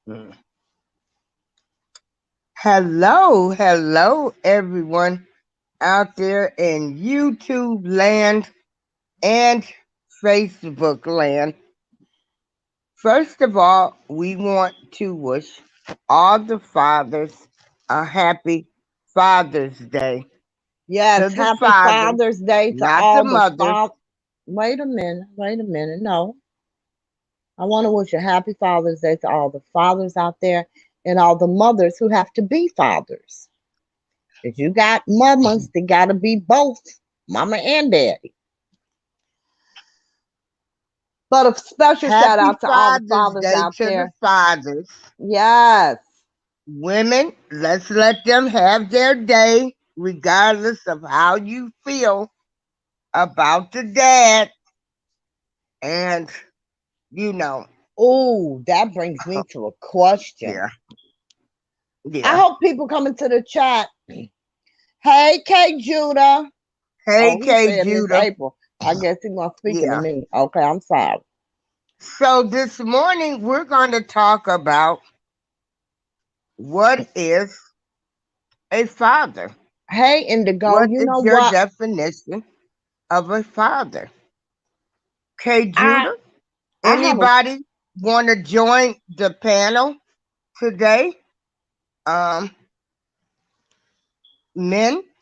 Mm. Hello, everyone out there in YouTube land and Facebook land. First of all, we want to wish all the fathers a happy Father's Day. To Yes, the happy fathers, Father's Day to not the all the mothers. father. Wait a minute. No, I want to wish a happy Father's Day to all the fathers out there and all the mothers who have to be fathers. If you got mamas, they got to be both mama and daddy. But a special shout Happy out to all the Father's fathers Day out to the there. fathers. Yes. Women, let's let them have their day, regardless of how you feel about the dad. And, you know, Oh, that brings me to a question. yeah, I yeah. hope people come into the chat. Hey, K Judah. Hey, Oh, he K. said Miss Judah. April. I guess he was speaking to Yeah. me. Okay, I'm sorry. So this morning we're going to talk about what is a father. Hey, Indigo, What you know is your what? definition of a father? K. I Judah, I have a anybody want to join the panel today? Um,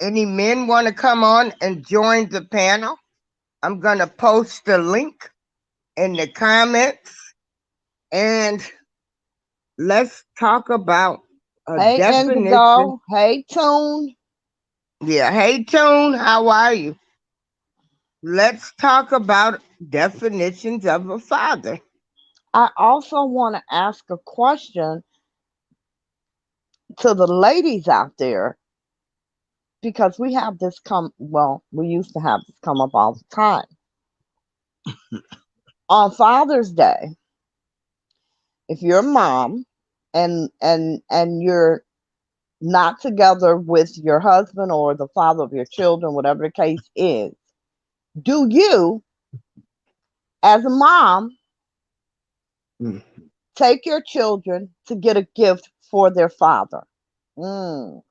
any men want to come on and join the panel? I'm going to post the link in the comments and let's talk about a hey definition. Indigo. Hey Tune. Yeah. Hey, Tune, how are you? Let's talk about definitions of a father. I also want to ask a question to the ladies out there because we have this we used to have this come up all the time. On Father's Day, if you're a mom and you're not together with your husband or the father of your children, whatever the case is, do you, as a mom, Mm. take your children to get a gift for their father? Mm.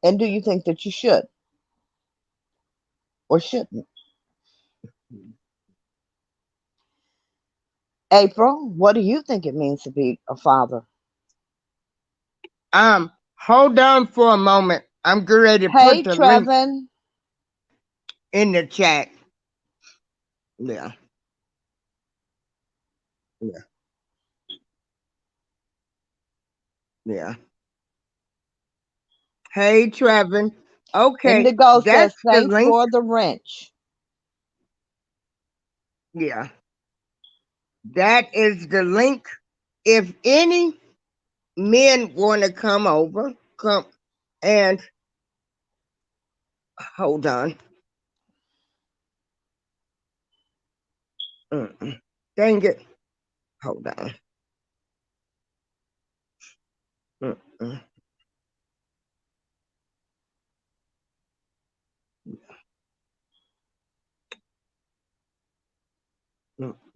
And do you think that you should or shouldn't? April, what do you think it means to be a father? Hold on for a moment. I'm getting ready to put Hey, the link Trevin. in the chat. Yeah, yeah, yeah. Hey, Trevin. Okay, Indigo says, that's the thanks link. for the wrench. Yeah, that is the link. If any men want to come over, come and hold on. Mm-mm. Dang it. Hold on. Mm-mm.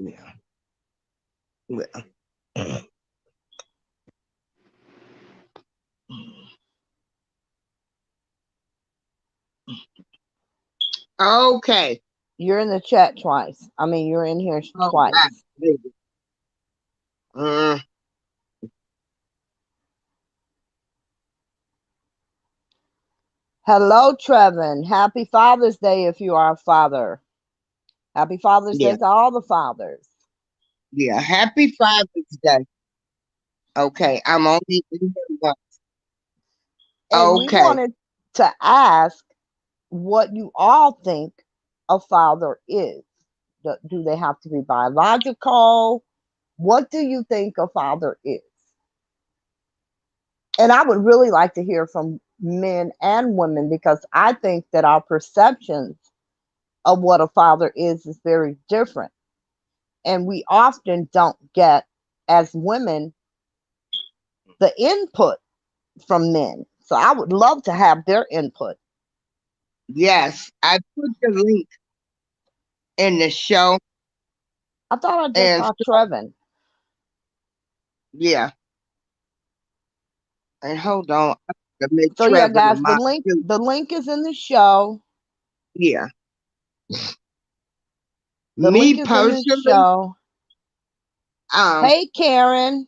Yeah, yeah. Okay. You're in the chat twice. I mean, you're in here All right, twice. baby. Mm, Hello, Trevin. Happy Father's Day if you are a father. Happy Father's yeah, Day to all the fathers. yeah. Happy Father's Day. Okay, I'm only in here once. And we Okay. wanted to ask what you all think a father is. Do they have to be biological? What do you think a father is? And I would really like to hear from men and women because I think that our perceptions of what a father is very different. And we often don't get, as women, the input from men. So I would love to have their input. Yes, I put the link in the show. I thought I just And saw Trevin. yeah, and hold on, I have to make So yeah, Trevor guys, my too. the link is in the show. Yeah, The me link is in the personally, show. um, Hey Karen.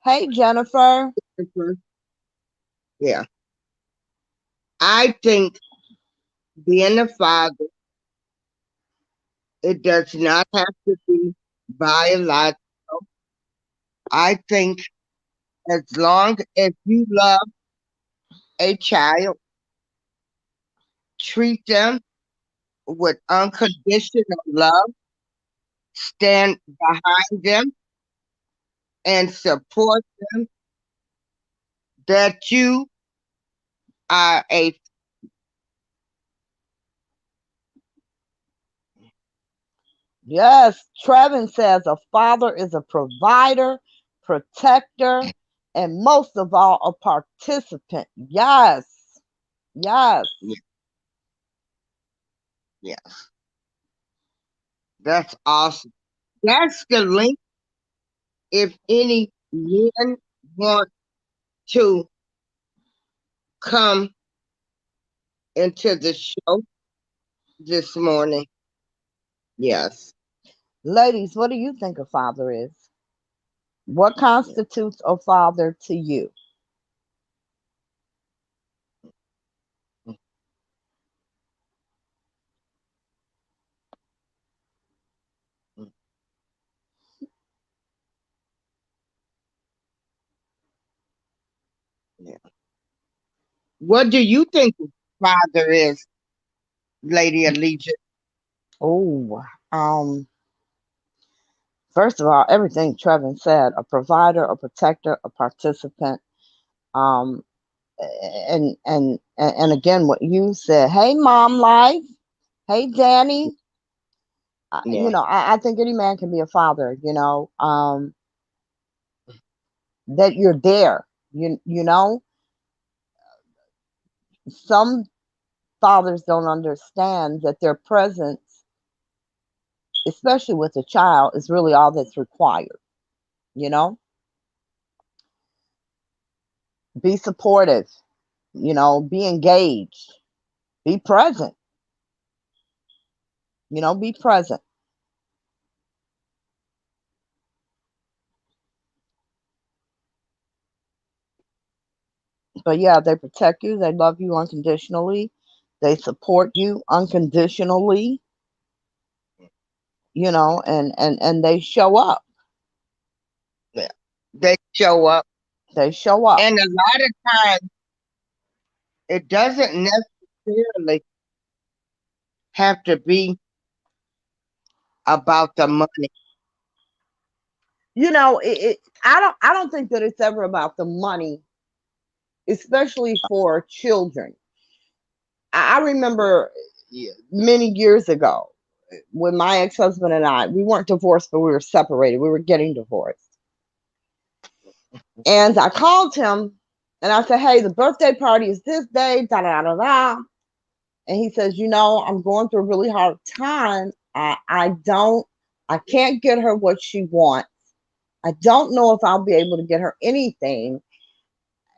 Hey Jennifer. yeah, I think being a father, it does not have to be biological. I think as long as you love a child, treat them with unconditional love, stand behind them, and support them, that you are a Yes, Trevin says a father is a provider, protector, and most of all, a participant. Yes, yes. yeah, yeah, that's awesome. That's the link. If any men want to come into the show this morning, yes. Ladies, what do you think a father is? What constitutes a father to you? Yeah. What do you think a father is, Lady Allegiant? Oh, first of all, everything Trevin said, a provider, a protector, a participant, um, and again what you said. Hey, Mom Life. Hey, Danny. Yeah, I think any man can be a father. That you're there. You know, some fathers don't understand that their presence, especially with a child, is really all that's required. You know, be supportive. Be engaged. Be present. Be present. But yeah, they protect you. They love you unconditionally. They support you unconditionally. And they show up. yeah. They show up. They show up. And a lot of times, it doesn't necessarily have to be about the money. I don't think that it's ever about the money, especially for children. I remember many years ago when my ex-husband and I, we weren't divorced, but we were separated. We were getting divorced. And I called him and I said, hey, the birthday party is this day, da da da da. And he says, I'm going through a really hard time. I can't get her what she wants. I don't know if I'll be able to get her anything.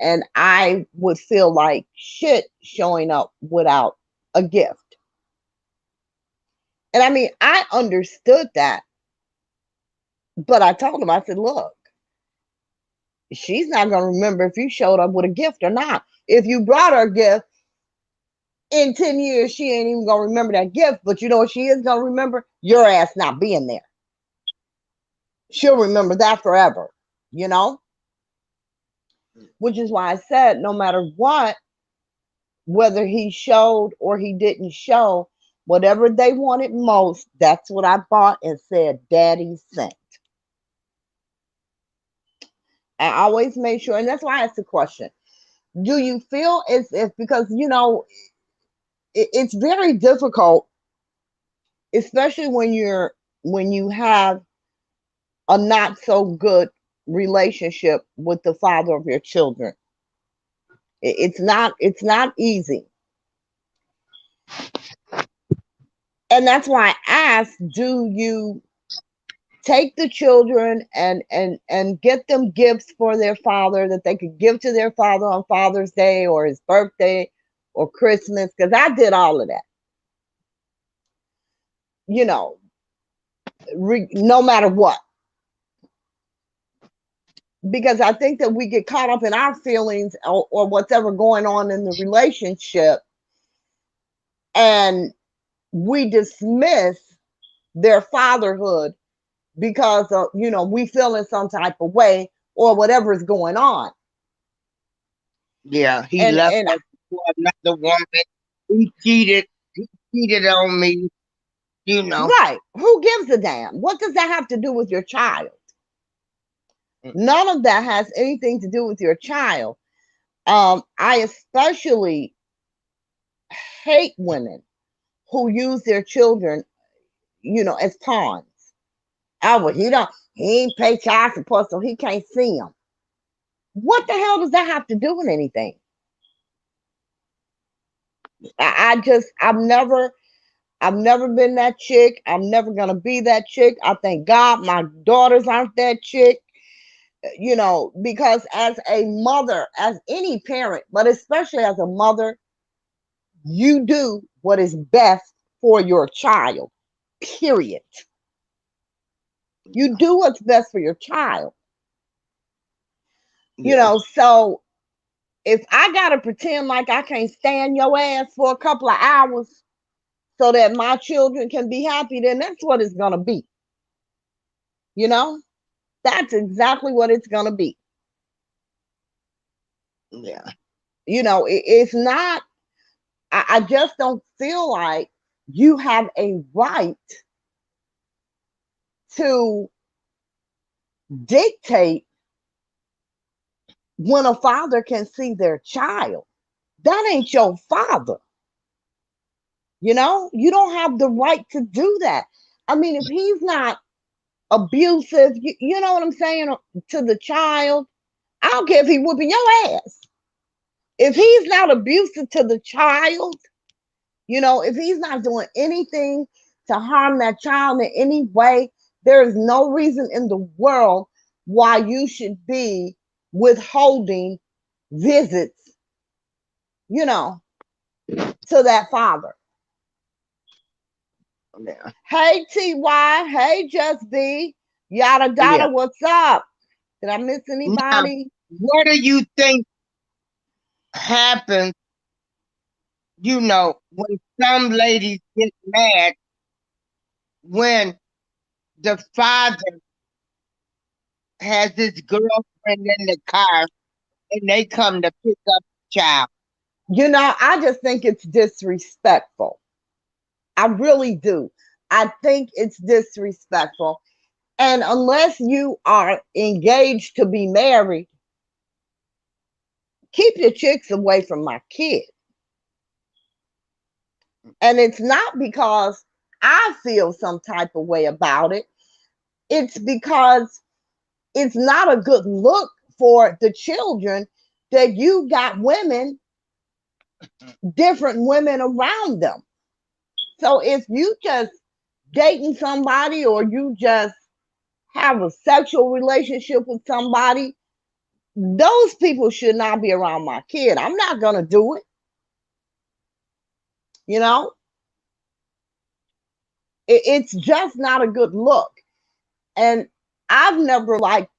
And I would feel like shit showing up without a gift. And I mean, I understood that. But I told him, I said, look, she's not going to remember if you showed up with a gift or not. If you brought her a gift, in 10 years, she ain't even going to remember that gift. But you know what she is going to remember? Your ass not being there. She'll remember that forever, you know? Which is why I said no matter what, whether he showed or he didn't show, whatever they wanted most, that's what I bought and said, Daddy sent. I always made sure, and that's why I asked the question. Do you feel as if, because, it's very difficult, especially when you have a not so good relationship with the father of your children. It's not easy. And that's why I asked, do you take the children and get them gifts for their father that they could give to their father on Father's Day or his birthday or Christmas, because I did all of that, you know, no matter what. Because I think that we get caught up in our feelings or what's ever going on in the relationship, and we dismiss their fatherhood because of, we feel in some type of way or whatever is going on. Yeah, he left And us for another woman. He cheated on me, right, who gives a damn? What does that have to do with your child? None of that has anything to do with your child. I especially hate women who use their children, as pawns. Oh, well, he ain't pay child support, so he can't see them. What the hell does that have to do with anything? I've never been that chick. I'm never gonna be that chick. I thank God my daughters aren't that chick. Because as a mother, as any parent, but especially as a mother, you do what is best for your child, period. You do what's best for your child. So if I gotta pretend like I can't stand your ass for a couple of hours so that my children can be happy, then that's what it's gonna be. That's exactly what it's gonna be. Yeah. It's not, I just don't feel like you have a right to dictate when a father can see their child. That ain't your father. You don't have the right to do that. I mean, if he's not abusive, you know what I'm saying, to the child, I don't care if he's whooping your ass. If he's not abusive to the child, if he's not doing anything to harm that child in any way, there is no reason in the world why you should be withholding visits, to that father. Yeah. Hey, TY. Hey, Just B. Yada, Yeah. yada, what's up? Did I miss Now, anybody? what do you think happens, when some ladies get mad when the father has his girlfriend in the car and they come to pick up the child? I just think it's disrespectful. I really do. I think it's disrespectful. And unless you are engaged to be married, keep your chicks away from my kid. And it's not because I feel some type of way about it. It's because it's not a good look for the children that you got different women around them. So if you just dating somebody or you just have a sexual relationship with somebody, those people should not be around my kid. I'm not going to do it. It's just not a good look. And I've never liked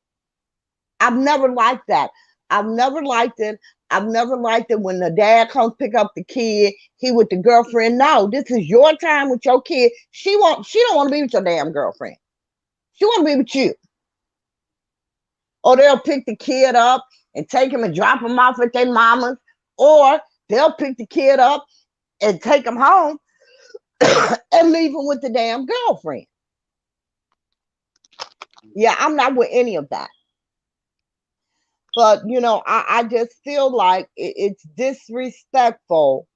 I've never liked that. I've never liked it. I've never liked it when the dad comes pick up the kid, he with the girlfriend. No, this is your time with your kid. She don't want to be with your damn girlfriend. She want to be with you. Or they'll pick the kid up and take him and drop him off at their mama's, or they'll pick the kid up and take him home and leave him with the damn girlfriend. Yeah, I'm not with any of that. But I just feel like it's disrespectful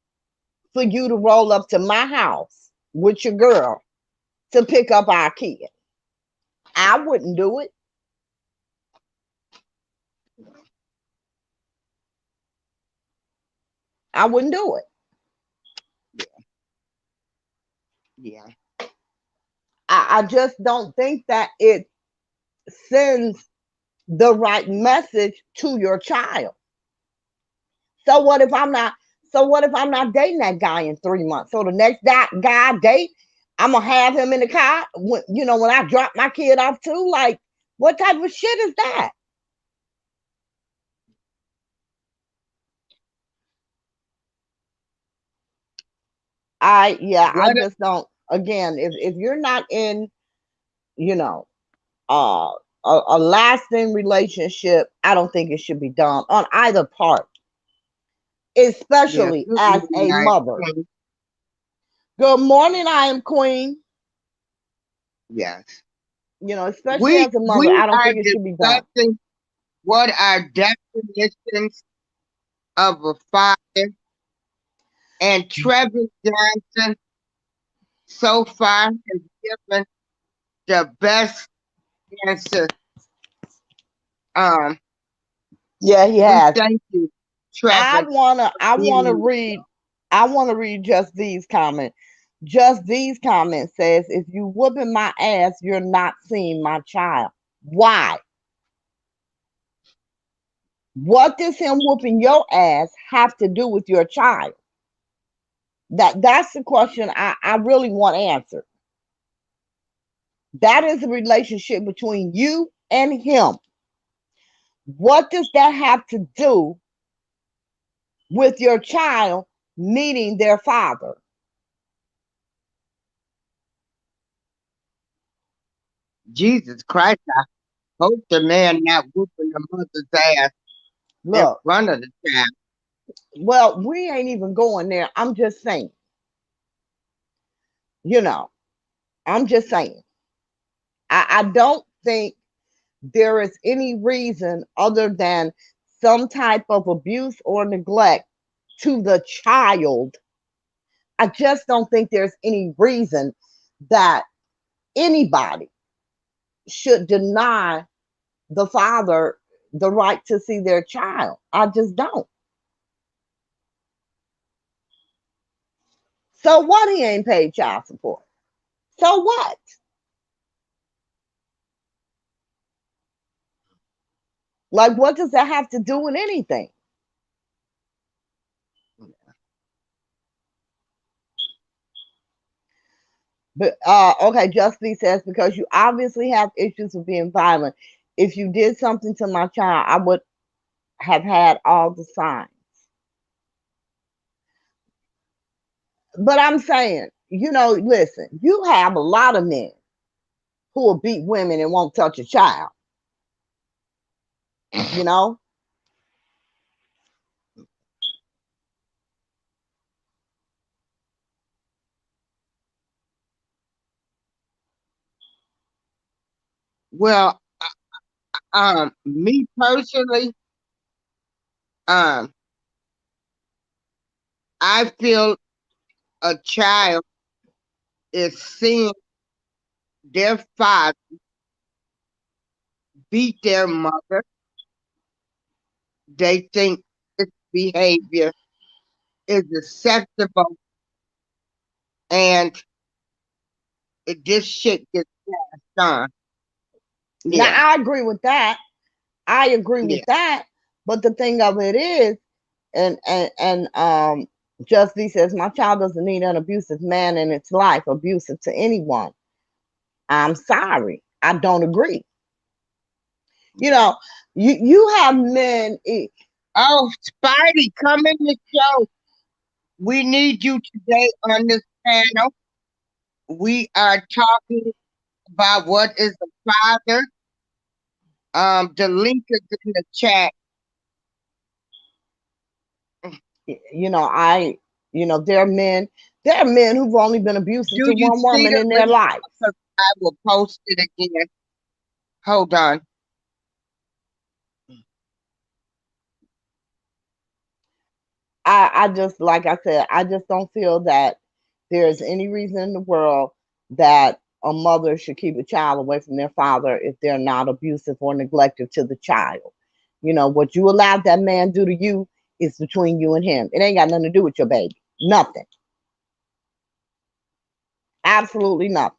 for you to roll up to my house with your girl to pick up our kid. I wouldn't do it. I wouldn't do it. Yeah. I just don't think that it sends the right message to your child. So what if I'm not? So what if I'm not dating that guy in 3 months? So the next guy I date, I'm gonna have him in the car. When I drop my kid off too. Like, what type of shit is that? I What just don't. Again, if you're not in, you know, uh, a lasting relationship, I don't think it should be done on either part, yeah, especially good as morning, a I mother. think, Good morning, I am Queen. yes. Especially We as a mother, we I don't are think it should be done. discussing what are definitions of a father, and Trevor Johnson so far has given the best answer. Um, Yeah, he we has. thank you, I Trevor, wanna for I being wanna on the read show. I wanna read just these comments. Just these comments says, if you whooping my ass, you're not seeing my child. Why? What does him whooping your ass have to do with your child? That's the question I really want answered. That is a relationship between you and him. What does that have to do with your child meeting their father? Jesus Christ, I hope the man not whooping the mother's ass in Look, front of the child. well, we ain't even going there. I'm just saying, you know, I'm just saying. I don't think there is any reason other than some type of abuse or neglect to the child. I just don't think there's any reason that anybody should deny the father the right to see their child. I just don't. So what, he ain't paid child support? So what? Like, what does that have to do with anything? But okay, Justly says, because you obviously have issues with being violent. If you did something to my child, I would have had all the signs. But I'm saying, listen, you have a lot of men who will beat women and won't touch a child. You know, Well, me personally, um, I feel a child is seeing their father beat their mother. They think this behavior is acceptable, and this shit gets passed on. now Yeah, I agree with that. I agree with yeah. that. But the thing of it is, and Justly says, my child doesn't need an abusive man in its life, abusive to anyone. I'm sorry, I don't agree. You know, you have men. Oh, Spidey, come in the show. We need you today on this panel. We are talking about what is a father. The link is in the chat. I, there are men who've only been abusive Do to you one see woman the in their link? life. Because I will post it again. Hold on. I just, like I said, I just don't feel that there's any reason in the world that a mother should keep a child away from their father if they're not abusive or neglectful to the child. What you allowed that man do to you is between you and him. It ain't got nothing to do with your baby. Nothing. Absolutely nothing.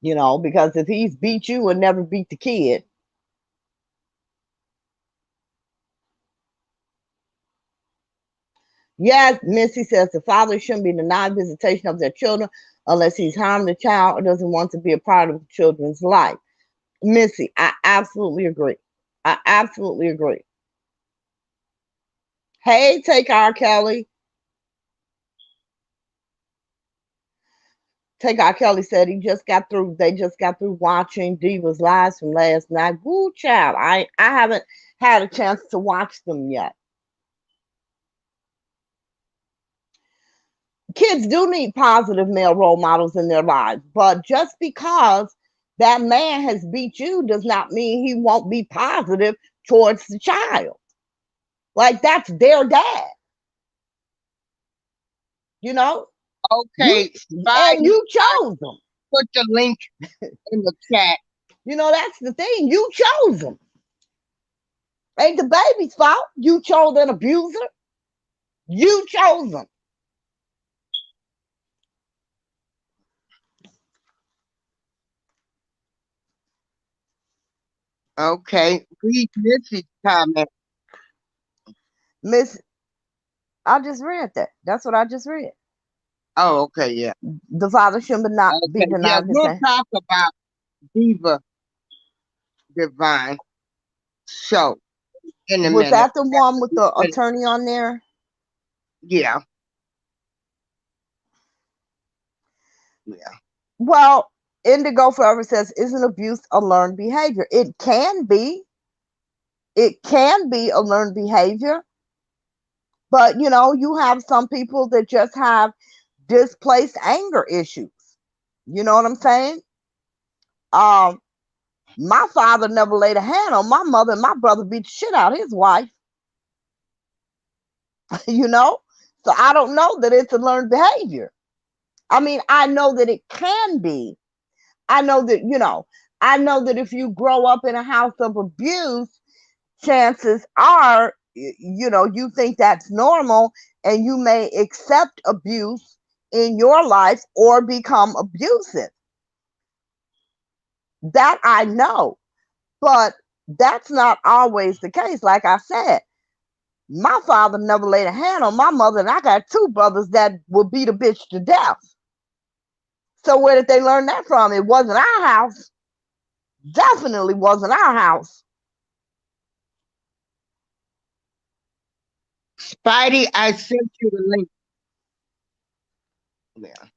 You know, because if he's beat you and never beat the kid. Yes, Missy says the father shouldn't be denied visitation of their children unless he's harmed the child or doesn't want to be a part of the children's life. Missy, I absolutely agree. I absolutely agree. Hey, take our Kelly. Take our Kelly said they just got through watching Divas Lives from last night. Woo child. I haven't had a chance to watch them yet. Kids do need positive male role models in their lives, but just because that man has beat you does not mean he won't be positive towards the child. Like that's their dad, you know. Okay, And Spidey, you chose them. put the link in the chat. You know, that's the thing. You chose them. Ain't the baby's fault. You chose an abuser. You chose them. Okay, read Missy's comment. Miss, I just read that. That's what I just read. Oh, okay, yeah. The father should not be Okay, yeah, denied his we'll name. talk about Diva Divine show in a Was minute. that the one with the attorney on there? Yeah. Yeah. Well, Indigo Forever says, isn't abuse a learned behavior? It can be. It can be a learned behavior. But, you know, you have some people that just have displaced anger issues. You know what I'm saying? My father never laid a hand on my mother, and my brother beat the shit out of his wife. You know? So I don't know that it's a learned behavior. I mean, I know that it can be. I know that, you know, I know that if you grow up in a house of abuse, chances are, you know, you think that's normal and you may accept abuse in your life or become abusive. That I know. But that's not always the case. Like I said, my father never laid a hand on my mother, and I got two brothers that would beat a bitch to death. So where did they learn that from? It wasn't our house. Definitely wasn't our house. Spidey, I sent you the link. Yeah.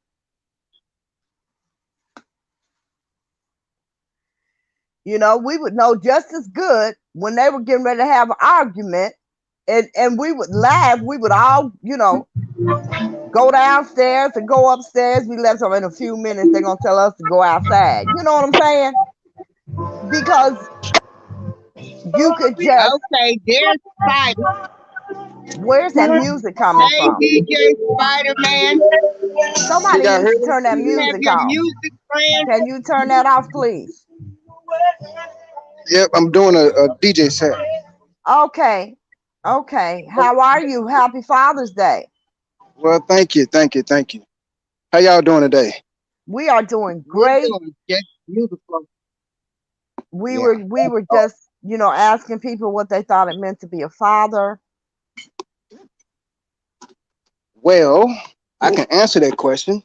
You know, we would know just as good when they were getting ready to have an argument, and we would laugh. We would all, you know, go downstairs and go upstairs. We left them in a few minutes. They're gonna tell us to go outside. You know what I'm saying? Because you could just, Okay, there's Spider. where's that music coming Hey, from? DJ Spider Man. Somebody y'all needs hear to me? turn that You have music your off. music friend? Can you turn that off, please? Yep, I'm doing a DJ set. Okay. Okay. How are you? Happy Father's Day. Well, thank you. How y'all doing today? We are doing We're great. doing just beautiful. We Yeah. were just, you know, asking people what they thought it meant to be a father. Well, I can answer that question.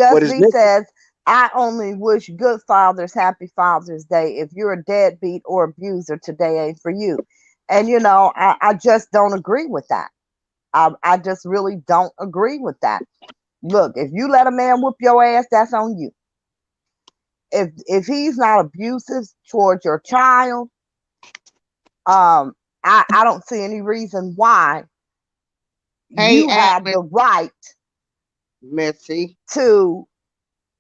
What Just is B next? says, I only wish good fathers happy Father's Day. If you're a deadbeat or abuser, today ain't for you. And you know, I just don't agree with that. I just really don't agree with that. Look, if you let a man whoop your ass, that's on you. If he's not abusive towards your child, I don't see any reason why Hey, you have Atlas, the right Missy. to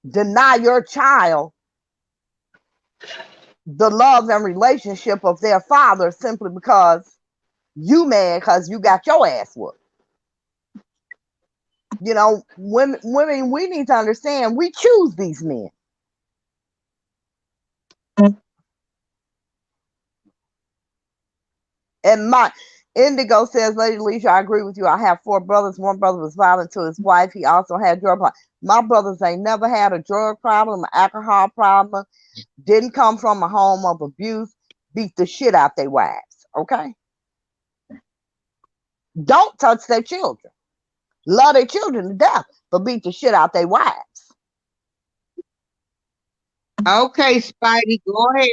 deny your child the love and relationship of their father simply because you mad because you got your ass whooped. You know, women, we need to understand we choose these men. And Indigo says, Lady Alicia, I agree with you. I have 4 brothers. One brother was violent to his wife. He also had drug problem. My brothers ain't never had a drug problem, an alcohol problem, didn't come from a home of abuse, beat the shit out their wives. Okay? Don't touch their children. Love their children to death, but beat the shit out their wives. Okay, Spidey, go ahead.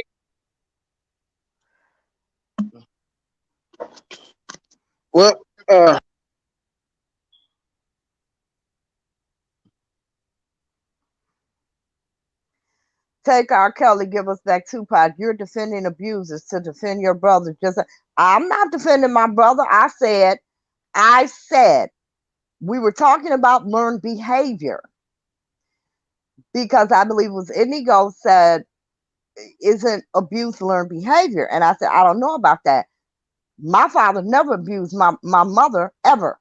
Well, Take R. Kelly, give us back Tupac. You're defending abusers to defend your brother. I'm not defending my brother. I said we were talking about learned behavior because I believe it was Indigo said, isn't abuse learned behavior? And I said, I don't know about that. My father never abused my mother ever,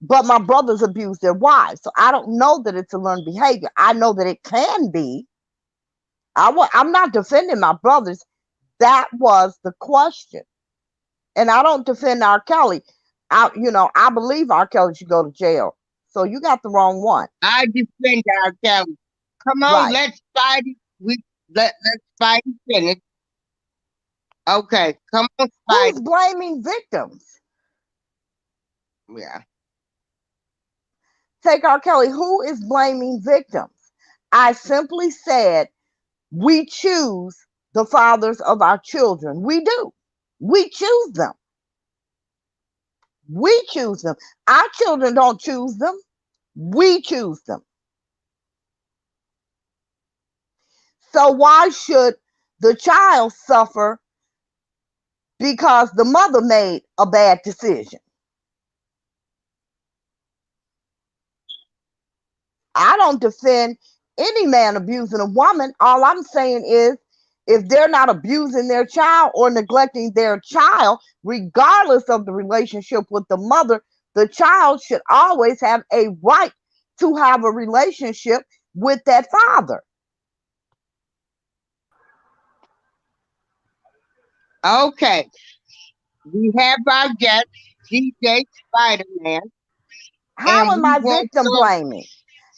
but my brothers abused their wives. So I don't know that it's a learned behavior. I know that it can be. I'm not defending my brothers. That was the question. And I don't defend R. Kelly. I believe R. Kelly should go to jail. So you got the wrong one. I defend R. Kelly. Come on, Right. let's Spidey finish. Okay, come on, Who's Spidey. blaming victims? Yeah. Take R. Kelly. Who is blaming victims? I simply said we choose the fathers of our children. We do. We choose them. We choose them. Our children don't choose them. We choose them. So why should the child suffer because the mother made a bad decision? I don't defend any man abusing a woman. All I'm saying is if they're not abusing their child or neglecting their child, regardless of the relationship with the mother, the child should always have a right to have a relationship with that father. Okay. We have our guest, DJ Spider-Man. How am We I want victim your blaming?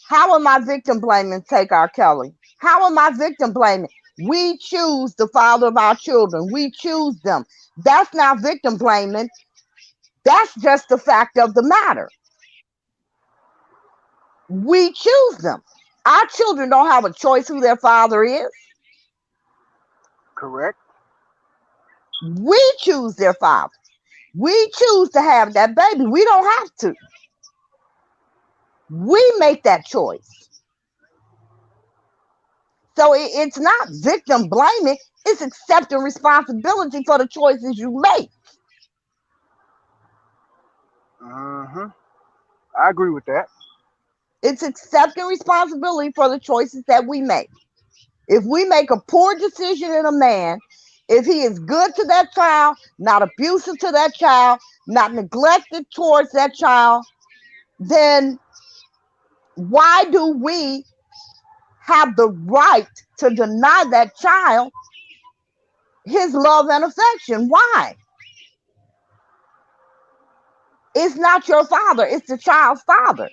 How am I victim blaming? Take R. Kelly. How am I victim blaming? We choose the father of our children. We choose them. That's not victim blaming. That's just the fact of the matter. We choose them. Our children don't have a choice who their father is. correct. We choose their father. We choose to have that baby. We don't have to. We make that choice. So it's not victim blaming, it's accepting responsibility for the choices you make. I agree with that. It's accepting responsibility for the choices that we make. If we make a poor decision in a man, if he is good to that child, not abusive to that child, not neglected towards that child, then why do we have the right to deny that child his love and affection? Why? It's not your father, it's the child's father.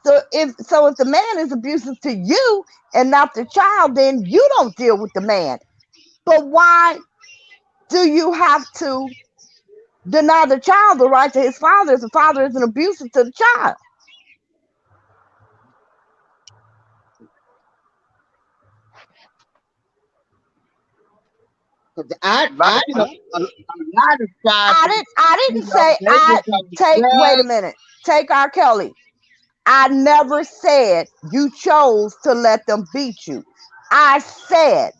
So if the man is abusive to you and not the child, then you don't deal with the man. But why do you have to deny the child the right to his father if the father is an abusive to the child? I know a lot of fathers. I didn't say wait a minute. Take R. Kelly. I never said you chose to let them beat you. I said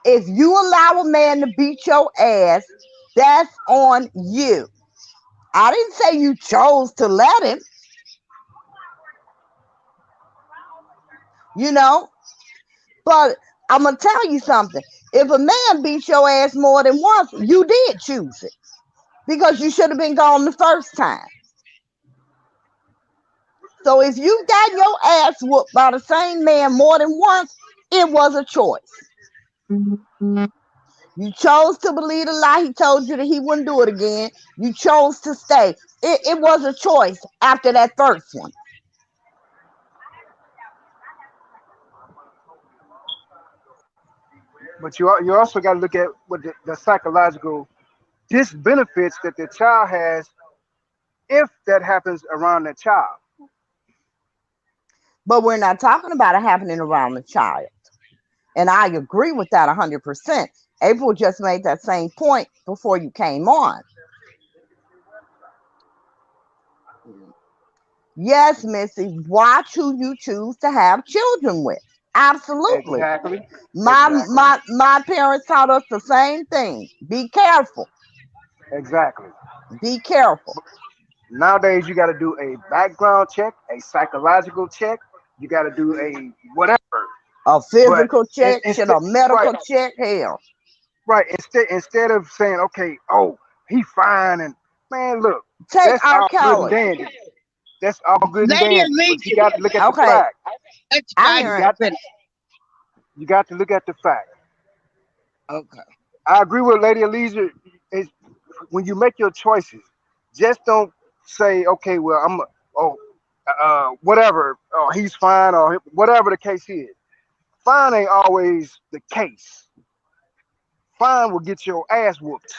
if you allow a man to beat your ass, that's on you. I didn't say you chose to let him. But I'm going to tell you something. If a man beats your ass more than once, you did choose it because you should have been gone the first time. So if you got your ass whooped by the same man more than once, it was a choice. You chose to believe the lie. He told you that he wouldn't do it again. You chose to stay. It was a choice after that first one. But you also got to look at what the psychological disbenefits that the child has if that happens around the child. But we're not talking about it happening around the child. And I agree with that 100%. April just made that same point before you came on. Yes, Missy, watch who you choose to have children with. Absolutely. Exactly. My Exactly. my my parents taught us the same thing. Be careful. Exactly. Be careful. Nowadays, you got to do a background check, a psychological check. You got to do a whatever. A But physical check, shit, instead, a right, medical check, hell. right. Instead of saying, okay, oh, he fine, and man, look, Take that's R. all good and Kelly. dandy. That's all good and Lady dandy. But you Alicia, got to look at the Okay, fact. let you I guys You hear it. got finish. you got to look at the fact. Okay. I agree with Lady Alicia. Is when you make your choices, just don't say, okay, well, oh, whatever, oh, he's fine, or whatever the case is. Fine ain't always the case. Fine will get your ass whooped.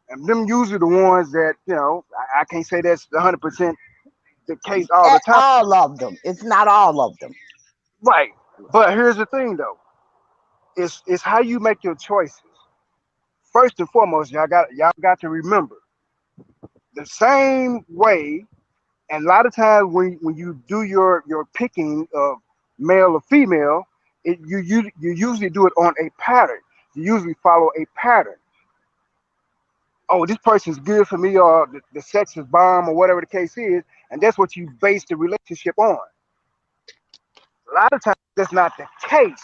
And them usually the ones that, I can't say that's 100% the case all the At time. all of them. It's not all of them. Right. But here's the thing though. It's how you make your choices. First and foremost, y'all got to remember the same way. And a lot of times when you do your picking of male or female, you usually do it on a pattern. You usually follow a pattern. Oh, this person's good for me, or the sex is bomb, or whatever the case is, and that's what you base the relationship on. A lot of times that's not the case.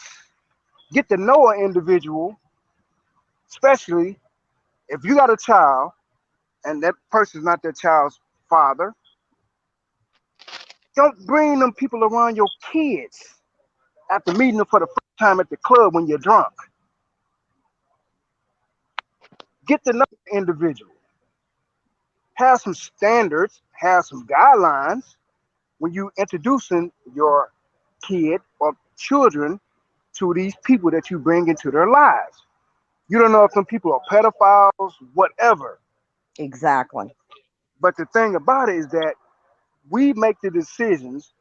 Get to know an individual, especially if you got a child and that person's not their child's father. Don't bring them people around your kids after meeting them for the first time at the club when you're drunk. Get to know the individual. Have some standards, have some guidelines when you introducing your kid or children to these people that you bring into their lives. You don't know if some people are pedophiles, whatever. Exactly. But the thing about it is that we make the decisions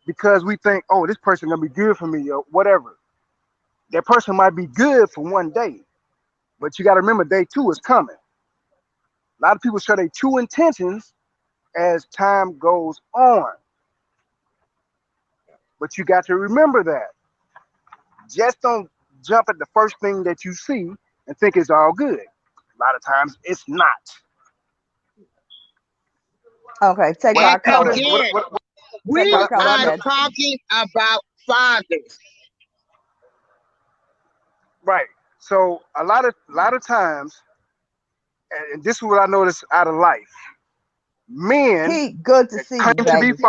because we think, oh, this person gonna be good for me or whatever. That person might be good for one day, but you got to remember day two is coming. A lot of people show their true intentions as time goes on, but you got to remember that. Just don't jump at the first thing that you see and think it's all good. A lot of times it's not. Okay, take And R. What I Kelly. noticed, again, Take R. we what Kelly I are know, said. talking about fathers. right. So a lot of times, and this is what I noticed out of life. Men Key, good to that see you, claim to be baby.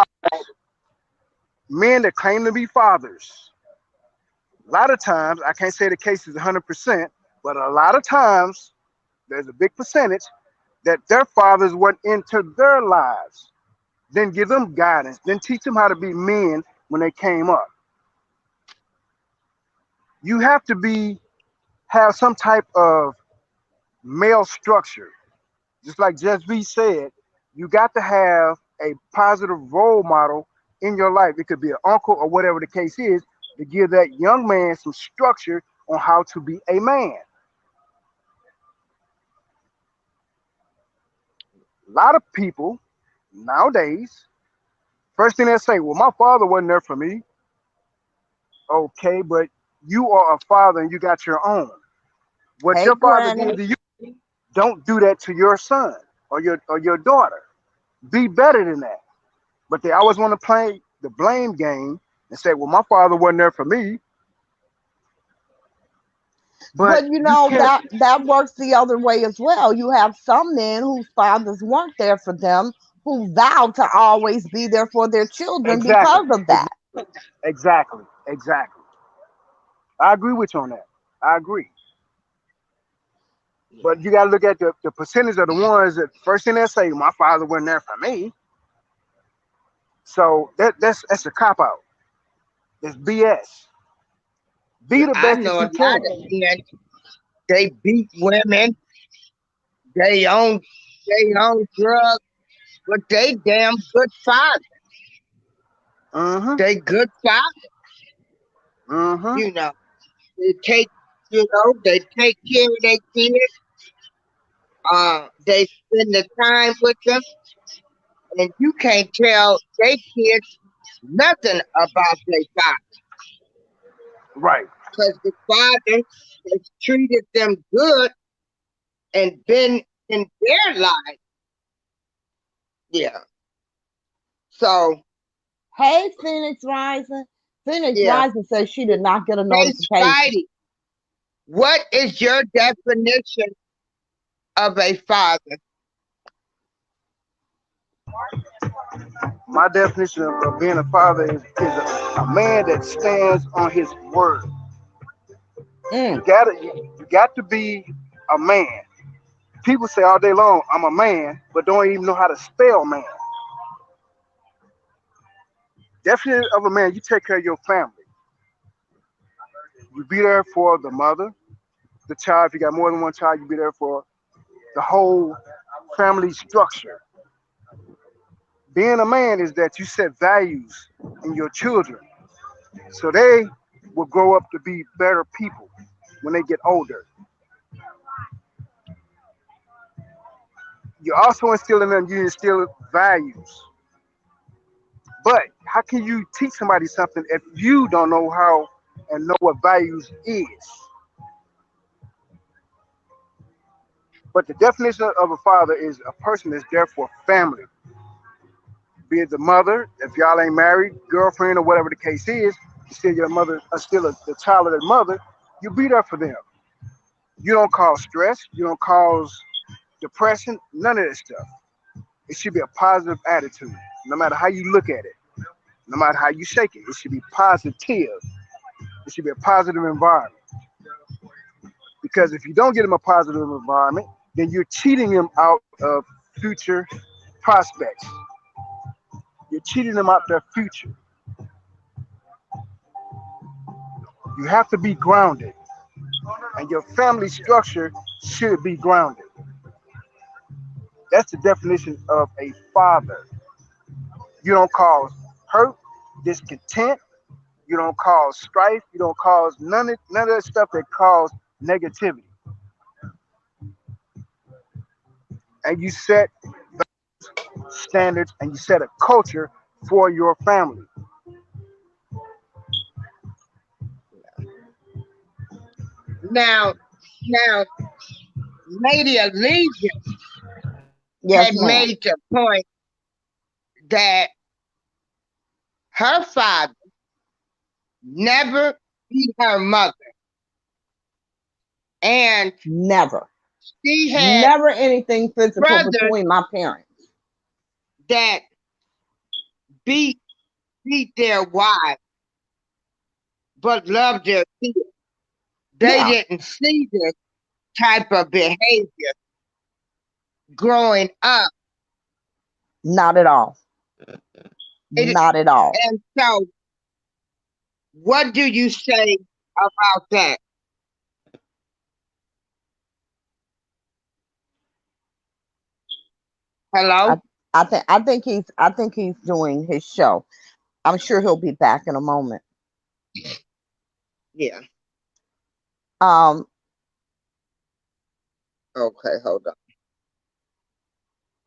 men that claim to be fathers. A lot of times, I can't say the case is 100%, but a lot of times there's a big percentage that their fathers went into their lives, then give them guidance, then teach them how to be men when they came up. You have to have some type of male structure. Just like Just B said, you got to have a positive role model in your life. It could be an uncle or whatever the case is, to give that young man some structure on how to be a man. A lot of people nowadays, first thing they say, well, my father wasn't there for me. Okay, but you are a father and you got your own. What Hey, your father did Granny. to you, don't do that to your son or your daughter. Be better than that. But they always want to play the blame game and say, well, my father wasn't there for me. But But you can't. that works the other way as well. You have some men whose fathers weren't there for them, who vow to always be there for their children Exactly. because of that. Exactly. Exactly. I agree with you on that. I agree. But you got to look at the percentage of the ones that first thing they say, my father wasn't there for me. So that's a cop out. It's BS. Be the I best know that a you lot can. of men, they beat women, they own drugs, but they damn good father. Mm-hmm. They good father, Mm-hmm. you know. They take, they take care of their kids. They spend the time with them, and you can't tell their kids nothing about their father Right. because the father has treated them good and been in their life. Yeah. So, Hey, Phoenix Rising. Phoenix yeah. Rising says she did not get a Hey, notification. Spidey, what is your definition of a father? My definition of being a father is a man that stands on his word. Mm, You got to be a man. People say all day long, I'm a man, but don't even know how to spell man. Definition of a man, you take care of your family. You be there for the mother, the child. If you got more than one child, you be there for the whole family structure. Being a man is that you set values in your children so they will grow up to be better people when they get older. You also instill in them, you instill values. But how can you teach somebody something if you don't know how and know what values is? But the definition of a father is a person that's there for family, be it the mother, if y'all ain't married, girlfriend, or whatever the case is, still your mother, still the child of their mother, you be there for them. You don't cause stress, you don't cause depression, none of that stuff. It should be a positive attitude, no matter how you look at it, no matter how you shake it. It should be positive. It should be a positive environment. Because if you don't get them a positive environment, then you're cheating them out of future prospects. You're cheating them out their future. You have to be grounded, and your family structure should be grounded. That's the definition of a father. You don't cause hurt, discontent. You don't cause strife. You don't cause none of that stuff that cause negativity. And you set standards and you set a culture for your family. Now, now, Lady Allegiant yes, had ma'am. made the point that her father never beat her mother, and Never. she had Never anything physical brothers between my parents. that beat their wives but loved their kids. They Yeah, didn't see this type of behavior growing up. not at all. It, Not at all. and so, what do you say about that? I, Hello? I think he's doing his show. I'm sure he'll be back in a moment. Yeah. Um, Okay, hold on.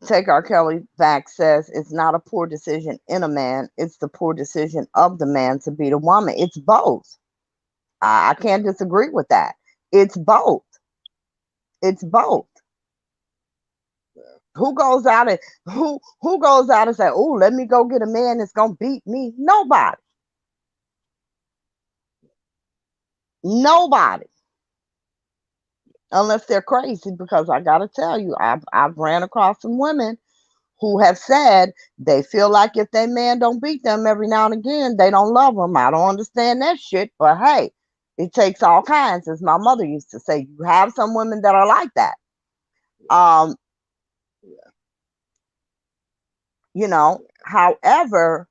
Take R. Kelly back says it's not a poor decision in a man, it's the poor decision of the man to beat a woman. It's both. I can't disagree with that. It's both. It's both. Who goes out and who goes out and say, "Oh, let me go get a man that's gonna beat me"? Nobody. Nobody. Unless they're crazy, because I gotta tell you, I've ran across some women who have said they feel like if their man don't beat them every now and again, they don't love them. I don't understand that shit, but hey, It takes all kinds, as my mother used to say. You have some women that are like that. Um, you know, however,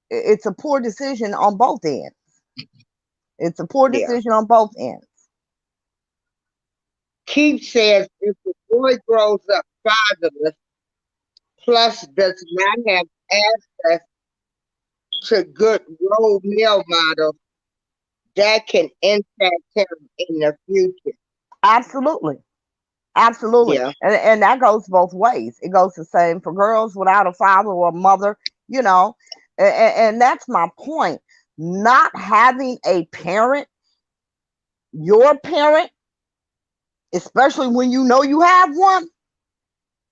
it's a poor decision on both ends. It's a poor Yeah. decision on both ends. Keith says if the boy grows up fatherless, plus does not have access to good role model, that can impact him in the future. Absolutely. Absolutely. Yeah. And that goes both ways. It goes the same for girls without a father or a mother, you know. And that's my point. Not having a parent, your parent, especially when you know you have one,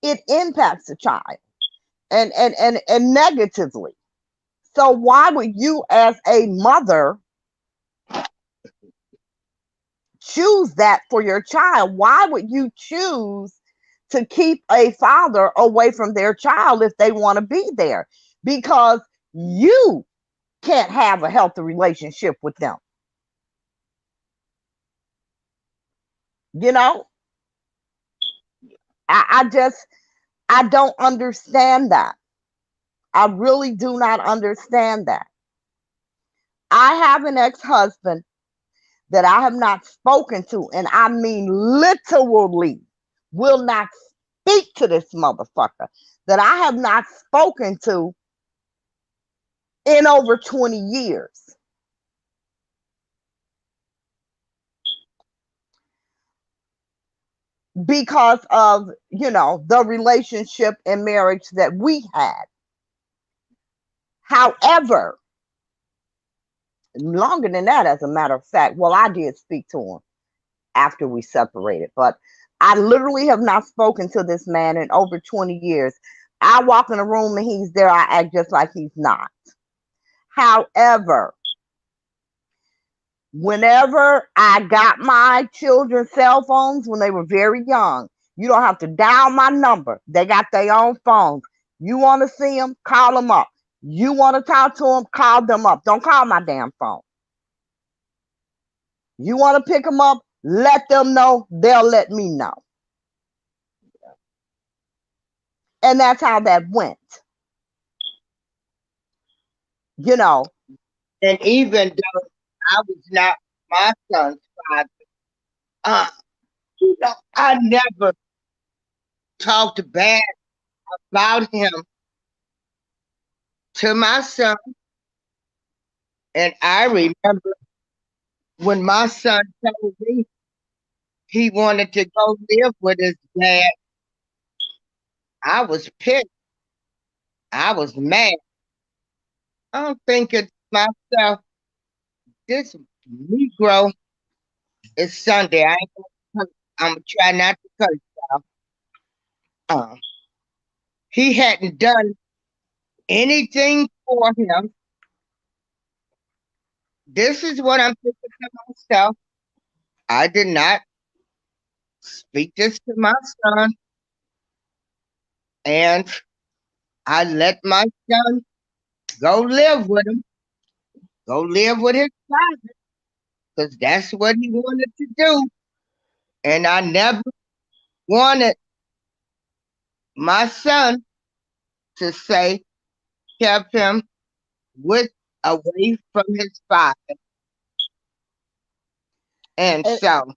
it impacts the child and negatively. So why would you as a mother choose that for your child? Why would you choose to keep a father away from their child if they want to be there? Because you can't have a healthy relationship with them. You know, I don't understand that. I really do not understand that. I have an ex-husband that I have not spoken to, and I mean literally will not speak to this motherfucker, that I have not spoken to in over 20 years. Because of, the relationship and marriage that we had. However, longer than that, as a matter of fact, well, I did speak to him after we separated, but I literally have not spoken to this man in over 20 years. I walk in a room and he's there, I act just like he's not. However, whenever I got my children's cell phones when they were very young, you don't have to dial my number. They got their own phones. You want to see them, call them up. You want to talk to them, call them up. Don't call my damn phone. You want to pick them up, let them know, they'll let me know. And that's how that went. You know, And even though I was not my son's father, uh, I never talked bad about him to my son. And I remember when my son told me he wanted to go live with his dad, I was pissed. I was mad. I'm thinking to myself, this Negro is Sunday. I'm gonna try not to curse. Uh, he hadn't done anything for him. This is what I'm thinking to myself. I did not speak this to my son, and I let my son go live with him, go live with his father, because that's what he wanted to do. And I never wanted my son to say, kept him with away from his father. And so,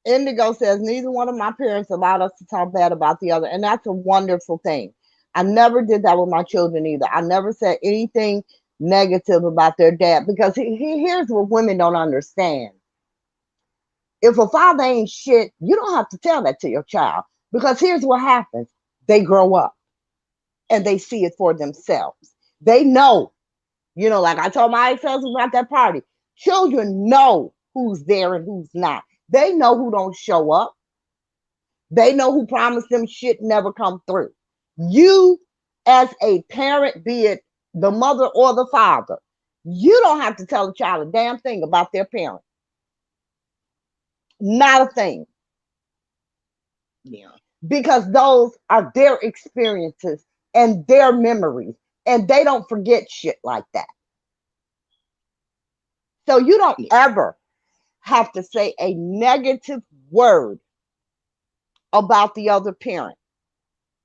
Indigo says neither one of my parents allowed us to talk bad about the other, and that's a wonderful thing. I never did that with my children either. I never said anything negative about their dad because here's what women don't understand. If a father ain't shit, you don't have to tell that to your child because here's what happens: they grow up and they see it for themselves. They know, like I told my ex-husband about that party. Children know who's there and who's not. They know who don't show up. They know who promised them shit never come through. You, as a parent, be it the mother or the father, you don't have to tell a child a damn thing about their parent. Not a thing. yeah, Because those are their experiences and their memories, and they don't forget shit like that. So you don't yeah, ever have to say a negative word about the other parent.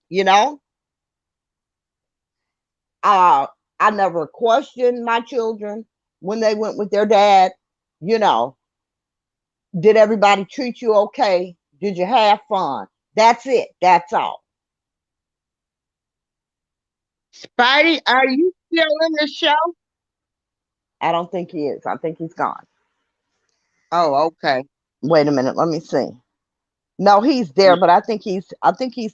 You know, uh, I never questioned my children when they went with their dad. You know, did everybody treat you okay? Did you have fun? That's it. That's all. Spidey, are you still in the show? I don't think he is. I think he's gone. Oh, okay. Wait a minute. Let me see. No, he's there, but I think he's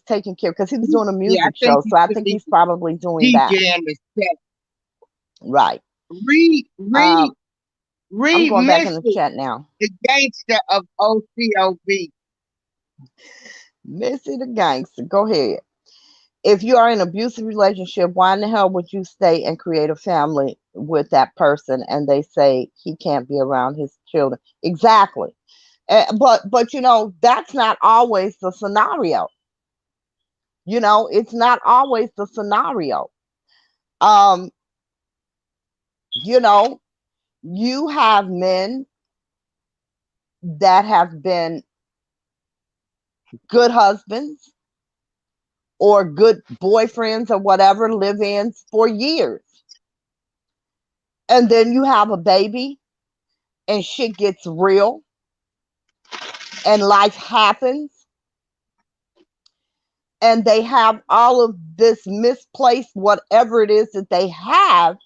taking care because he was doing a Yeah, I music think show. he's So I think still he's probably doing that. DJing the set. Right. Read, Um, read, I'm read going back in the Missy, chat now. the gangster of OCOB. Missy the gangster. Go ahead. If you are in an abusive relationship, why in the hell would you stay and create a family with that person and they say he can't be around his children? Exactly. But that's not always the scenario. It's not always the scenario. Um, you know, you have men that have been good husbands or good boyfriends or whatever, live-ins for years. And then you have a baby and shit gets real and life happens and they have all of this misplaced whatever it is that they have,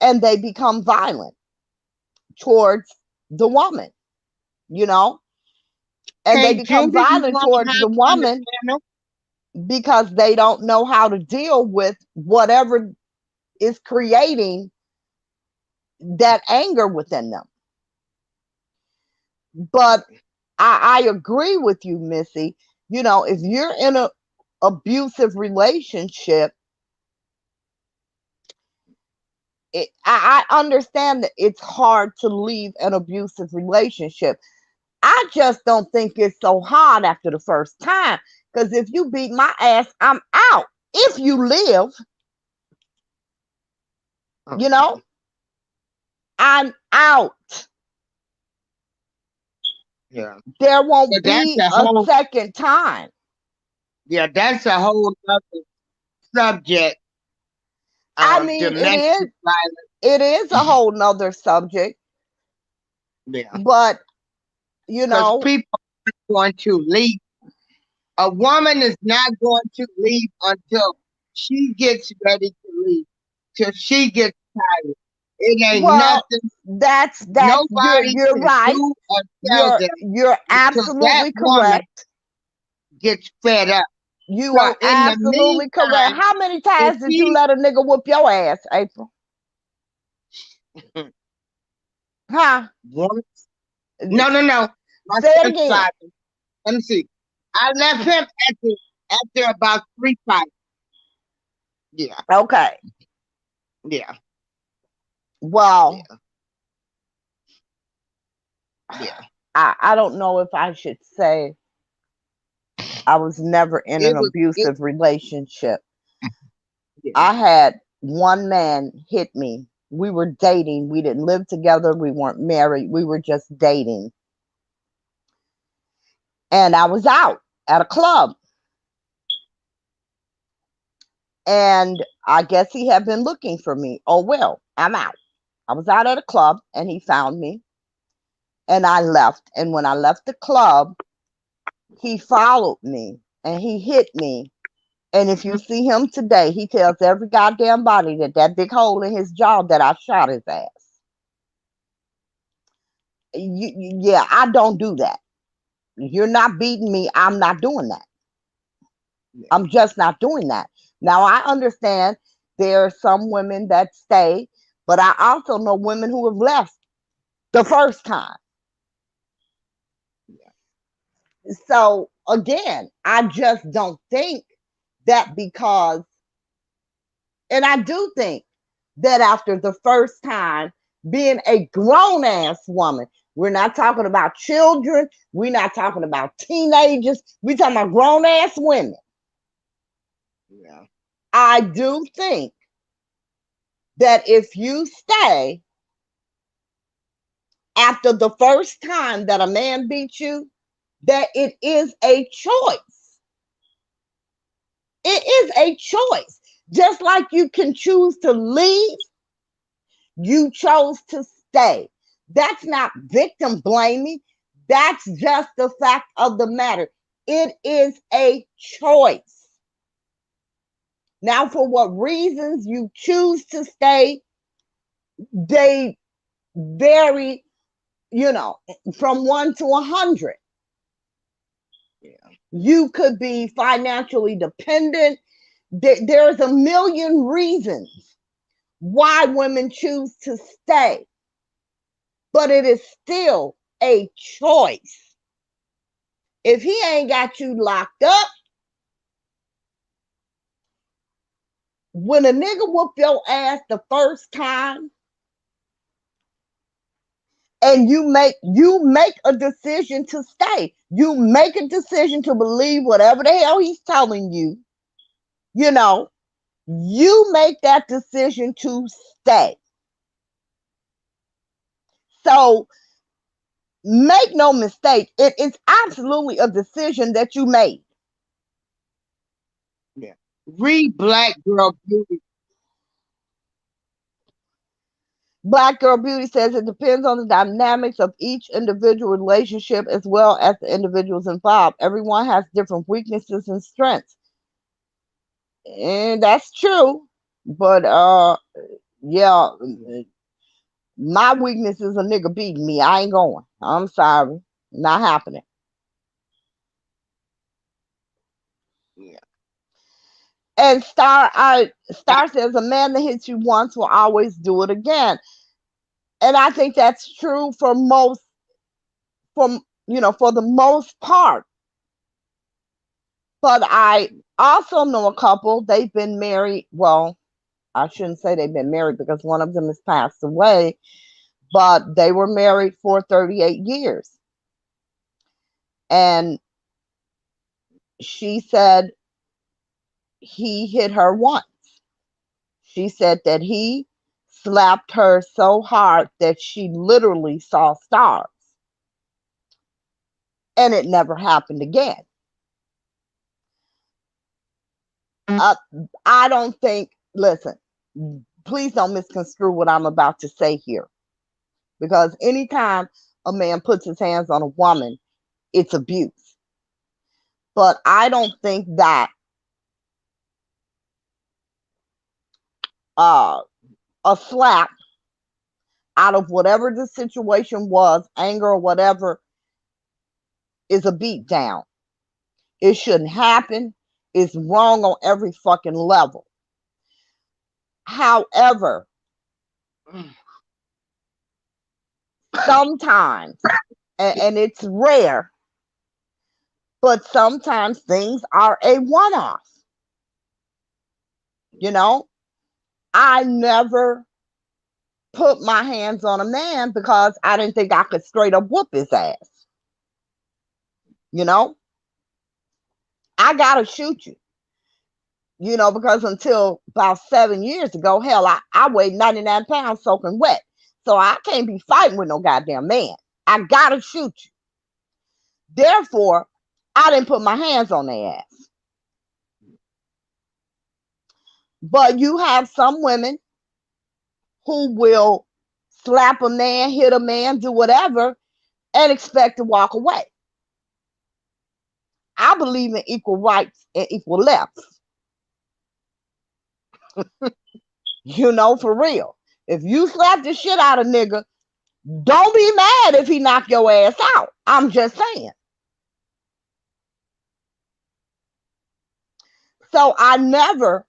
and they become violent towards the woman, you know, and they Hey, become Judith, you violent want to towards hop the on the woman panel? because they don't know how to deal with whatever is creating that anger within them. But I agree with you, Missy. If you're in a abusive relationship, I understand that it's hard to leave an abusive relationship. I just don't think it's so hard after the first time. Because if you beat my ass, I'm out. If you live, you know, I'm out. Yeah. There So won't that's be a a whole, second time. yeah, that's a whole other subject. I mean, it Domestic is violence. it is a whole nother subject, Yeah. but you Because know, people are going to leave. A woman is not going to leave until she gets ready to leave, till she gets tired. It ain't well, nothing that's nobody you're can right. do or tell You're them you're until that absolutely woman correct. gets fed up. You are So in the absolutely correct. meantime, How many if times did you he let a nigga whoop your ass, April? Huh? once, no, my Say it son's again. 5. Let me see. I left him after about 3 fights. Yeah, Okay. yeah, Well, yeah, yeah. I don't know if I should say I was never in It an was it. abusive relationship. Yeah. I had one man hit me. We were dating. We didn't live together. We weren't married. We were just dating. And I was out at a club. And I guess he had been looking for me. Oh, well, I'm out. I was out at a club and he found me and I left. And when I left the club, he followed me and he hit me. And if you see him today, he tells every goddamn body that big hole in his jaw that I shot his ass. Yeah, I don't do that. You're not beating me. I'm not doing that. Yeah. I'm just not doing that. Now, I understand there are some women that stay, but I also know women who have left the first time. So, again, I just don't think that because, and I do think that after the first time, being a grown ass woman, we're not talking about children, we're not talking about teenagers, we're talking about grown ass women. Yeah. I do think that if you stay, after the first time that a man beats you, that it is a choice. It is a choice. Just like you can choose to leave, you chose to stay. That's not victim blaming. That's just the fact of the matter. It is a choice. Now, for what reasons you choose to stay, they vary, from 1 to 100. Yeah. You could be financially dependent. There's a million reasons why women choose to stay, but it is still a choice. If he ain't got you locked up, when a nigga whoop your ass the first time, and you make a decision to stay, you make a decision to believe whatever the hell he's telling you, you make that decision to stay. So make no mistake, it is absolutely a decision that you made. Yeah. Read Black Girl Beauty. Black Girl Beauty says it depends on the dynamics of each individual relationship as well as the individuals involved. Everyone has different weaknesses and strengths. And that's true. But yeah, my weakness is a nigga beating me. I ain't going. I'm sorry. Not happening. Yeah. And Star says a man that hits you once will always do it again. And I think that's true for the most part. But I also know a couple, they've been married. Well, I shouldn't say they've been married because one of them has passed away, but they were married for 38 years. And she said he hit her once. She said that he slapped her so hard that she literally saw stars. And it never happened again. I don't think, listen, please don't misconstrue what I'm about to say here. Because anytime a man puts his hands on a woman, it's abuse. But I don't think that a slap out of whatever the situation was, anger or whatever, is a beat down. It shouldn't happen. It's wrong on every fucking level. However, sometimes, and it's rare, but sometimes things are a one-off. I never put my hands on a man because I didn't think I could straight up whoop his ass. I gotta shoot you. Because until about 7 years ago, hell, I weighed 99 pounds soaking wet. So I can't be fighting with no goddamn man. I gotta shoot you. Therefore, I didn't put my hands on their ass. But you have some women who will slap a man, hit a man, do whatever, and expect to walk away. I believe in equal rights and equal lefts. For real. If you slap the shit out of nigga, don't be mad if he knock your ass out. I'm just saying. So I never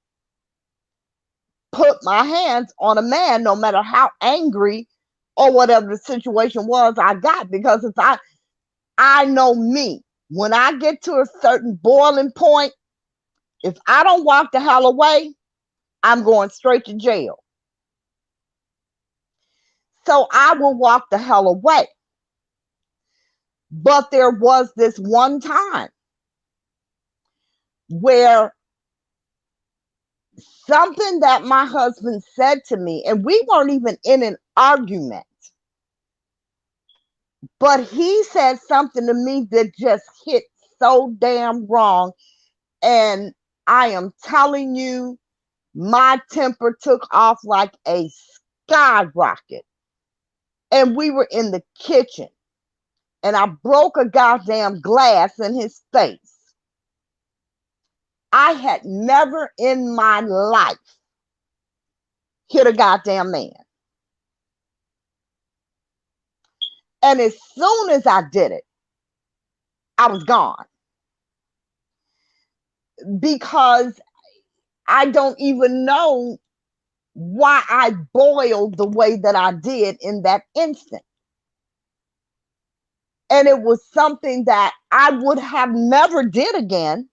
put my hands on a man, no matter how angry or whatever the situation was I got, because if I know me, when I get to a certain boiling point, if I don't walk the hell away, I'm going straight to jail. So I will walk the hell away. But there was this one time where something that my husband said to me, and we weren't even in an argument. But he said something to me that just hit so damn wrong. And I am telling you, my temper took off like a skyrocket. And we were in the kitchen, and I broke a goddamn glass in his face. I had never in my life hit a goddamn man. And as soon as I did it, I was gone. Because I don't even know why I boiled the way that I did in that instant. And it was something that I would have never did again.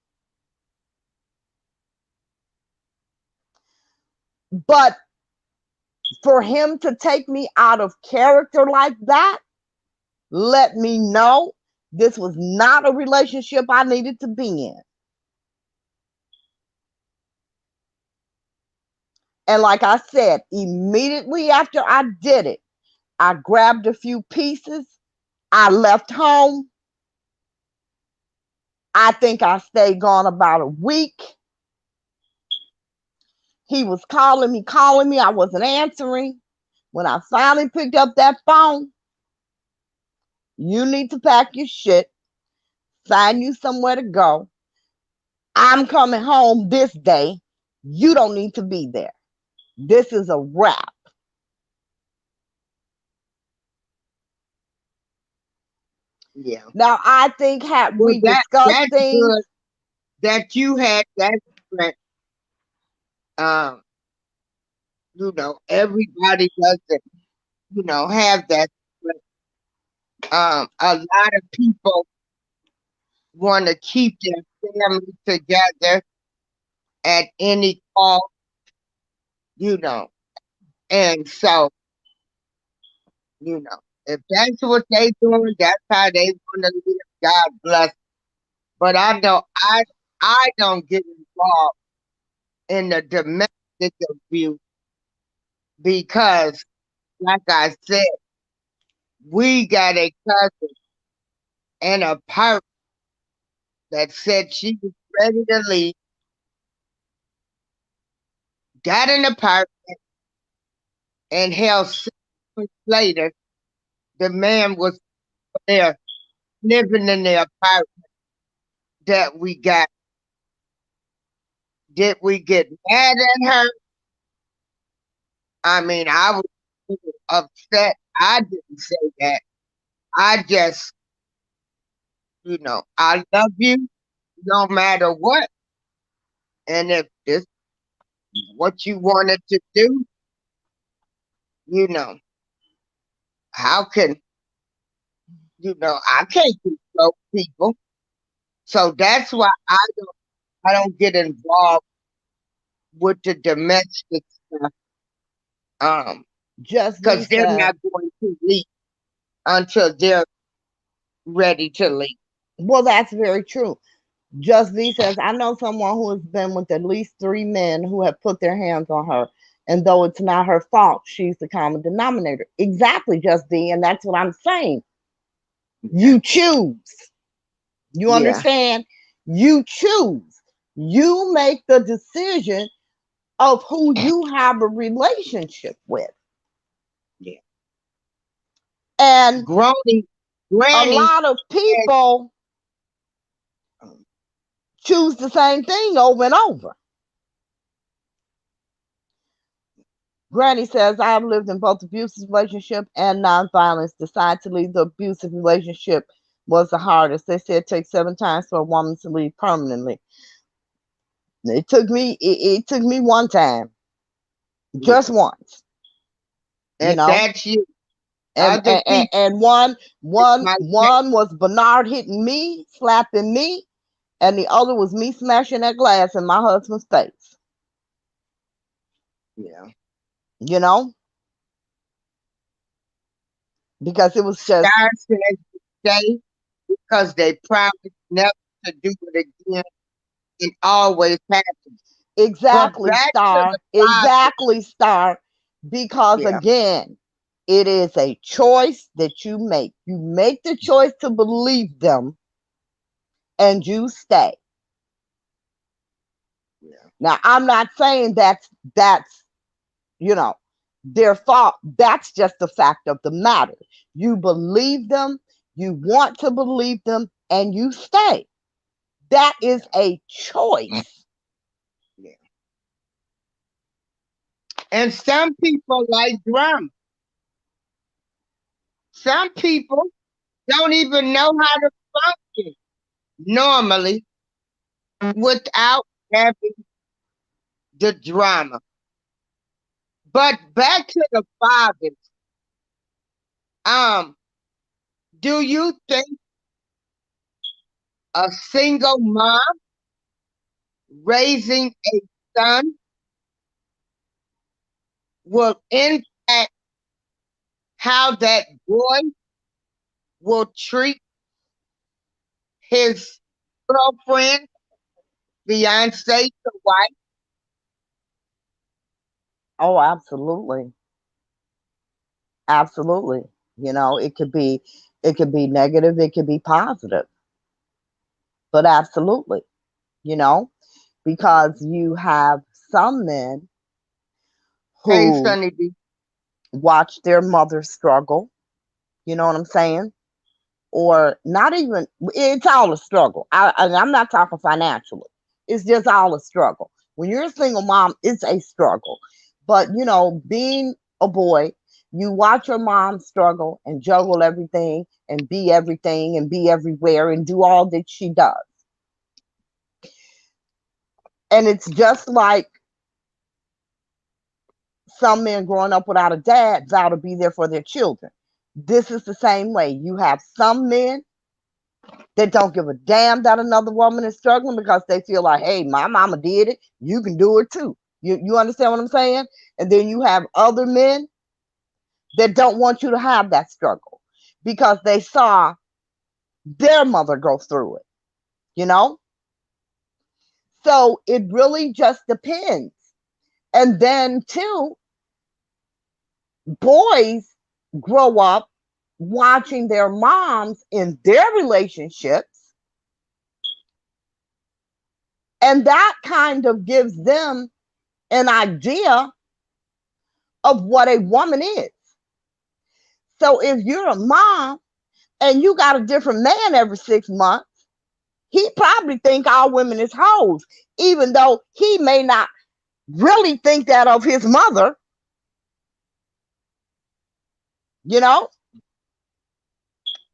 But for him to take me out of character like that, let me know this was not a relationship I needed to be in. And like I said, immediately after I did it, I grabbed a few pieces. I left home. I think I stayed gone about a week. He was calling me. I wasn't answering. When I finally picked up that phone, you need to pack your shit, find you somewhere to go. I'm coming home this day. You don't need to be there. This is a wrap. Yeah. Now, I think had Well, we discussed that's things, good that you had that strength. Um, everybody doesn't, have that strength. A lot of people want to keep their family together at any cost, you know. And so, if that's what they doing, that's how they want to live. God bless. But I know I don't get involved in the domestic abuse because, like I said, we got a cousin and a partner that said she was ready to leave, got an apartment, and hell, 6 months later, the man was there living in the apartment that we got. Did we get mad at her? I mean, I was upset. I didn't say that. I just, I love you no matter what. And if this is what you wanted to do, you know, how can, I can't control people. So that's why I don't get involved with the domestic stuff. Just Because they're said, not going to leave until they're ready to leave. well, that's very true. Just V says, I know someone who has been with at least 3 men who have put their hands on her. And though it's not her fault, she's the common denominator. Exactly, Just V. And that's what I'm saying. You choose. You Yeah. understand? You choose. You make the decision of who you have a relationship with. Yeah. And Granny a lot of people choose the same thing over and over. Granny says, I have lived in both abusive relationship and nonviolence. Decide to leave the abusive relationship was the hardest. They said it takes 7 times for a woman to leave permanently. It took me one time. Just once. And that's you. And one was Bernard hitting me, slapping me, and the other was me smashing that glass in my husband's face. Yeah. Because it was just stay because they promised never to do it again. It always happens. Exactly, Star. Exactly, Star. Because again, It is a choice that you make. You make the choice to believe them and you stay. Yeah. Now, I'm not saying that's you know their fault. That's just the fact of the matter. You believe them, you want to believe them, and you stay. That is a choice. Yeah. And some people like drama. Some people don't even know how to function normally without having the drama. But back to the fathers, um, do you think a single mom raising a son will impact how that boy will treat his girlfriend, fiance, or wife? Oh, absolutely. Absolutely. It could be negative, it could be positive. But absolutely, you know, because you have some men Hey, who Sonny B. watch their mother struggle, you know what I'm saying? Or not even, it's all a struggle. And I'm not talking financially. It's just all a struggle. When you're a single mom, it's a struggle. But, being a boy, you watch your mom struggle and juggle everything and be everywhere and do all that she does. And it's just like some men growing up without a dad vow to be there for their children. This is the same way. You have some men that don't give a damn that another woman is struggling because they feel like, hey, my mama did it. You can do it too. You understand what I'm saying? And then you have other men that don't want you to have that struggle because they saw their mother go through it, you know? So it really just depends. And then, too, boys grow up watching their moms in their relationships, and that kind of gives them an idea of what a woman is. So if you're a mom and you got a different man every 6 months, he probably think all women is hoes, even though he may not really think that of his mother, you know?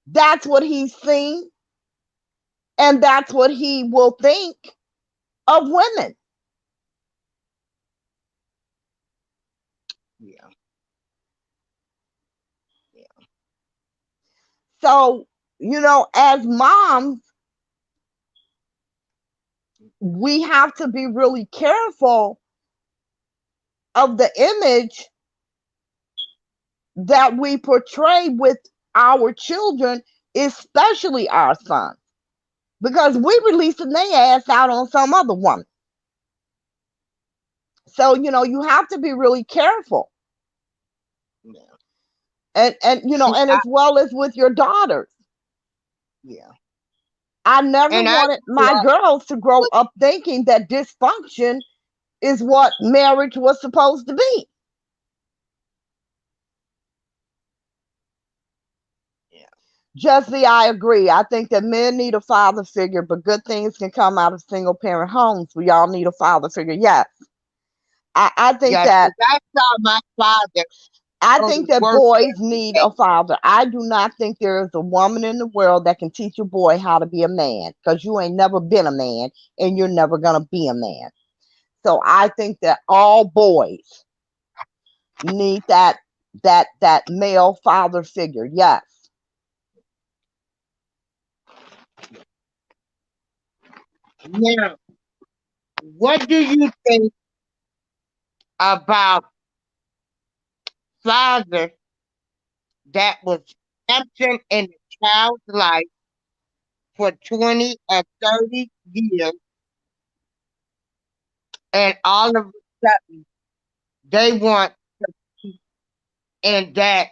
That's what he's seen, and that's what he will think of women. Yeah. Yeah. So, as moms, we have to be really careful of the image that we portray with our children, especially our sons, because we releasing their ass out on some other woman. So, you have to be really careful. Yeah. And See, and as well as with your daughters. yeah. I never And I wanted my girls to grow up thinking that dysfunction is what marriage was supposed to be. yeah. Jesse, I agree. I think that men need a father figure, but good things can come out of single parent homes. We all need a father figure. Yes. I think Yes, that 'cause I saw my father I go to think that work boys every need day. a father. I do not think there is a woman in the world that can teach a boy how to be a man because you ain't never been a man and you're never gonna be a man. So I think that all boys need that male father figure. Yes. Now, what do you think about father that was absent in a child's life for 20 or 30 years, and all of a sudden they want to in that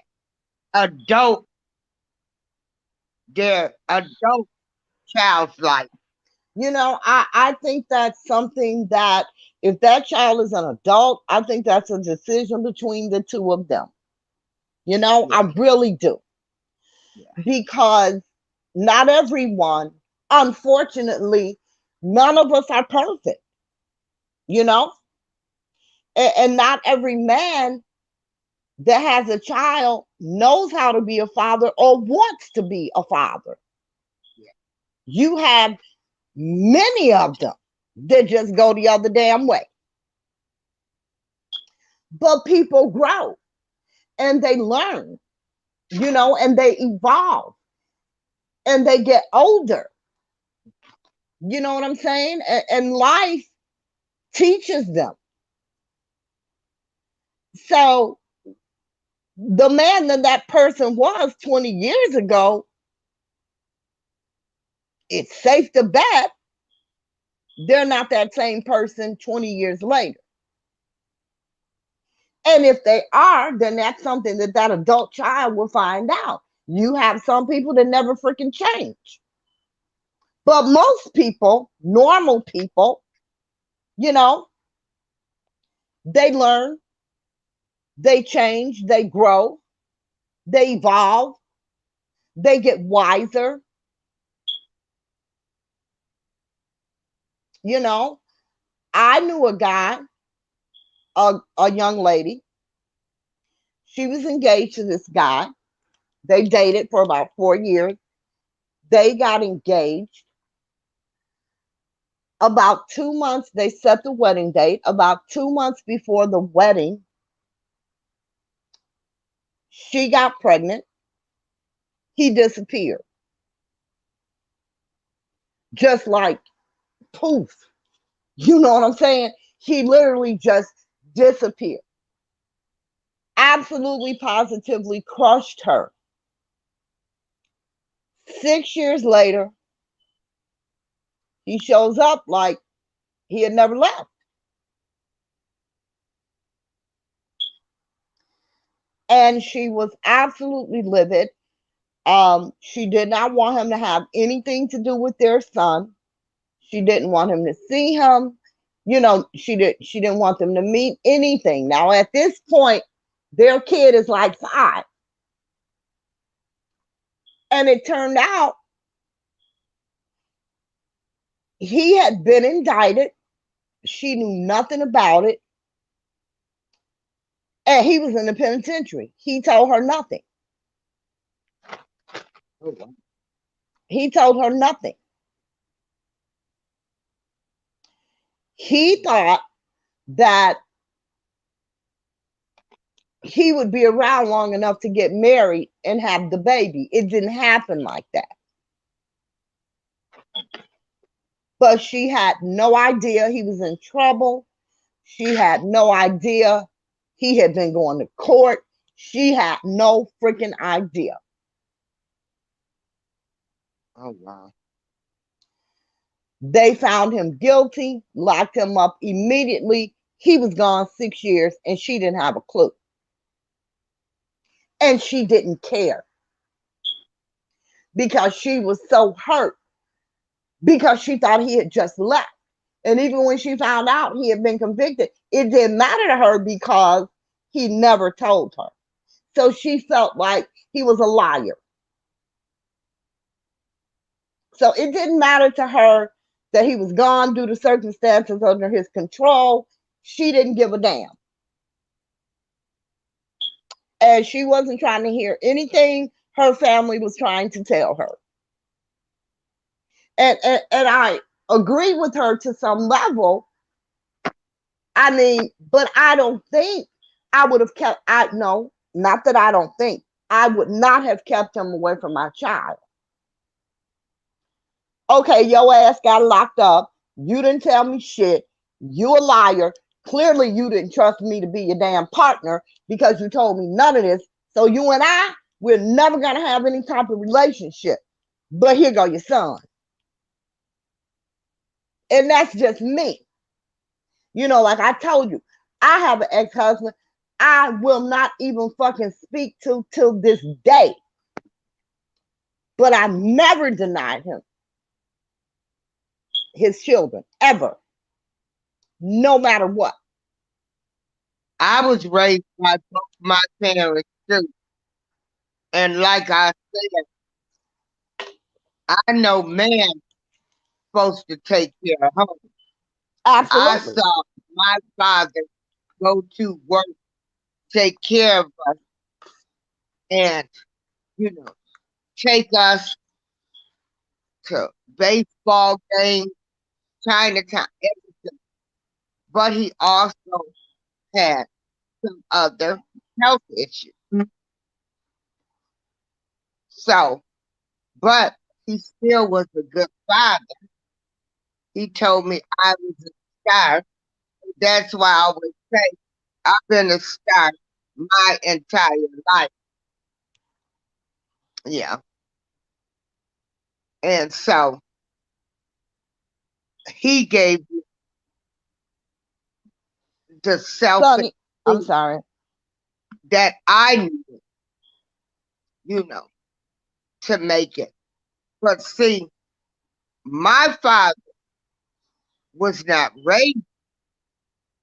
adult, their adult child's life. I think that's something that if that child is an adult, I think that's a decision between the two of them. Yeah. I really do. Yeah. Because not everyone, unfortunately, none of us are perfect, you know? And not every man that has a child knows how to be a father or wants to be a father. Yeah. You have many of them that just go the other damn way. But people grow and they learn, and they evolve and they get older. You know what I'm saying? And life teaches them. So the man that person was 20 years ago, it's safe to bet they're not that same person 20 years later. And if they are, then that's something that adult child will find out. You have some people that never freaking change. But most people, normal people, you know, they learn, they change, they grow, they evolve, they get wiser. You know, I knew a guy, a young lady. She was engaged to this guy. They dated for about 4 years. They got engaged. About 2 months, they set the wedding date. About 2 months before the wedding, she got pregnant. He disappeared. Just like poof. You know what I'm saying? He literally just disappeared. Absolutely positively crushed her. 6 years later, he shows up like he had never left. And she was absolutely livid. She did not want him to have anything to do with their son. She didn't want him to see him. She didn't want them to meet anything. Now at this point, their kid is like 5. And it turned out he had been indicted. She knew nothing about it. And he was in the penitentiary. He told her nothing. He told her nothing. He thought that he would be around long enough to get married and have the baby. It didn't happen like that. But she had no idea he was in trouble. She had no idea he had been going to court. She had no freaking idea. Oh, wow. They found him guilty, locked him up immediately. He was gone 6 years and she didn't have a clue. And she didn't care because she was so hurt because she thought he had just left. And even when she found out he had been convicted, it didn't matter to her because he never told her. So she felt like he was a liar. So it didn't matter to her that he was gone due to circumstances under his control. She didn't give a damn. And she wasn't trying to hear anything her family was trying to tell her. And I agree with her to some level. I mean, but I don't think I would have kept, no, not that I don't think, I would not have kept him away from my child. Okay, your ass got locked up. You didn't tell me shit. You a liar. Clearly, you didn't trust me to be your damn partner because you told me none of this. So you and I, we're never going to have any type of relationship. But here go your son. And that's just me. Like I told you, I have an ex-husband. I will not even fucking speak to till this day. But I never denied him his children, ever, no matter what. I was raised by both my parents too. And like I said, I know man supposed to take care of home. I Absolutely. saw my father go to work, take care of us, and you know, take us to baseball games, Chinatown, everything. But he also had some other health issues. So, but he still was a good father. He told me I was a star. That's why I always say I've been a star my entire life. Yeah. And so he gave me the self Sonny, I'm sorry. that I needed, to make it. But see, my father was not raised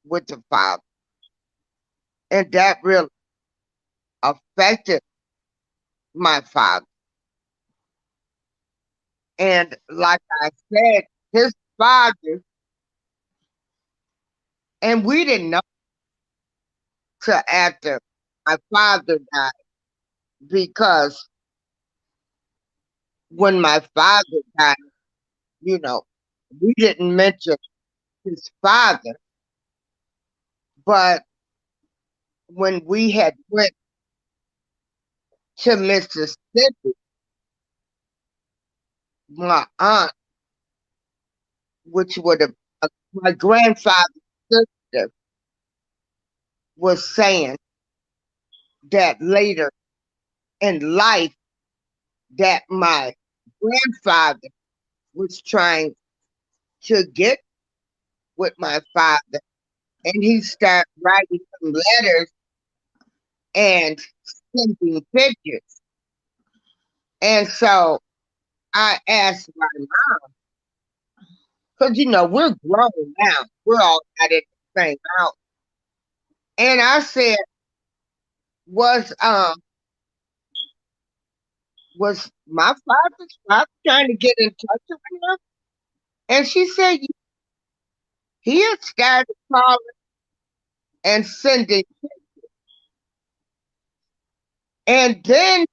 with the father. And that really affected my father. And like I said, his father, and we didn't know till after my father died, because when my father died, you know, we didn't mention his father, but when we had went to Mississippi, my aunt, which would have my grandfather's sister, was saying that later in life that my grandfather was trying to get with my father, and he started writing some letters and sending pictures. And so I asked my mom, because we're grown now, we're all at the same house, and I said, was my father's father trying to get in touch with him? And she said he had started calling and sending. And then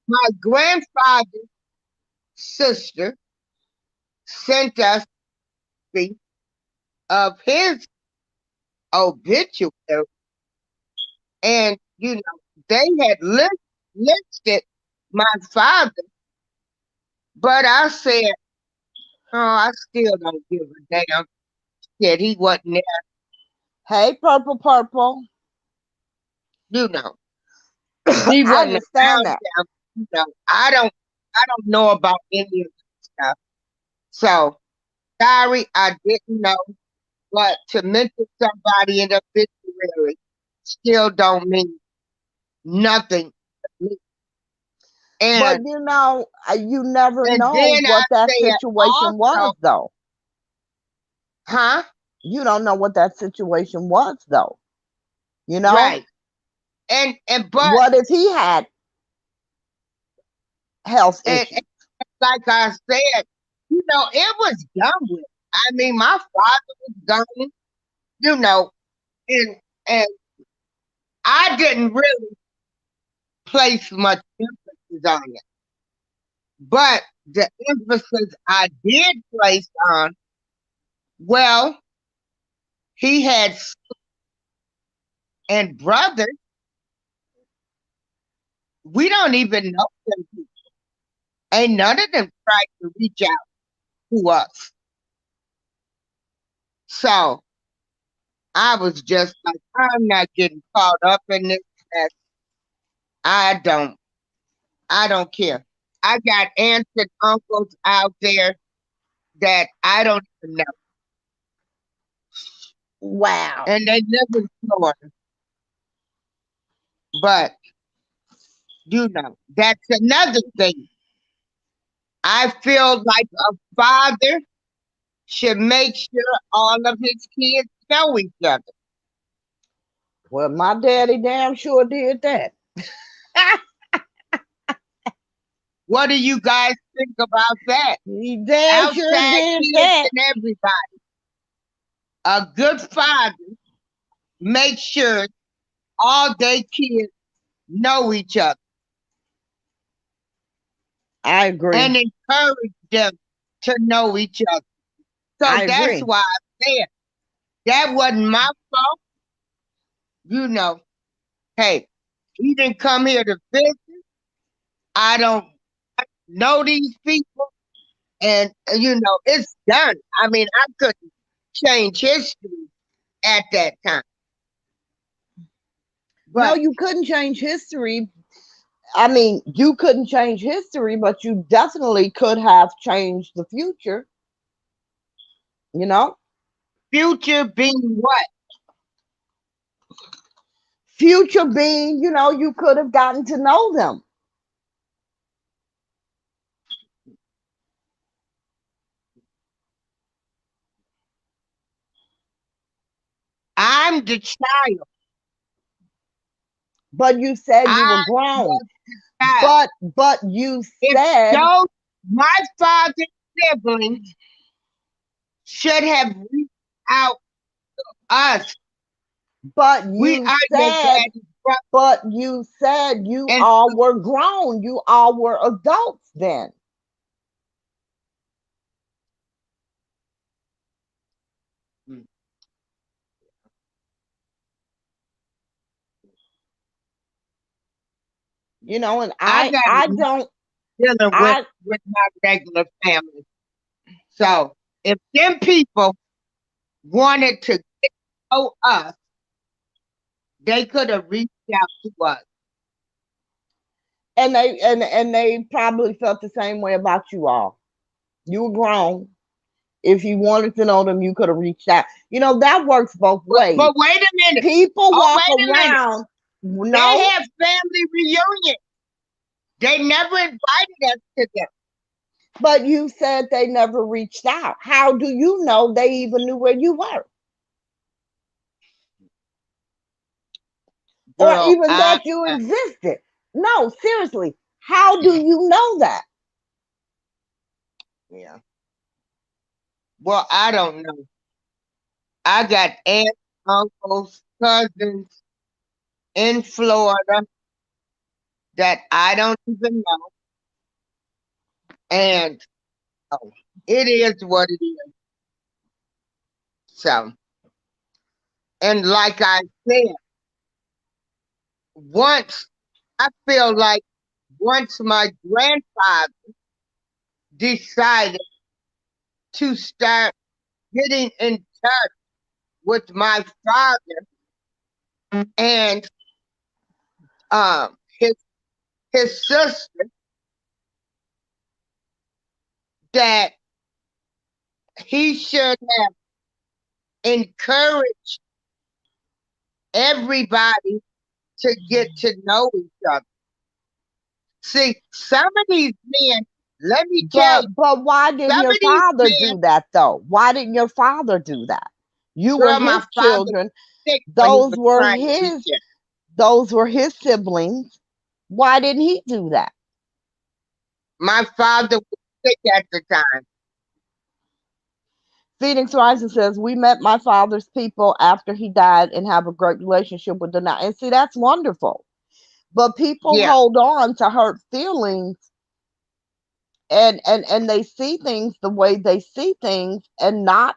my grandfather's sister sent us the of his obituary. And, they had listed my father, but I said, oh, I still don't give a damn. Said he wasn't there, Hey, Purple Purple. you know. He I wasn't understand around that. them, I don't know about any of this stuff. So sorry I didn't know. But to mention somebody in the obituary still don't mean nothing to me. But And you never and know then I what that said situation was, also, though. huh? You don't know what that situation was, though. You know, Right. And but what if he had health and issues? like I said, it was done with. I mean, my father was gone, you know, and I didn't really place much emphasis on it. But the emphasis I did place on, well, he had and brothers. We don't even know them people. Ain't none of them tried to reach out to us. So I was just like, I'm not getting caught up in this mess. I don't. I don't care. I got aunts and uncles out there that I don't even know. Wow. And they live in Florida. But you know, that's another thing. I feel like a father should make sure all of his kids know each other. Well, my daddy damn sure did that. What do you guys think about that? He damn sure Outside did kids that. and everybody. A good father makes sure all their kids know each other I agree. and encourage them to know each other. So I that's agree. why I said that wasn't my fault. You know, hey, he didn't come here to visit. I don't know these people. And, you know, it's done. I mean, I couldn't change history at that time. No, But you couldn't change history. I mean, you couldn't change history, but you definitely could have changed the future, you know? future being what? Future being, you know, you could have gotten to know them. I'm the child. But you said you were I grown. was the child. But you If said, those, my father's siblings should have reached out to us. but We you are your said, daddy's brother. but you said you And all were grown. You all were adults then. You know, and I got I don't dealing I with my regular family. So if them people wanted to know us, they could have reached out to us. and they probably felt the same way about you all. You were grown. If you wanted to know them, you could have reached out. You know, that works both ways. But wait a minute. People Oh, walk wait a minute. around. They No, have family reunion. They never invited us to them. but you said they never reached out. How do you know they even knew where you were? Or Girl, even that you I existed? No, seriously. How do you know that? yeah. Well, I don't know. I got aunts, uncles, cousins in Florida that I don't even know. And oh, it is what it is. So, and like I said, once I feel like once my grandfather decided to start getting in touch with my father and um his his sister, that he should have encouraged everybody to get to know each other. See, some of these men, let me tell you, But why didn't some your of these father men, do that though? Why didn't your father do that? You were girl, my his father was children. sick when he Those was were trying to reach his it. those were his siblings. Why didn't he do that? My father was sick at the time. Phoenix Rising says, we met my father's people after he died and have a great relationship with them now. And see, that's wonderful. But people Yeah, hold on to hurt feelings and they see things the way they see things and not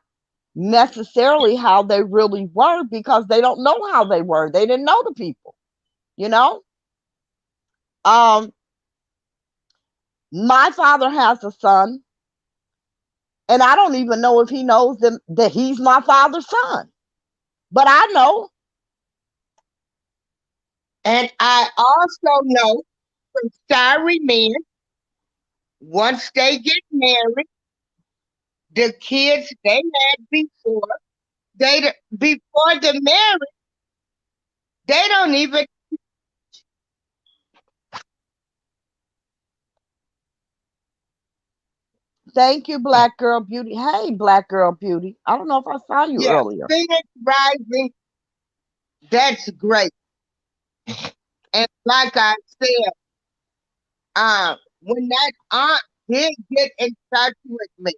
necessarily how they really were because they don't know how they were. They didn't know the people, you know? Um, my father has a son, and I don't even know if he knows them that he's my father's son. But I know. and I also know from sorry men, once they get married, the kids they had before before the marriage, they don't even Thank you, Black Girl Beauty. Hey, Black Girl Beauty. I don't know if I saw you Yeah, earlier. Phoenix Rising, that's great. And like I said, when that aunt did get in touch with me,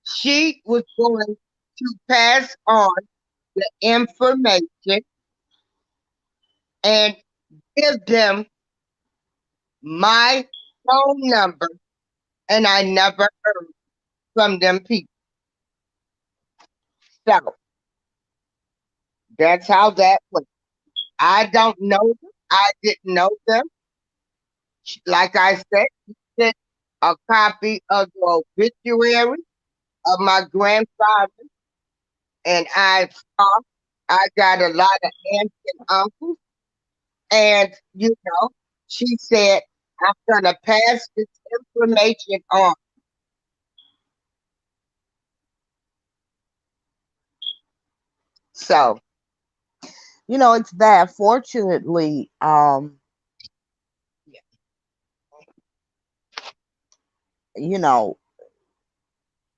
she was going to pass on the information and give them my phone number, and I never heard from them people. So that's how that went. I don't know them. I didn't know them. Like I said, she sent a copy of the obituary of my grandfather, and I saw I got a lot of aunts and uncles, and she said I'm gonna pass this information on. So It's bad. Fortunately, you know,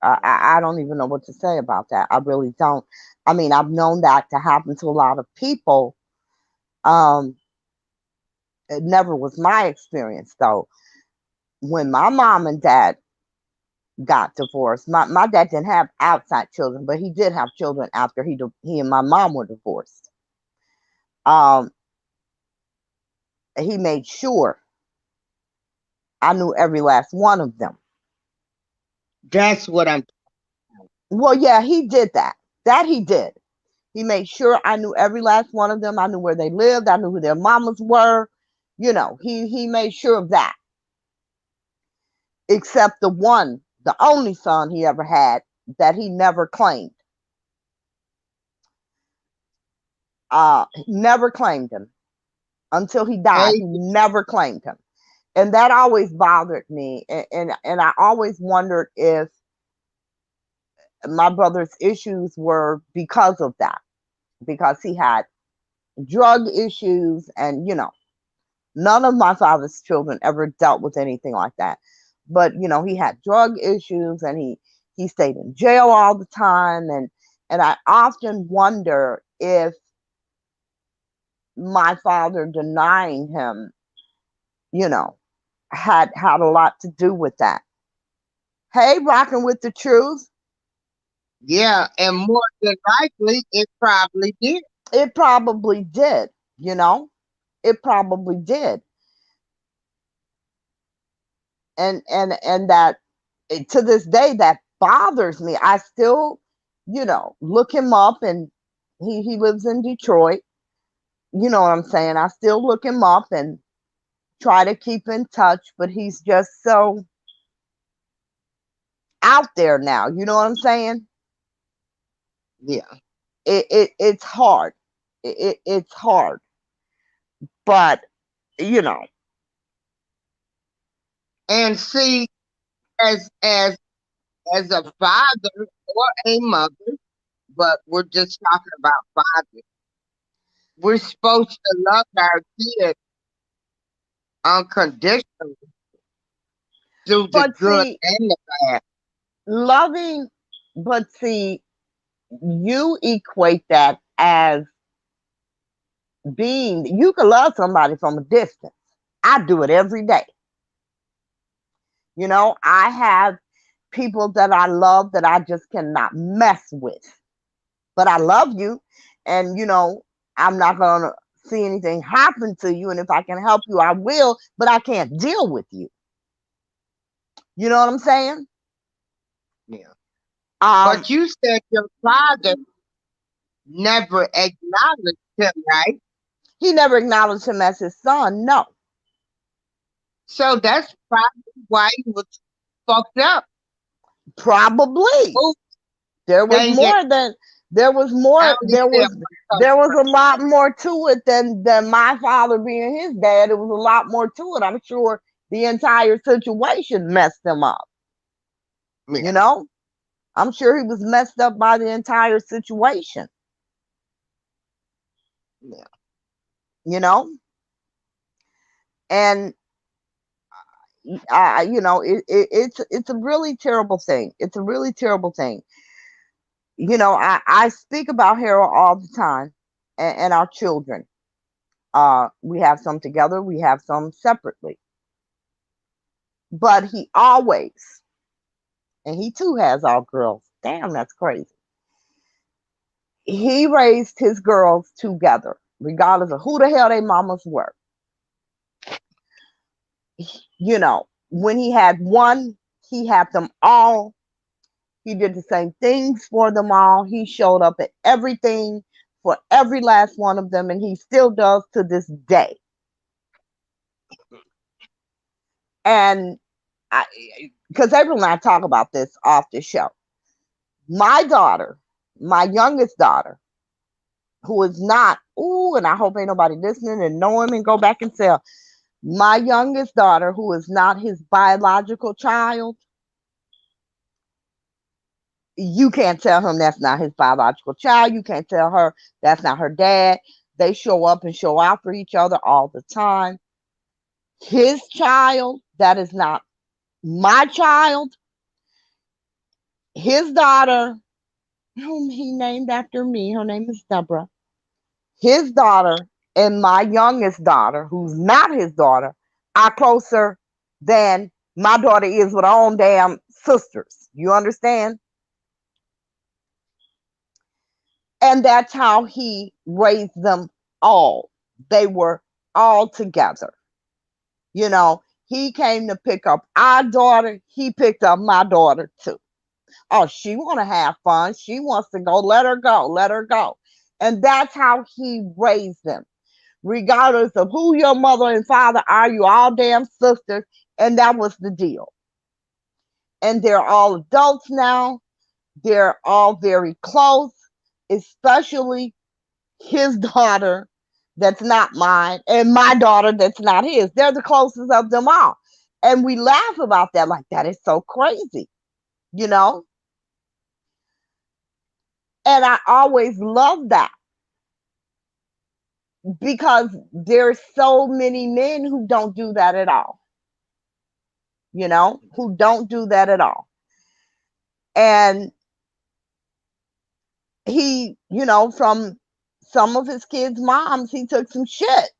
I don't even know what to say about that. I really don't. I mean, I've known that to happen to a lot of people. Um, it never was my experience though. When my mom and dad got divorced, my dad didn't have outside children, but he did have children after he and my mom were divorced. Um, he made sure I knew every last one of them. that's what I'm. Well, yeah, he did that. That he did. He made sure I knew every last one of them. I knew where they lived. I knew who their mamas were. He made sure of that. Except the only son he ever had that he never claimed. Never claimed him until he died. He Hey, never claimed him, and that always bothered me. And I always wondered if my brother's issues were because of that, because he had drug issues, and none of my father's children ever dealt with anything like that. But he had drug issues, and he stayed in jail all the time, and I often wonder if my father denying him, you know, had a lot to do with that. Hey, rocking with the truth. yeah, and more than likely, it probably did. It probably did, you know. It probably did. And that to this day that bothers me. I still, look him up, and he lives in Detroit. You know what I'm saying? I still look him up and try to keep in touch, but he's just so out there now. You know what I'm saying? Yeah. It's hard. It's hard, but you know, And see, as as as a father or a mother, but we're just talking about father. We're supposed to love our kids unconditionally through the but good see, and the bad. loving, but see, you equate that as being, you can love somebody from a distance. I do it every day. I have people that I love that I just cannot mess with, but I love you, and I'm not going to see anything happen to you, and if I can help you I will, but I can't deal with you. You know what I'm saying? Yeah. um But you said your father never acknowledged him, right? he never acknowledged him as his son, no. So that's probably why he was fucked up. Probably. Oh, there was dang it. more than there was I more only said one there was cuss a lot more to it than my father being his dad. It was a lot more to it. I'm sure the entire situation messed him up. word. you Yeah. know I'm sure he was messed up by the entire situation. Yeah. you know and You know, it's a really terrible thing. It's a really terrible thing. You know, I speak about Harold all the time, and our children. We have some together, we have some separately, but he always, and he too has all girls. Damn, that's crazy. He raised his girls together, regardless of who the hell their mamas were. You know, when he had one, he had them all. He did the same things for them all. He showed up at everything for every last one of them, and he still does to this day. And I, because everyone and I talk about this off the show. My daughter, my youngest daughter, who is not, ooh, and I hope ain't nobody listening and know him and go back and tell, my youngest daughter, who is not his biological child, you can't tell him that's not his biological child. You can't tell her that's not her dad. They show up and show out for each other all the time. His child, that is not my child. His daughter, whom he named after me, her name is Deborah. His daughter and my youngest daughter, who's not his daughter, are closer than my daughter is with her own damn sisters. You understand? And that's how he raised them all. They were all together. You know, he came to pick up our daughter. He picked up my daughter too. Oh, she want to have fun. She wants to go. Let her go. Let her go. And that's how he raised them. Regardless of who your mother and father are, you all damn sisters. And that was the deal. And they're all adults now. They're all very close, especially his daughter that's not mine and my daughter that's not his. They're the closest of them all. And we laugh about that like that is so crazy, you know? And I always love that because there's so many men who don't do that at all, you know, who don't do that at all. And he, you know, from some of his kids' moms, he took some shit.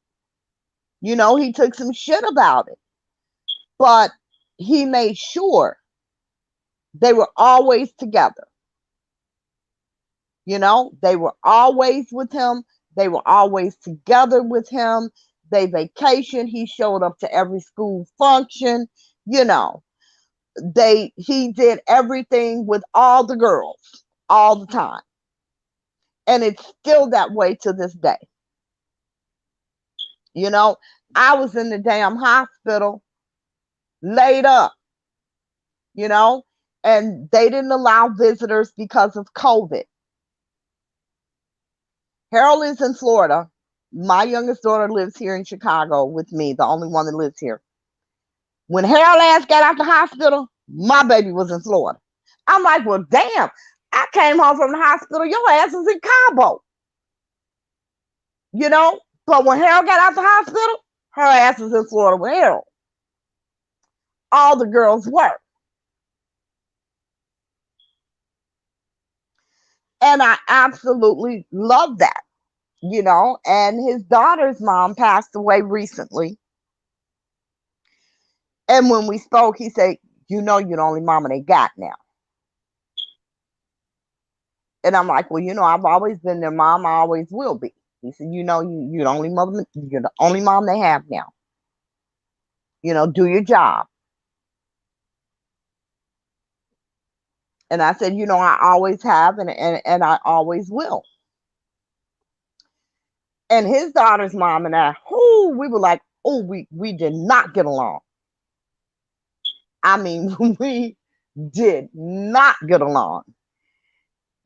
You know, he took some shit about it. But he made sure they were always together. You know, they were always with him. They were always together with him. They vacationed. He showed up to every school function. You know, he did everything with all the girls all the time. And it's still that way to this day. You know, I was in the damn hospital laid up, you know, and they didn't allow visitors because of COVID. Harold is in Florida. My youngest daughter lives here in Chicago with me, the only one that lives here. When Harold ass got out the hospital, my baby was in Florida. I'm like, well, damn, I came home from the hospital. Your ass was in Cabo, you know? But when Harold got out the hospital, her ass was in Florida with Harold. All the girls were. And I absolutely love that, you know? And his daughter's mom passed away recently. And when we spoke, he said, you know, you're the only mama they got now. And I'm like, well, you know, I've always been their mom. I always will be. He said, you know, you're the only mother, you're the only mom they have now. You know, do your job. And I said, you know, I always have and I always will. And his daughter's mom and I, who we were like, oh, we did not get along. I mean, we did not get along.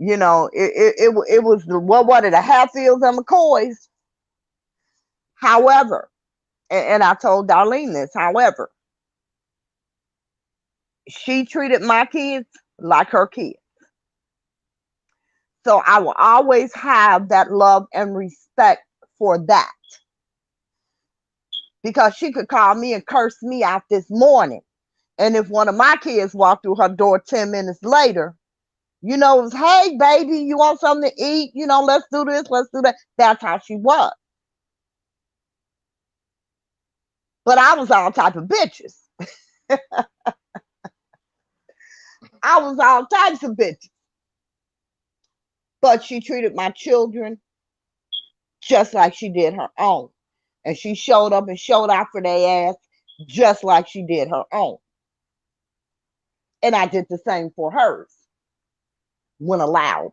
You know, it was the what are the Hatfields and McCoys. However, and I told Darlene this, however, she treated my kids like her kids. So I will always have that love and respect for that. because she could call me and curse me out this morning. And if one of my kids walked through her door 10 minutes later, you know, it was, hey, baby, you want something to eat? You know, let's do this, let's do that. That's how she was. But I was all type of bitches. I was all types of bitches. But she treated my children just like she did her own. And she showed up and showed out for their ass just like she did her own. And I did the same for hers when allowed.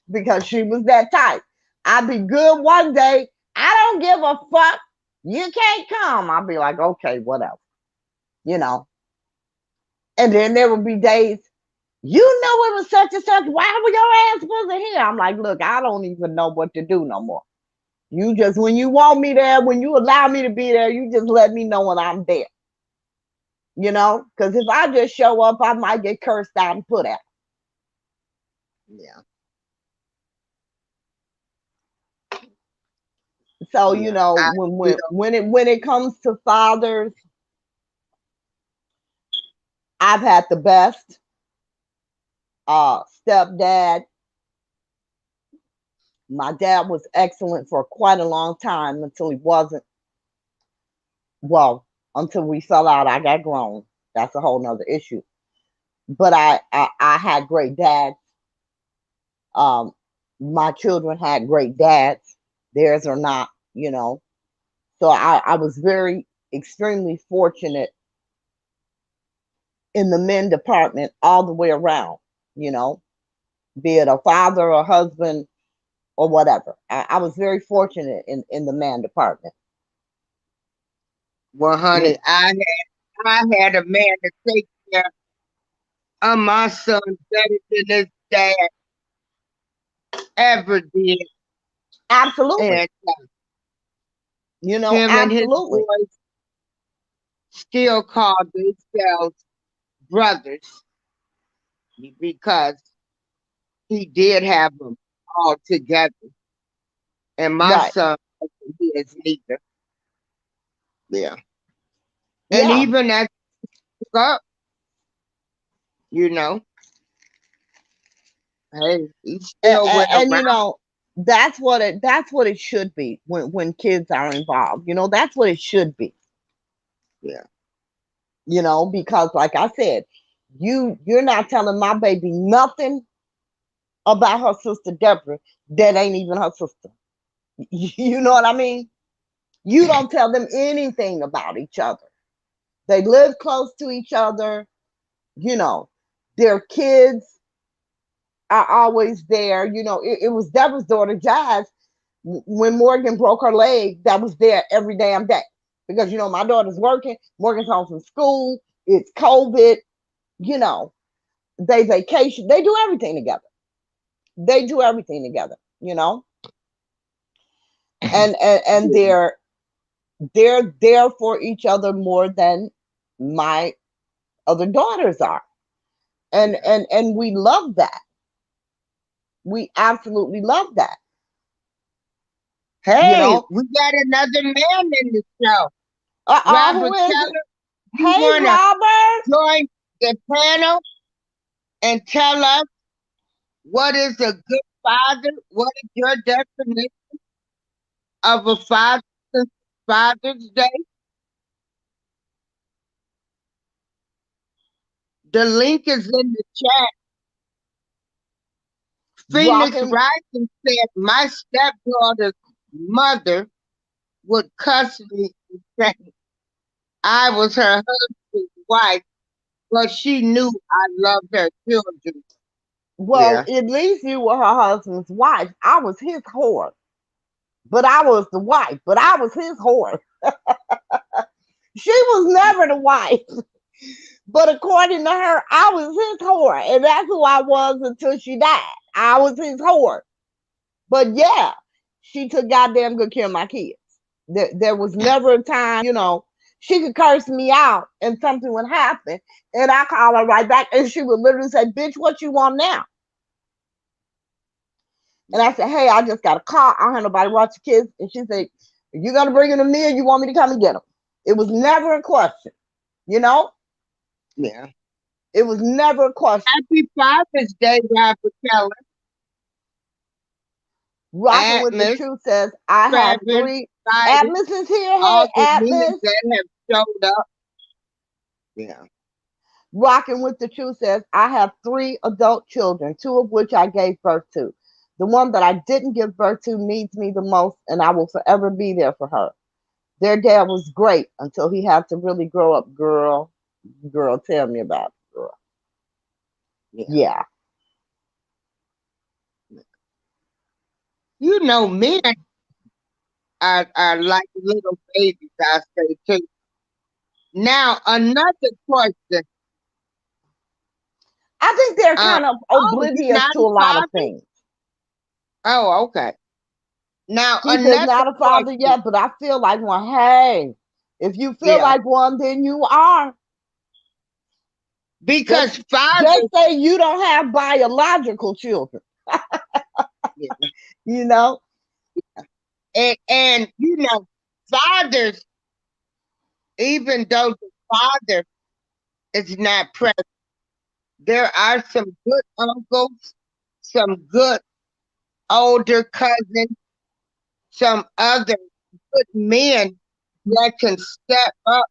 Because she was that type. I'd be good one day. I don't give a fuck. You can't come. I'll be like, okay, whatever. You know. And then there would be days, you know, it was such and such. Why were your ass wasn't here? I'm like, look, I don't even know what to do no more. You just, when you want me there, when you allow me to be there, you just let me know when I'm there. You know, because if I just show up, I might get cursed out and put out. Yeah. So, Yeah. you know, I feel when it comes to fathers, I've had the best stepdad. My dad was excellent for quite a long time until he wasn't. Well, until we fell out, I got grown. That's a whole nother issue. But I had great dads. Um, my children had great dads. Theirs are not, you know. So I was very extremely fortunate in the men department all the way around, you know, be it a father or husband or whatever. I was very fortunate in the man department. well, You honey, I had a man to take care of my son better than his dad ever did. absolutely, And you know, him and his absolutely. boys still call themselves brothers because he did have them all together. And my Right. son he is neither. Yeah. And Yeah. even as he grew up, you know, hey, he And, still went and you around. know, that's what it should be when kids are involved. You know, that's what it should be. Yeah. You know, because like I said, you're not telling my baby nothing about her sister Deborah that ain't even her sister. You know what I mean? You don't tell them anything about each other. They live close to each other, you know, their kids are always there. You know, it was Deborah's daughter, Jazz, when Morgan broke her leg, that was there every damn day. Because, you know, my daughter's working, Morgan's home from school, it's COVID, you know, they vacation, they do everything together. They do everything together, you know, and they're there for each other more than my other daughters are. Yeah. And we love that. We absolutely love that. You Hey, know, we got another man in the show. who Robert is it? Keller, you Hey, want to Robert. join the panel and tell us what is a good father? What is your definition of a father since Father's Day? The link is in the chat. Phoenix Rocking. Rising said, my stepdaughter's mother would cuss me and say I was her husband's wife, but she knew I loved her children. Well, Yeah. at least you were her husband's wife. I was his whore, but I was the wife, but I was his whore. She was never the wife, but according to her, I was his whore, and that's who I was until she died. I was his whore. But yeah, she took goddamn good care of my kids. There was never a time, you know, she could curse me out and something would happen, and I call her right back, and she would literally say, "Bitch, what you want now?" And I said, "Hey, I just got a call. I don't have nobody watch the kids." And she said, If you're gonna bring him a meal, you want me to come and get him. It was never a question, you know? Yeah. It was never a question. Happy Father's Day, Robert Keller. Rocking with the Atmos, Truth says, I have Travis, 3. Titus, Atmos is here. all Hey, the men Atmos. that have showed up. Yeah. Rocking with the Truth says, I have 3 adult children, 2 of which I gave birth to. The one that I didn't give birth to needs me the most, and I will forever be there for her. Their dad was great until he had to really grow up. Girl, tell me about it, girl. Yeah. You know, men are like little babies, I say too. Now, another question. I think they're Uh, kind of oh, you're oblivious not to a a lot of father? things. Oh, okay. Now, He says another not a father question. yet, but I feel like one. Hey, if you feel Yeah, like one, then you are. because Just fathers, say you don't have biological children. yeah, You know, and you know, fathers, even though the father is not present, there are some good uncles, some good older cousins, some other good men that can step up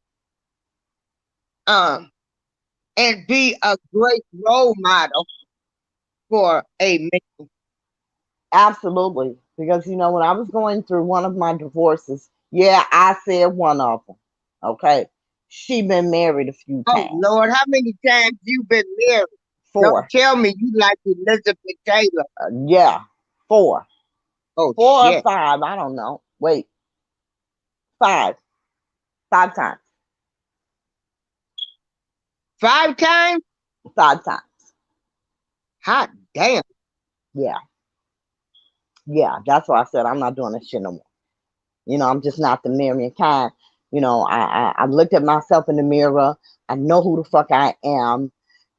um and be a great role model for a man. absolutely. Because you know, when I was going through one of my divorces, yeah, I said one of them. Okay, she been married a few Oh times. Lord, how many times you been married? 4. Don't tell me you like Elizabeth Taylor. Yeah, 4. Oh 4 or shit. 5. I don't know. Wait, 5. 5 times. 5 times? 5 times. Hot damn. Yeah. Yeah. That's why I said I'm not doing this shit no more. You know, I'm just not the marrying kind. You know, I looked at myself in the mirror. I know who the fuck I am.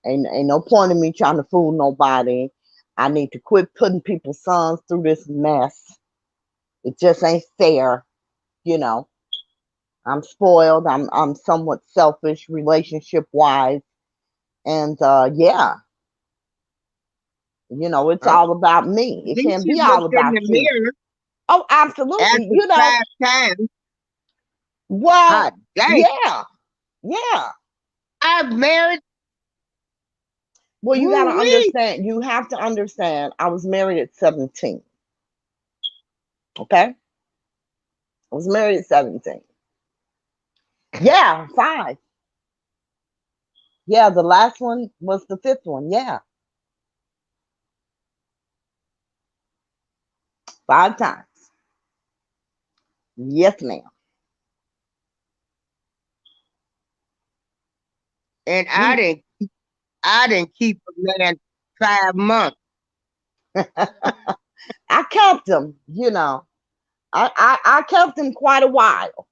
Ain't no point in me trying to fool nobody. I need to quit putting people's sons through this mess. It just ain't fair. You know, I'm spoiled. I'm somewhat selfish relationship wise. And yeah, you know, it's Huh? all about me. At It least can't you be all looked in about the you. mirror Oh, absolutely. after You know, 5 times. well, Hot damn. yeah, yeah. I've married. Well, you got to Woo-wee. understand. You have to understand. I was married at 17. Okay, I was married at 17. Yeah, 5. Yeah, the last one was the 5th one. Yeah, 5 times. Yes, ma'am. And You, I didn't keep a man 5 months. I kept them. You know, I kept them quite a while.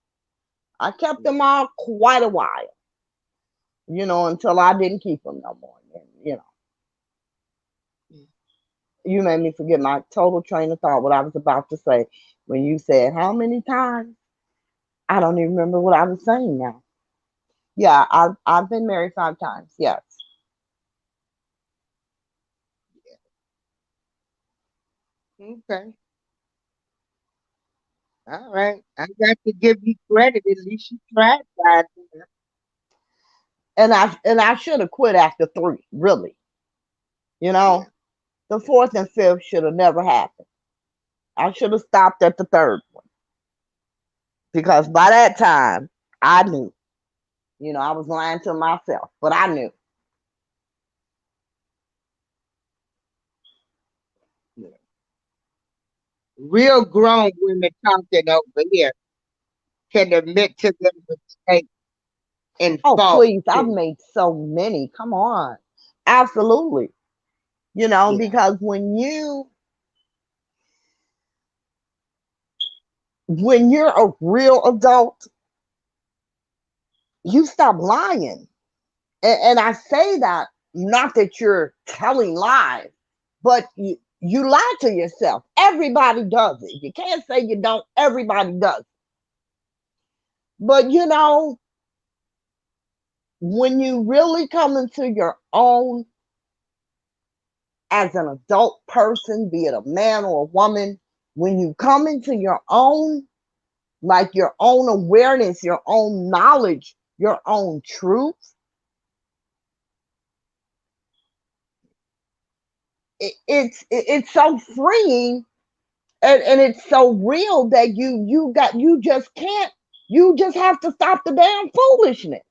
I kept them all quite a while. You know, until I didn't keep them no more. And, you know, you made me forget my total train of thought. What I was about to say when you said how many times. I don't even remember what I was saying now. Yeah, I've been married 5 times. Yes. Okay. All right. I got to give you credit. At least you tried 5 times. And I should have quit after 3, really. You Yeah. know, the 4th and 5th should have never happened. I should have stopped at the 3rd one because by that time I knew. You know, I was lying to myself, but I knew. Yeah. Real grown women talking over here can admit to their mistakes and Oh, fault please, I've too. made so many. Come on. Absolutely. You know, Yeah. because when you're a real adult, you stop lying. And I say that not that you're telling lies, but you lie to yourself. Everybody does it. You can't say you don't. Everybody does. But you know, when you really come into your own as an adult person, be it a man or a woman, when you come into your own, like your own awareness, your own knowledge, your own truth, it's so freeing, and it's so real that you just can't, you just have to stop the damn foolishness.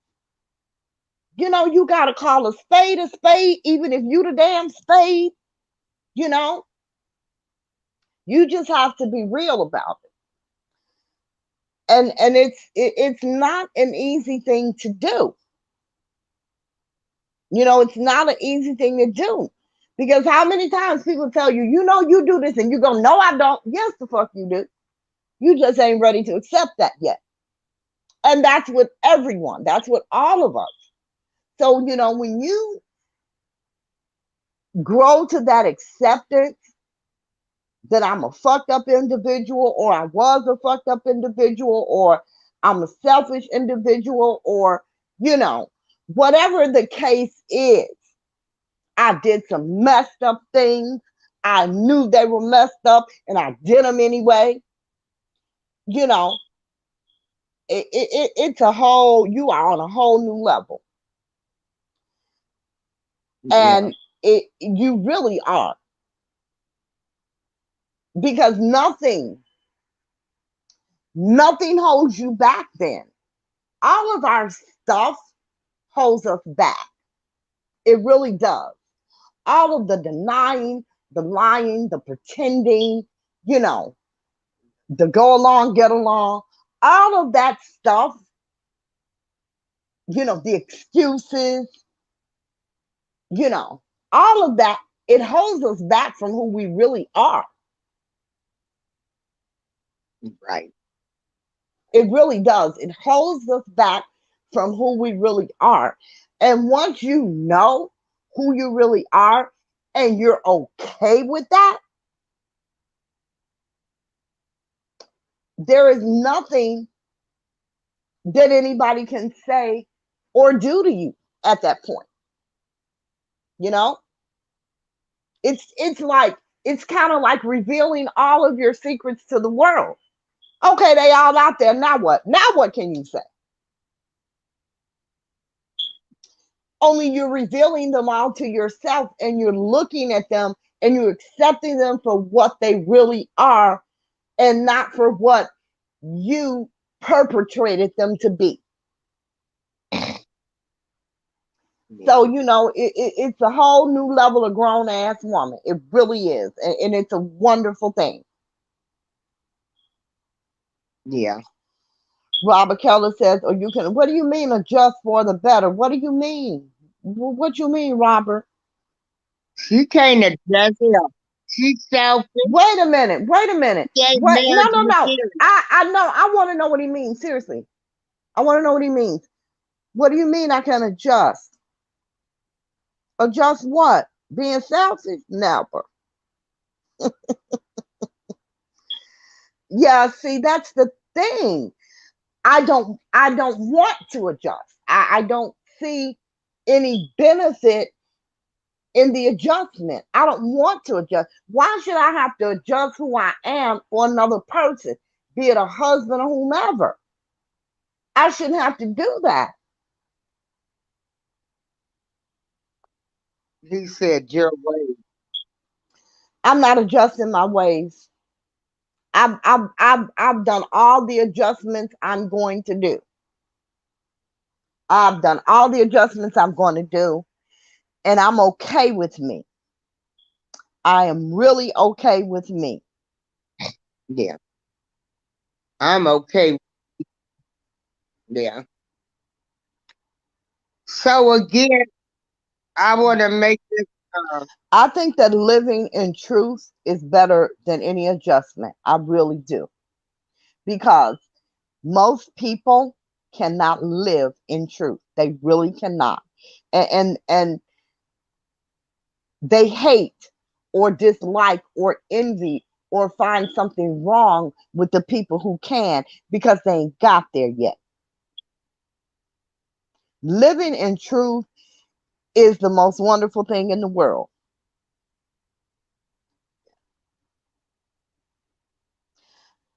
You know, you gotta call a spade, even if you the damn spade, you know, you just have to be real about it. And it's not an easy thing to do. You know, it's not an easy thing to do. Because how many times people tell you, you know, you do this, and you go, no, I don't. Yes, the fuck you do. You just ain't ready to accept that yet. And that's with everyone. That's with all of us. So, you know, when you grow to that acceptance that I'm a fucked up individual, or I was a fucked up individual, or I'm a selfish individual, or, you know, whatever the case is, I did some messed up things. I knew they were messed up and I did them anyway. You know, it's a whole, you are on a whole new level. Yeah. And you really are. Because nothing holds you back then. All of our stuff holds us back. It really does. All of the denying, the lying, the pretending, you know, the go along, get along, all of that stuff, you know, the excuses, you know, all of that, it holds us back from who we really are. Right. It really does. It holds us back from who we really are. And once you know who you really are and you're okay with that, there is nothing that anybody can say or do to you at that point. You know, it's like, it's kind of like revealing all of your secrets to the world. Okay, they all out there. Now what? Now what can you say? Only you're revealing them all to yourself, and you're looking at them and you're accepting them for what they really are, and not for what you perpetrated them to be. Yeah. So, you know, it's a whole new level of grown ass woman. It really is. And it's a wonderful thing. Yeah. Robert Keller says, or you can, what do you mean adjust for the better? What do you mean? What you mean, Robert? She can't adjust it. She's selfish. Wait a minute. Wait a minute. She ain't What? No, married no, no. material. I know. I want to know what he means. Seriously. I want to know what he means. What do you mean I can adjust? Adjust what? Being selfish? Never. Yeah, see, that's the thing. I don't want to adjust. I don't see any benefit in the adjustment. I don't want to adjust. Why should I have to adjust who I am for another person, be it a husband or whomever? I shouldn't have to do that. He said your way. I'm not adjusting my ways. I've done all the adjustments I'm going to do. I've done all the adjustments I'm going to do, and I'm okay with me. I am really okay with me. Yeah. I'm okay. Yeah. So again, I want to make this. I think that living in truth is better than any adjustment. I really do. Because most people cannot live in truth. They really cannot. And they hate or dislike or envy or find something wrong with the people who can, because they ain't got there yet. Living in truth is the most wonderful thing in the world.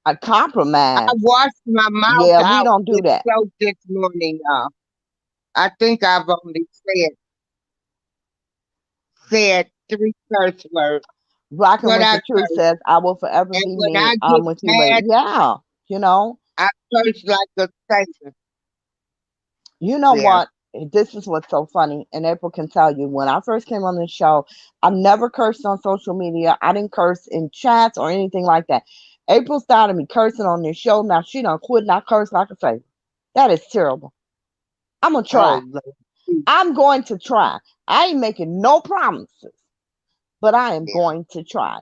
A I compromise, washed my mouth yeah, we out don't do with that. soap this morning, y'all. I think I've only said three curse words, Rocking but with I the truth curse. says, I will forever And be when me. I get I'm with you, lady. mad, Yeah, you know, I curse like a Satan. you know Yeah. what? This is what's so funny, and April can tell you. When I first came on this show, I never cursed on social media. I didn't curse in chats or anything like that. April started me cursing on this show. Now she done quit, not curse like a sailor. That is terrible. I'm gonna try. Oh, Lord. I'm going to try. I ain't making no promises, but I am Yeah. going to try.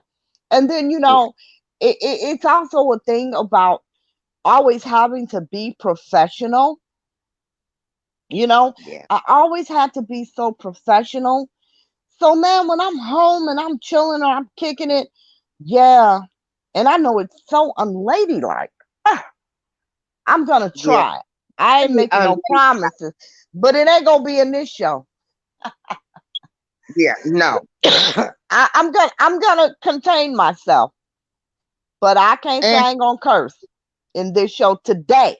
And then, Yeah. it's also a thing about always having to be professional. You know, Yeah. I always had to be so professional. So, man, when I'm home and I'm chilling or I'm kicking it, yeah, and I know it's so unladylike, I'm going to Yeah. try. I ain't Very making no promises, but it ain't going to be in this show. Yeah. No. I'm gonna contain myself, but I can't say And I ain't gonna curse in this show today.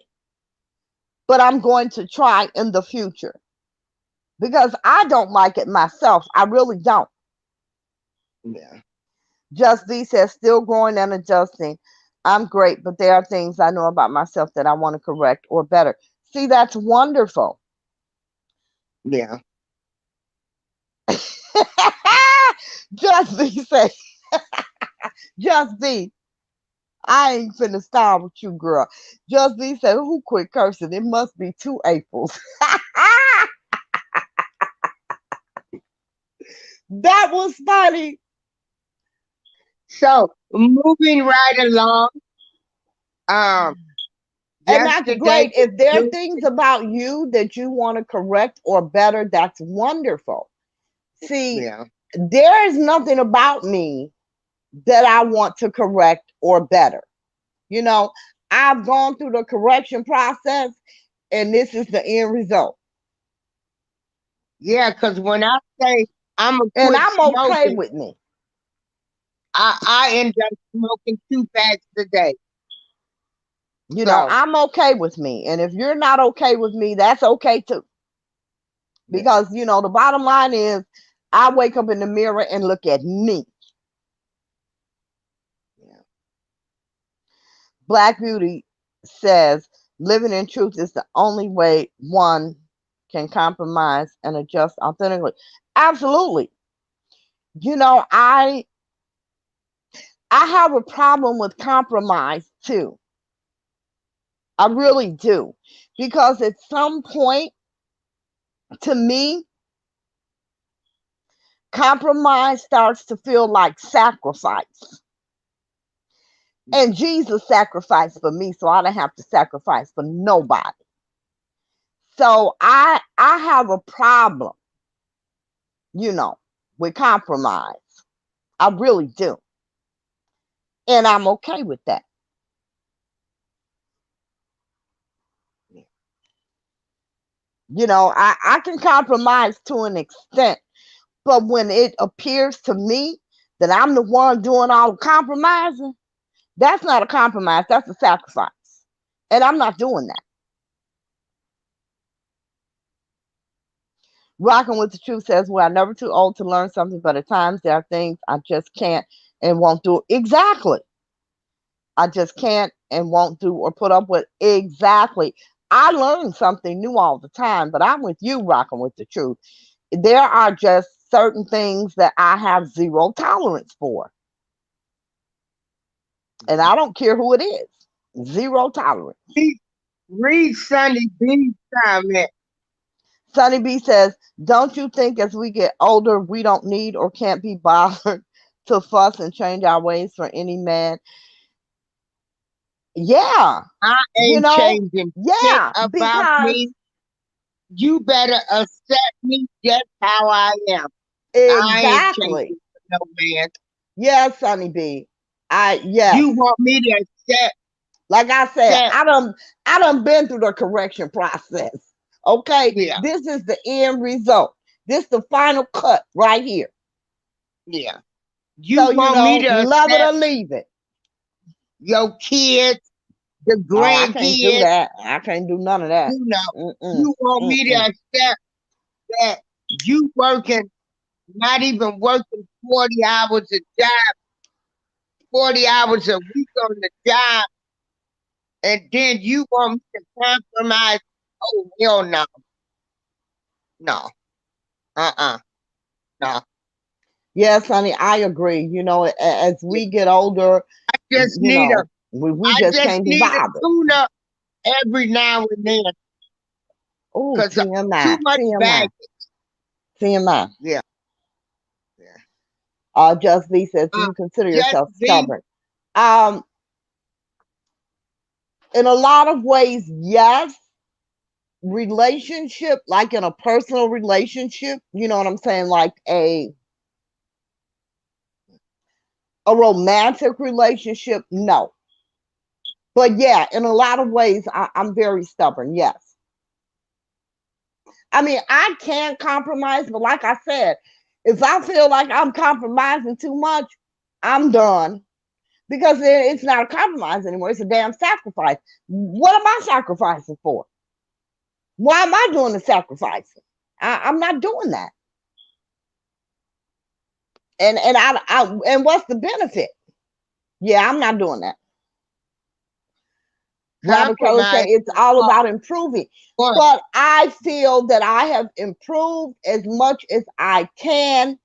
But I'm going to try in the future because I don't like it myself. I really don't. yeah. Just D says, still growing and adjusting. I'm great, but there are things I know about myself that I want to correct or better. See, that's wonderful. Yeah. Just D say, just D. I ain't finna start with you, girl. Just D said, who quit cursing? It must be two Aprils. That was funny. So moving right along, um, And that's yesterday great. If there are was things about you that you want to correct or better, that's wonderful. See, yeah. there is nothing about me that I want to correct or better. You know, I've gone through the correction process and this is the end result. Yeah, because when I say I'm gonna And quit I'm okay smoking, with me. I end up smoking 2 packs a day. So I'm okay with me. And if you're not okay with me, that's okay too. yeah. Because, the bottom line is I wake up in the mirror and look at me. Yeah. Black Beauty says living in truth is the only way one can compromise and adjust authentically. Absolutely. I have a problem with compromise too. I really do. Because at some point, to me, compromise starts to feel like sacrifice. And Jesus sacrificed for me, so I don't have to sacrifice for nobody. So I have a problem, you know, with compromise. I really do. And I'm okay with that. I can compromise to an extent, but when it appears to me that I'm the one doing all the compromising, that's not a compromise, that's a sacrifice. And I'm not doing that. Rocking with the Truth says, well, I'm never too old to learn something, but at times there are things I just can't and won't do. Exactly. I just can't and won't do or put up with. Exactly. I learn something new all the time, but I'm with you, Rocking with the Truth. There are just certain things that I have zero tolerance for. And I don't care who it is. Zero tolerance. Read, read Sunny B's comment. Sonny B says, don't you think as we get older, we don't need or can't be bothered to fuss and change our ways for any man? Yeah, I you ain't know, changing shit yeah, about because me. You better accept me just how I am. I ain't changing exactly. for no man. Yeah, Sonny B. Yes. You want me to Like I said, accept I done been through the correction process. Okay, Yeah, this is the end result. This the final cut right here. yeah. So You you want me know, to love it accept or leave it. your kids, the Oh, I can't do grandkids, that. I can't do none of that. you know, Mm-mm, you want me to mm-mm. accept that you working, not even working 40 hours a job, 40 hours a week on the job, and then you want me to compromise? Oh, hell no. No. Uh-uh. No. Yes, honey, I agree. You know, as we get older, I just you need a know, we I just just can't be need a bothered. tune up every now and then Oh, because too TMI, much TMI, baggage. TMI. Yeah, yeah. Just B says, do Uh, you consider just yourself be stubborn? Um, in a lot of ways, yes. Relationship, like in a personal relationship, you know what I'm saying, like a romantic relationship, no. But yeah, in a lot of ways, I'm very stubborn. Yes. I mean, I can compromise, but like I said, if I feel like I'm compromising too much, I'm done because it's not a compromise anymore. It's a damn sacrifice. What am I sacrificing for? Why am I doing the sacrificing? I'm not doing that. And what's the benefit? Yeah, I'm not doing that. Robert Kelly said compromised it's all about improving. one. But I feel that I have improved as much as I can,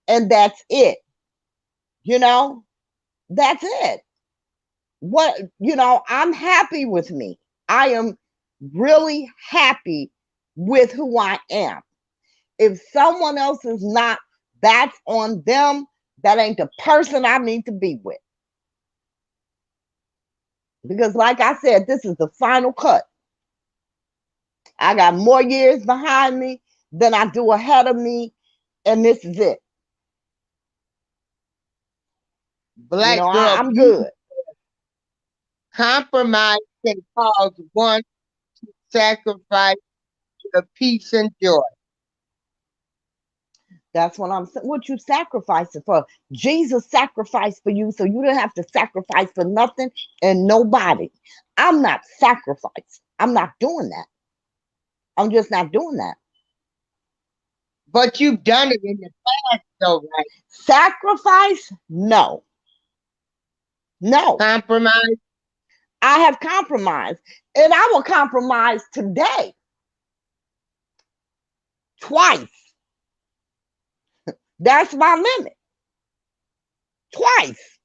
and that's it. You know, that's it. What, I'm happy with me. I am really happy with who I am. If someone else is not, that's on them. That ain't the person I need to be with. Because, like I said, this is the final cut. I got more years behind me than I do ahead of me, and this is it. Black girl I'm beauty good. compromise can cause one to sacrifice the peace and joy. That's what I'm saying. What you sacrificing for? Jesus sacrificed for you, so you don't have to sacrifice for nothing and nobody. I'm not sacrificing. I'm not doing that. I'm just not doing that. But you've done it in the past, though, right? Sacrifice? No. No. Compromise. I have compromised. And I will compromise today twice. That's my limit. Twice.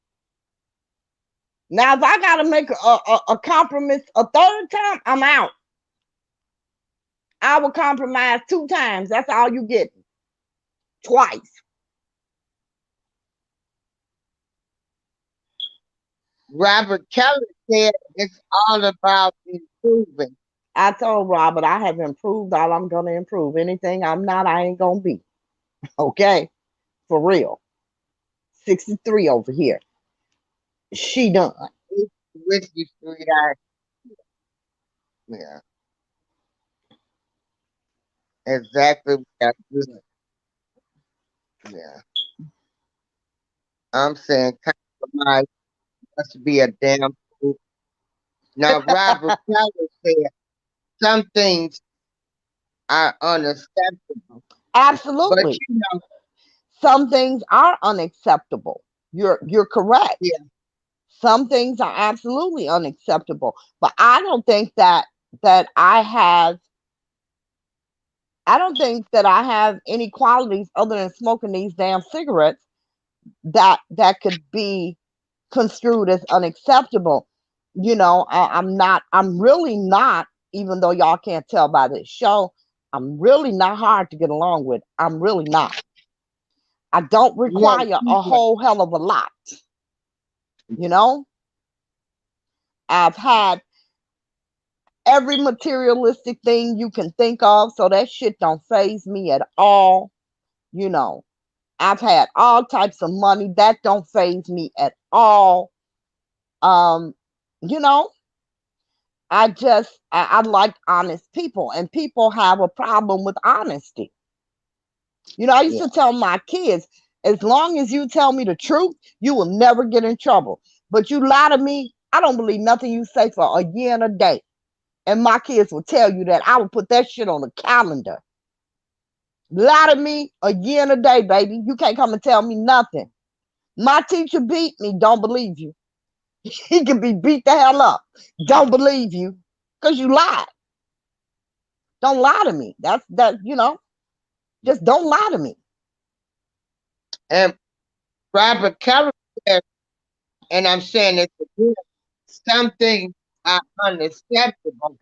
Now, if I got to make a compromise a third time, I'm out. I will compromise 2 times. That's all you get. Twice. Robert Kelly said it's all about improving. I told Robert I have improved all I'm going to improve. Anything I'm not, I ain't going to be. Okay? For real. 63 over here. She done. With you, sweetheart. Yeah, exactly what I do. Yeah. I'm saying compromise must be a damn fool. Now, Robert Kelly said some things are unacceptable, but Absolutely. you know, Some things are unacceptable. You're correct. yeah, Some things are absolutely unacceptable. But that I don't think that I have any qualities other than smoking these damn cigarettes that could be construed as unacceptable. I'm really not, even though y'all can't tell by this show, I'm really not hard to get along with. I'm really not. I don't you want to require keep a it. whole hell of a lot. You know, I've had every materialistic thing you can think of, so that shit don't phase me at all. You know, I've had all types of money that don't phase me at all. Um, you know, I like honest people, and people have a problem with honesty. You know, I used Yeah. to tell my kids, as long as you tell me the truth, you will never get in trouble. But you lie to me, I don't believe nothing you say for a year and a day. And my kids will tell you that. I will put that shit on the calendar. Lie to me a year and a day, baby. You can't come and tell me nothing. My teacher beat me, don't believe you. He can be beat the hell up. Don't believe you. Because you lied. Don't lie to me. That's that, just don't lie to me. And Robert Kelly said, and I'm saying it again, something are unacceptable.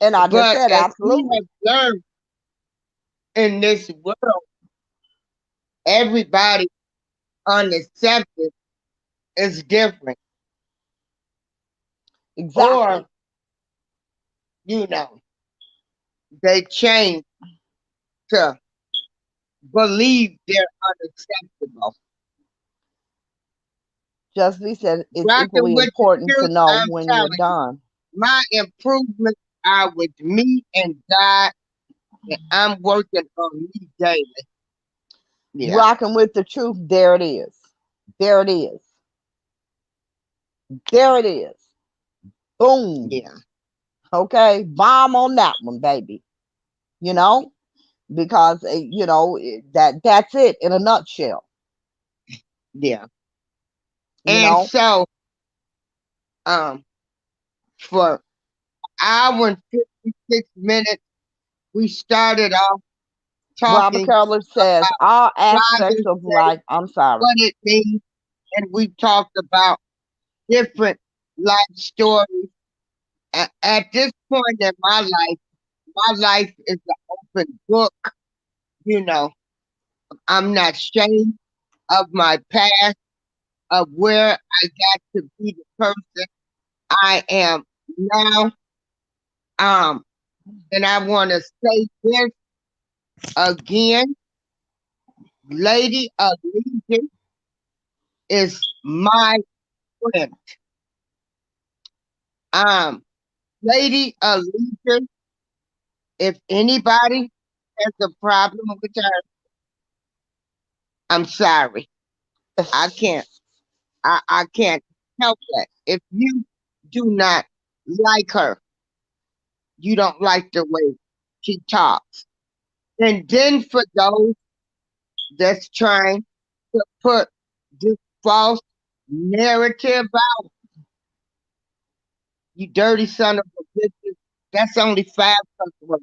And I just But said, as we absolutely. have learned in this world, everybody unaccepted is different. Or, Exactly. you know, they change to believe they're unacceptable. Just be said, it's Rocking equally with the important to truth, know I'm when you're telling you, done. my improvements are with me and God, and I'm working on me daily. Yeah, Rocking with the truth, there it is. There it is. There it is. Boom. yeah, Okay. Bomb on that one, baby. You know, because that's it in a nutshell. yeah. You And know, so, um, for hour and 56 minutes, we started off Robert talking Keller says about all aspects Father's of Day, life. I'm sorry. what it means, and we talked about different life stories. At this point in my life is an open book. You know, I'm not ashamed of my past, of where I got to be the person I am now. Um, and I want to say this again, Lady Allegiance is my friend. Um, Lady Allegiance, if anybody has a problem with her, I'm sorry. I can't. I can't help that. If you do not like her, you don't like the way she talks. And then for those that's trying to put this false narrative out, you dirty son of a bitch, that's only 5 customers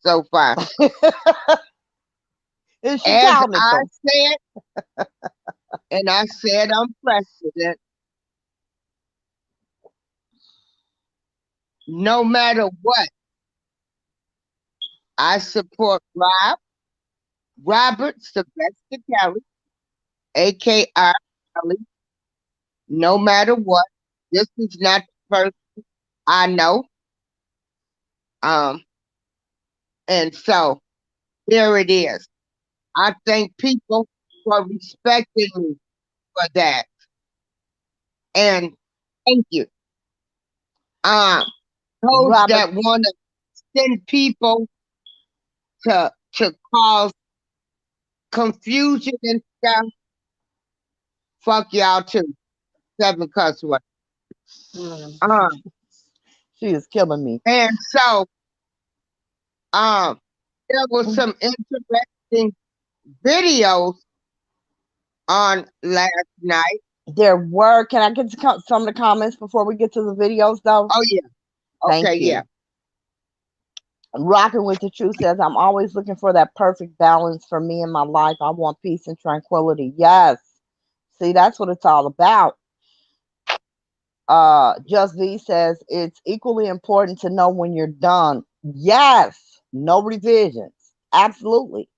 so far. And she As counted I them. said, and I said I'm president, no matter what, I support Robert Sylvester Kelly, AKR Kelly, no matter what. This is not the person I know. Um, and so there it is. I thank people for respecting me for that. And thank you. Um, those Robert, that want to send people to cause confusion and stuff, fuck y'all too. 7 cuss words. Um, she is killing me. and so there was some interesting videos on last night. There were, can I get to some of the comments before we get to the videos, though? Oh yeah, Thank okay, yeah, you. Rocking with the Truth says, I'm always looking for that perfect balance for me in my life. I want peace and tranquility. Yes. See, that's what it's all about. Just V says, it's equally important to know when you're done. Yes. No revisions. Absolutely.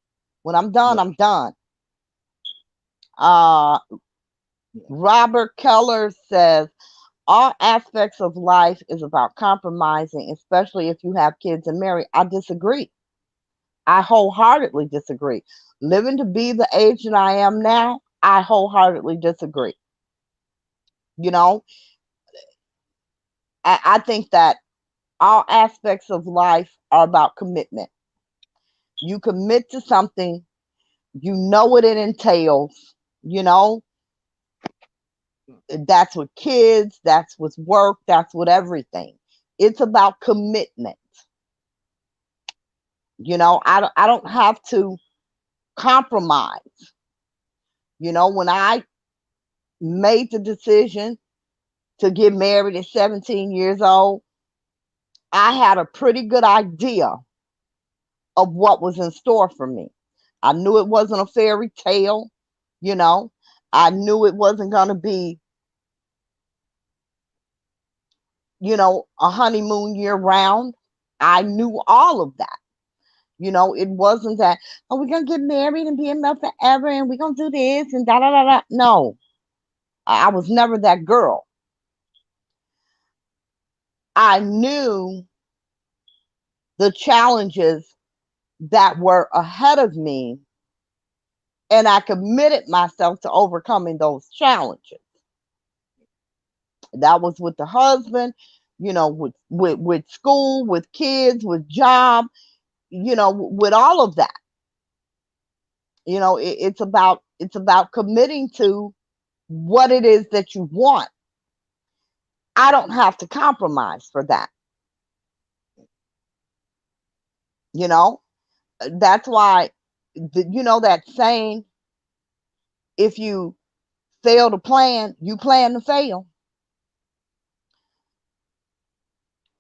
When I'm done, yeah, I'm done. Uh, Robert Keller says, all aspects of life is about compromising, especially if you have kids and marry. I disagree. I wholeheartedly disagree. Living to be the age that I am now, I wholeheartedly disagree. You know, I think that all aspects of life are about commitment. You commit to something, you know what it entails, you know, that's with kids, that's with work, that's with everything. It's about commitment. I don't have to compromise. When I made the decision to get married at 17 years old, I had a pretty good idea of what was in store for me. I knew it wasn't a fairy tale, you know. I knew it wasn't going to be, a honeymoon year round. I knew all of that. It wasn't that, oh, we're going to get married and be in love forever and we're going to do this and da da da da. No, I was never that girl. I knew the challenges that were ahead of me, and I committed myself to overcoming those challenges. That was with the husband, with school, with kids, with job, with all of that. It's about committing to what it is that you want. I don't have to compromise for that. You know, that's why, that saying, if you fail to plan, you plan to fail.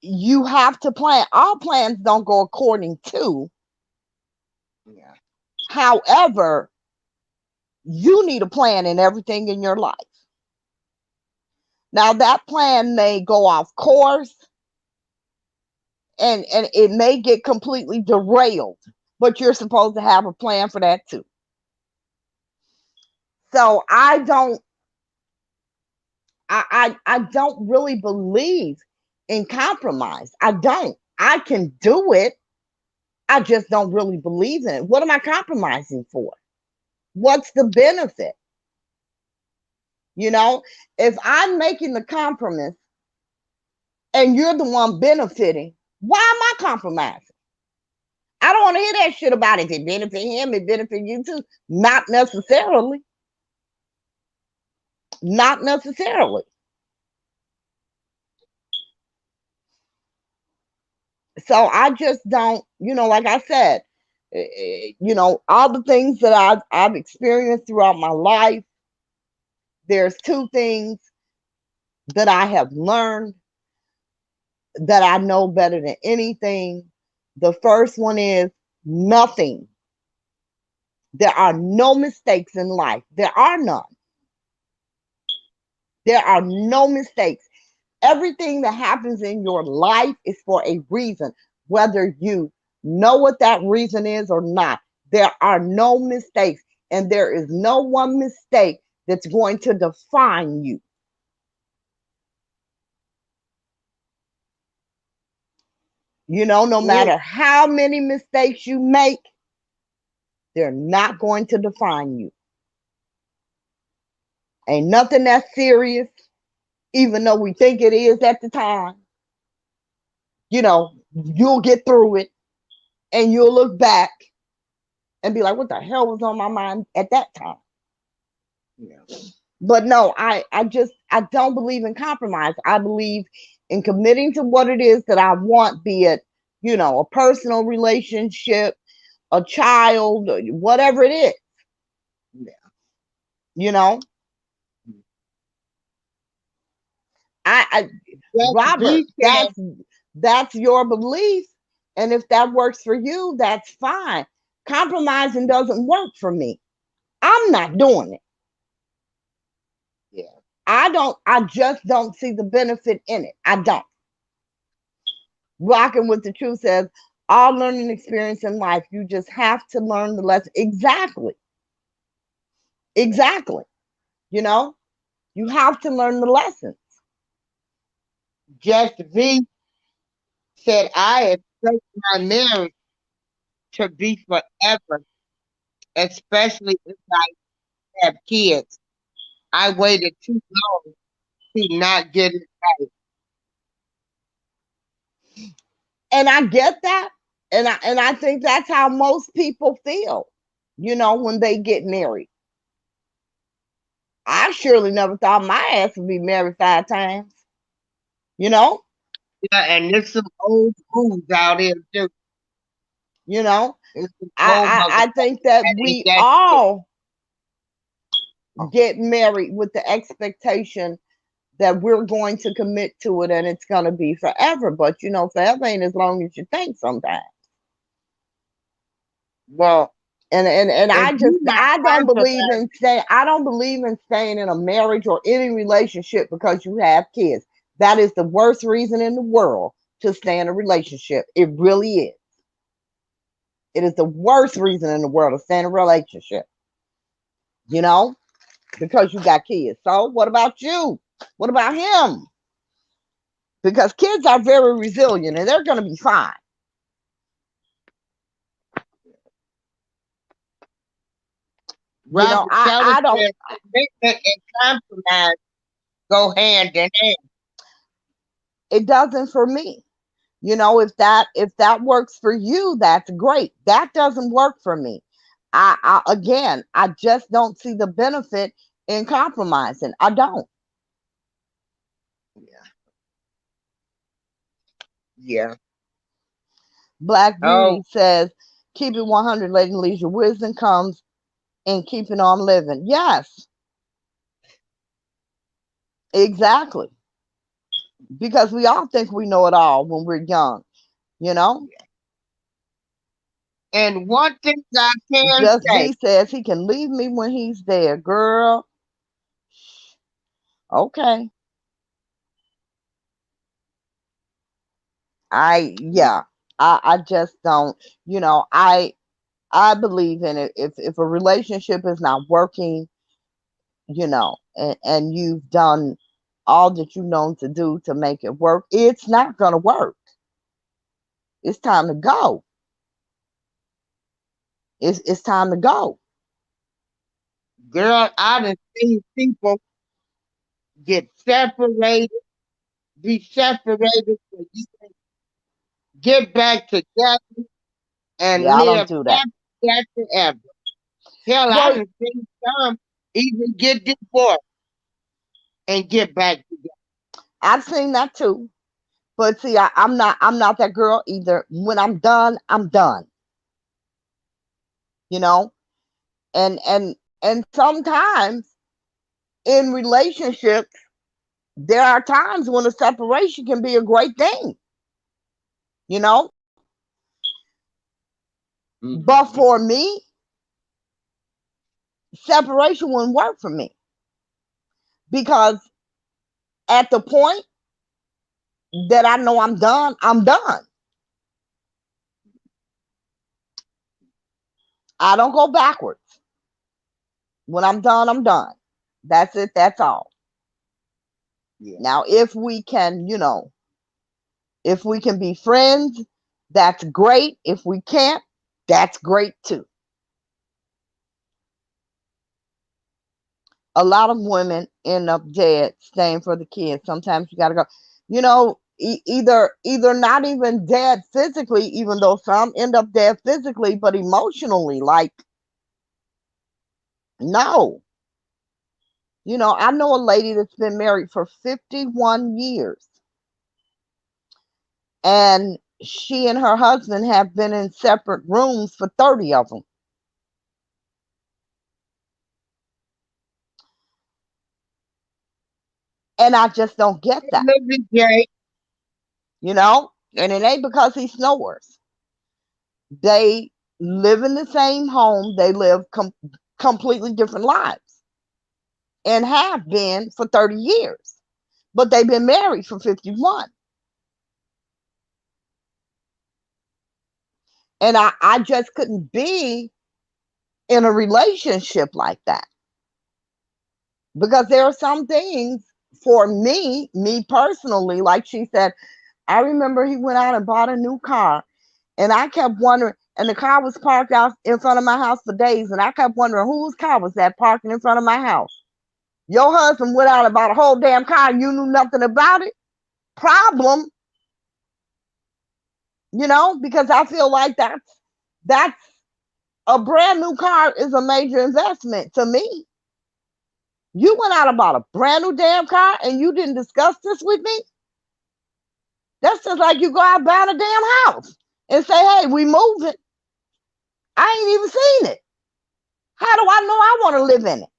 You have to plan. All plans don't go according to. Yeah. However, you need a plan in everything in your life. Now, that plan may go off course and it may get completely derailed, but you're supposed to have a plan for that too. So I don't really believe in compromise. I don't. I can do it. I just don't really believe in it. What am I compromising for? What's the benefit? If I'm making the compromise and you're the one benefiting, why am I compromising? I don't want to hear that shit about if it benefit him, it benefit you too. Not necessarily. Not necessarily. So I just don't, like I said, all the things that I've experienced throughout my life, there's two things that I have learned that I know better than anything. The first one is nothing. There are no mistakes in life. There are none. There are no mistakes. Everything that happens in your life is for a reason, whether you know what that reason is or not. There are no mistakes, and there is no one mistake that's going to define you. No matter how many mistakes you make, they're not going to define you. Ain't nothing that's serious, even though we think it is at the time. You'll get through it and you'll look back and be like, what the hell was on my mind at that time? Yeah. But no, I don't believe in compromise. I believe in committing to what it is that I want, be it, a personal relationship, a child, whatever it is. Yeah. You know, I Robert, that's your belief. And if that works for you, that's fine. Compromising doesn't work for me. I'm not doing it. Yeah. I just don't see the benefit in it. I don't. Rocking with the Truth says, all learning experience in life, you just have to learn the lesson. Exactly. Exactly. You have to learn the lessons. Just V said, I expect my marriage to be forever, especially if I have kids. I waited too long to not get it right. And I get that. And I think that's how most people feel, when they get married. I surely never thought my ass would be married 5 times, you know, Yeah, and there's some old fools out here too. you know. There's some I, old I, I motherfuckers think that that ain't we that shit. all get married with the expectation that we're going to commit to it and it's going to be forever. But forever ain't as long as you think sometimes. Well, And if I just you not I don't believe controversial, in staying in a marriage or any relationship because you have kids. That is the worst reason in the world to stay in a relationship. It really is. It is the worst reason in the world to stay in a relationship, you know, because you got kids. So what about you? What about him? Because kids are very resilient and they're going to be fine. Robert Kelly I don't. said commitment and compromise go hand in hand. It doesn't for me. If that works for you, that's great. That doesn't work for me. I just don't see the benefit in compromising. I don't. Yeah. Yeah. Black Oh, Beauty says, keep it 100, Lady Leisure. Wisdom comes in keeping on living. Yes, exactly. Because we all think we know it all when we're young, you know? and one thing I can Just say, B says he can leave me when he's there. Girl, okay. Yeah, I just don't, I believe in it. If a relationship is not working, and you've done all that you know to do to make it work, it's not gonna work. It's time to go. It's time to go. girl, I done seen people get separated, be separated, so you can get back together Yeah, and I don't live do that. happy after ever. Hell, I Well, done seen some even get divorced and get back together. I've seen that too. But see, I'm not that girl either. When I'm done, I'm done. You know, and sometimes in relationships, there are times when a separation can be a great thing. You know, but Mm-hmm. for me, separation wouldn't work for me because at the point that I know I'm done, I'm done. I don't go backwards. When I'm done, I'm done. That's it. That's all. Yeah. Now, if we can be friends, that's great. If we can't, that's great too. A lot of women end up dead staying for the kids. Sometimes you got to go, either not even dead physically, even though some end up dead physically, but emotionally, like, no. I know a lady that's been married for 51 years, and she and her husband have been in separate rooms for 30 of them. And I just don't get that, Look at Jay. and it ain't because he snores. They live in the same home, they live completely different lives and have been for 30 years, but they've been married for 51. And I just couldn't be in a relationship like that because there are some things for me personally, like she said, I remember he went out and bought a new car, and I kept wondering, and the car was parked out in front of my house for days, and I kept wondering whose car was that parking in front of my house. Your husband went out and bought a whole damn car and you knew nothing about it? Problem. You know, because I feel like that's a brand new car is a major investment to me. You went out and bought a brand new damn car and you didn't discuss this with me. That's just like you go out buying a damn house and say, hey, we moving. I ain't even seen it. How do I know I want to live in it?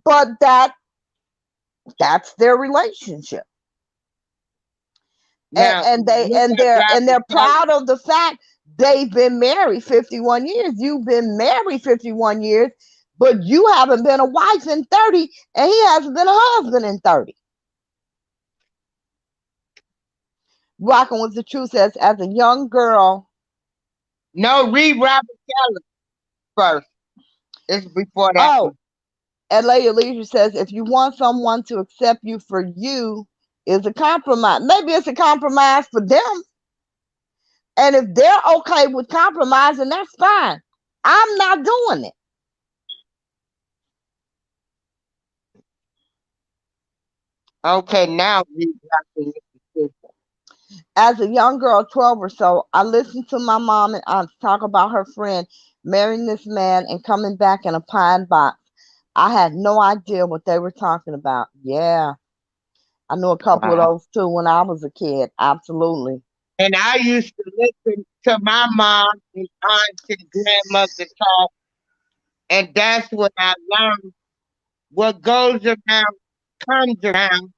But that's their relationship. Now, look at And Robert they're Kelly. proud of the fact they've been married 51 years. You've been married 51 years, but you haven't been a wife in 30, and he hasn't been a husband in 30. Rocking with the Truth says, as a young girl. No, read Robert Kelly first. It's before that Oh, one. and Lady Leisure says, if you want someone to accept you for you, is a compromise. Maybe it's a compromise for them. And if they're okay with compromising, that's fine. I'm not doing it. Okay, now read Dr. Nikki. As a young girl, 12 or so, I listened to my mom and aunt talk about her friend marrying this man and coming back in a pine box. I had no idea what they were talking about. Yeah, I knew a couple of Wow. those too when I was a kid. Absolutely. And I used to listen to my mom and aunts and grandmother talk, and that's when I learned what goes around comes around,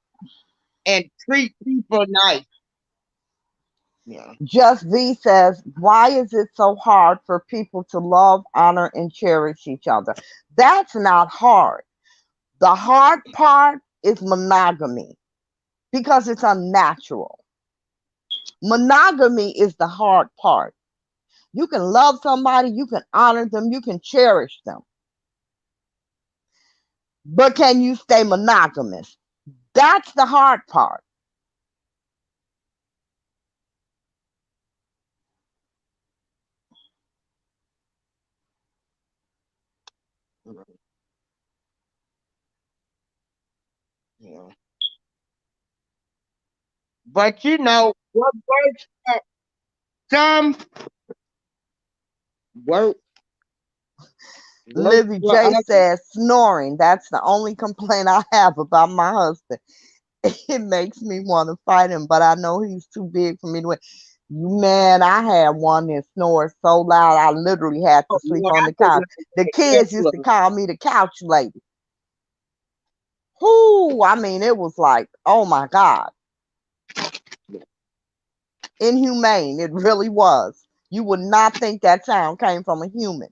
and treat people nice. Yeah. Just V says, why is it so hard for people to love, honor, and cherish each other? That's not hard. The hard part is monogamy because it's unnatural. Monogamy is the hard part. You can love somebody, you can honor them, you can cherish them, but can you stay monogamous? That's the hard part. Yeah. But you know what works for some work works Livy for J others. says, snoring. That's the only complaint I have about my husband. It makes me want to fight him, but I know he's too big for me to win. Man, I had one that snored so loud I literally had to Oh, sleep yeah, on I the could couch. listen to The the kids used to influence. call me the couch lady. Whoo, I mean, it was like, oh my God, inhumane. It really was. You would not think that sound came from a human.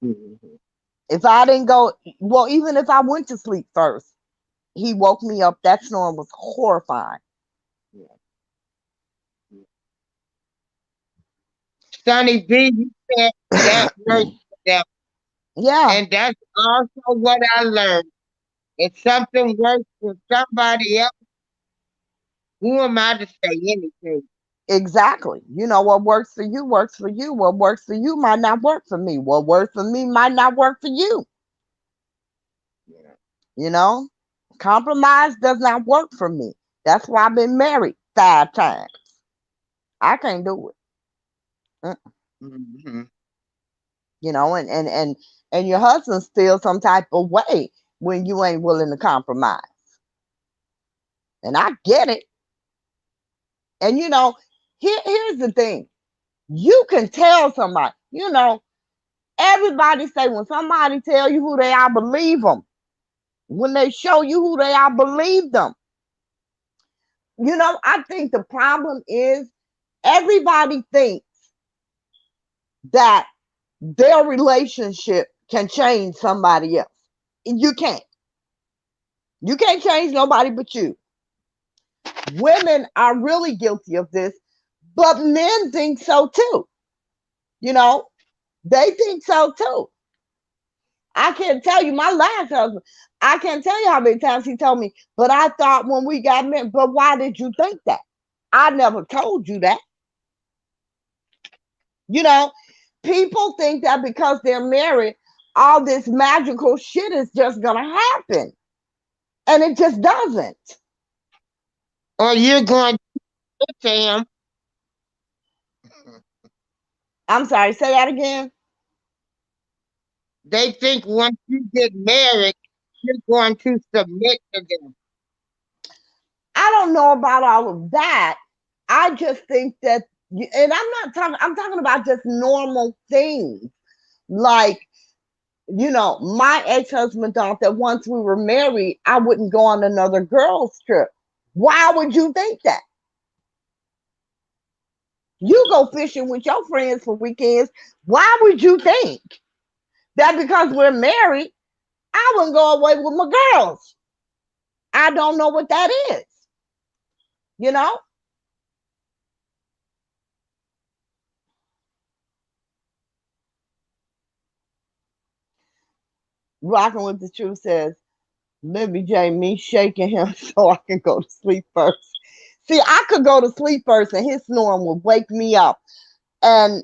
Mhm. If I didn't go, well, even if I went to sleep first, he woke me up. That snoring was horrifying. Yeah. Sonny V, you said that works for them. Yeah, And that's also what I learned. If something works for somebody else, who am I to say anything? exactly. You know, what works for you works for you. What works for you might not work for me. What works for me might not work for you. Yeah. You know, compromise does not work for me. That's why I've been married 5 times. I can't do it. Hmm. You know, and your husband feels some type of way when you ain't willing to compromise. And I get it. And you know, here's the thing. You can tell somebody, you know, everybody say when somebody tell you who they are, believe them. When they show you who they are, believe them. You know, I think the problem is everybody thinks that their relationship can change somebody else. You can't. You can't change nobody but you. Women are really guilty of this, but men think so too. You know, they think so too. I can't tell you my last husband. I can't tell you how many times he told me, but I thought when we got married, but why did you think that? I never told you that. You know, people think that because they're married, all this magical shit is just going to happen. And it just doesn't. Or you're going. to him. I'm sorry, say that again. They think once you get married, you're going to submit to them. I don't know about all of that. I just think that, and I'm talking about just normal things. Like, my ex-husband thought that once we were married, I wouldn't go on another girls' trip. Why would you think that? You go fishing with your friends for weekends. Why would you think that because we're married, I wouldn't go away with my girls? I don't know what that is. You know? Rocking with the Truth says, Libby J, me shaking him so I can go to sleep first. See, I could go to sleep first and his snoring would wake me up. And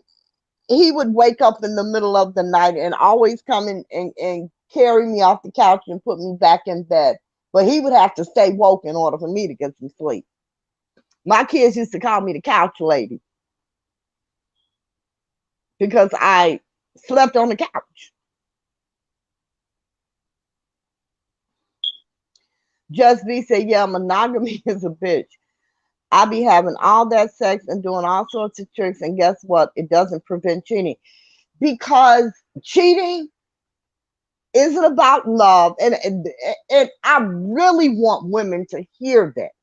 he would wake up in the middle of the night and always come in and carry me off the couch and put me back in bed. But he would have to stay woke in order for me to get some sleep. My kids used to call me the couch lady because I slept on the couch. Just B said, yeah, monogamy is a bitch. I be having all that sex and doing all sorts of tricks, and guess what? It doesn't prevent cheating. Because cheating isn't about love. And I really want women to hear that.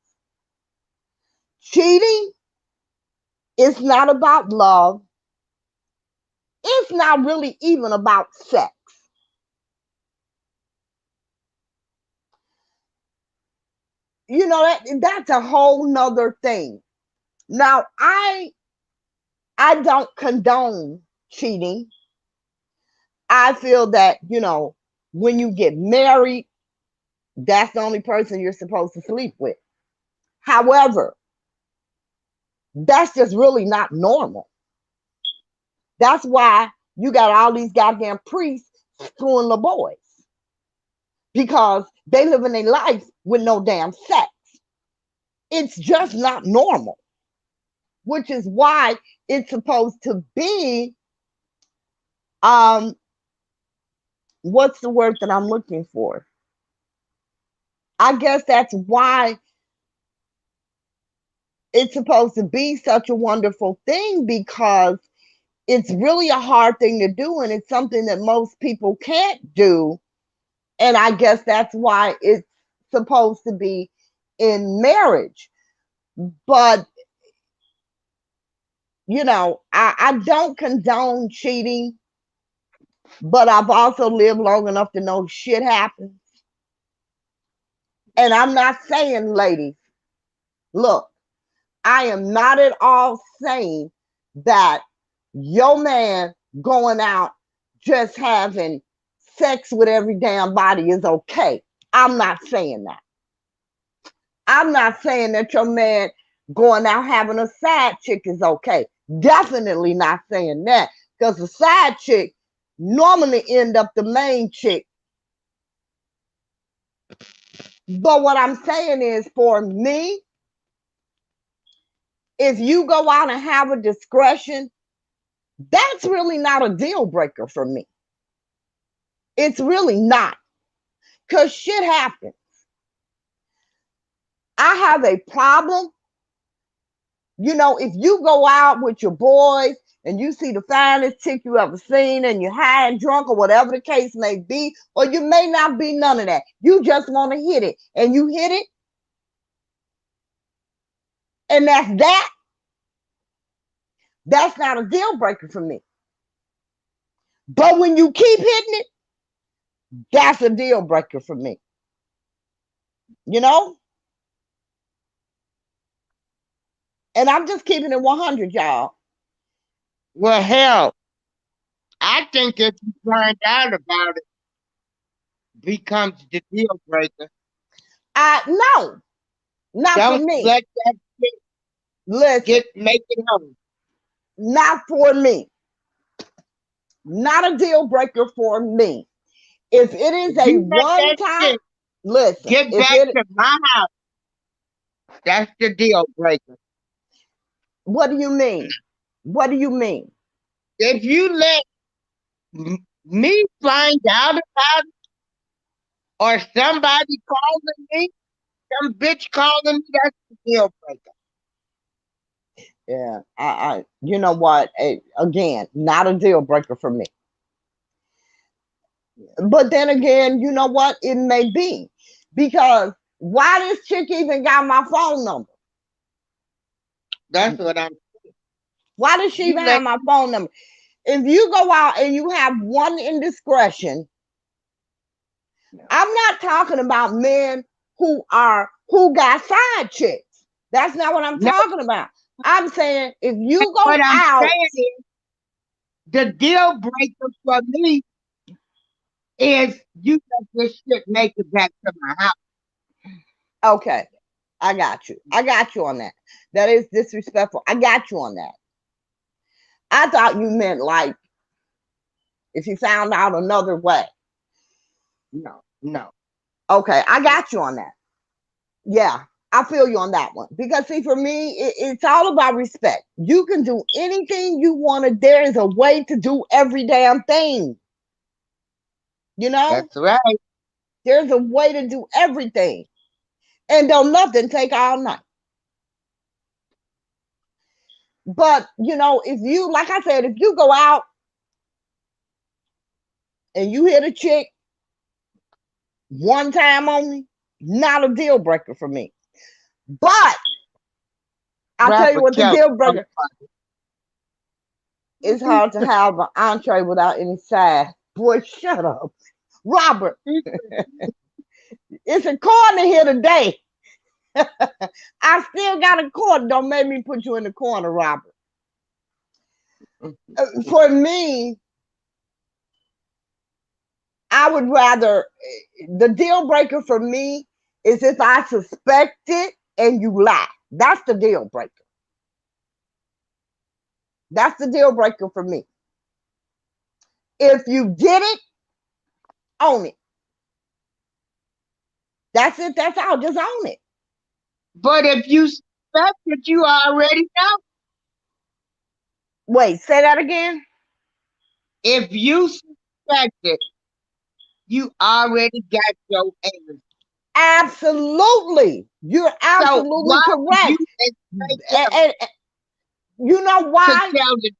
Cheating is not about love. It's not really even about sex. That's a whole nother thing. Now, I don't condone cheating. I feel that, when you get married, that's the only person you're supposed to sleep with. However, that's just really not normal. That's why you got all these goddamn priests screwing the boys because they living their life with no damn sex. It's just not normal, which is why it's supposed to be, what's the word that I'm looking for? I guess that's why it's supposed to be such a wonderful thing, because it's really a hard thing to do and it's something that most people can't do. And I guess that's why it's supposed to be in marriage. But, I don't condone cheating, but I've also lived long enough to know shit happens. And I'm not saying, ladies, look, I am not at all saying that your man going out just having sex with every damn body is okay. I'm not saying that. I'm not saying that your man going out having a side chick is okay. Definitely not saying that, because the side chick normally end up the main chick. But what I'm saying is, for me, if you go out and have a discretion, that's really not a deal breaker for me. It's really not, because shit happens. I have a problem. If you go out with your boys and you see the finest chick you ever seen and you're high and drunk or whatever the case may be, or you may not be none of that. You just want to hit it and you hit it. And that's that. That's not a deal breaker for me. But when you keep hitting it, that's a deal breaker for me. And I'm just keeping it 100, y'all. Well, hell, I think if you find out about it, becomes the deal breaker. No, not for Don't me. let that shit Listen, make it home. not for me. Not a deal breaker for me. If it is If a you let one that time, shit listen, get if back it to my house, that's the deal breaker. What do you mean? What do you mean? If you let me find out about it, or somebody calling me, some bitch calling me, that's the deal breaker. Yeah, you know what? Again, not a deal breaker for me. But then again, you know what? It may be, because why this chick even got my phone number? That's what I'm. Why does she You even let have my phone number? If you go out and you have one indiscretion, I'm not talking about men who got side chicks. That's not what I'm no. talking about. I'm saying if you go What I'm out, saying is the deal breaker for me is you let this shit make it back to my house. okay, I got you. I got you on that. That is disrespectful. I got you on that. I thought you meant like if you found out another way. No, no. Okay, I got you on that. Yeah, I feel you on that one. Because see, for me, it's all about respect. You can do anything you want to. There is a way to do every damn thing. You know, That's right. there's a way to do everything, and don't nothing take all night. But you know, if you, like I said, if you go out and you hit a chick one time only, not a deal breaker for me. But I'll tell you Rapper what the Kelly. deal breaker. It's hard to have an entree without any side. Boy, shut up. Robert, it's a corner here today. I still got a corner. Don't make me put you in the corner, Robert. For me, I would rather, the deal breaker for me is if I suspect it and you lie. That's the deal breaker. That's the deal breaker for me. If you did it, own it. That's it. That's all. Just own it. But if you suspect it, you already know. Wait, say that again. If you suspect it, you already got your answer. Absolutely. You're So absolutely why would you correct. expect them And you know to why? tell the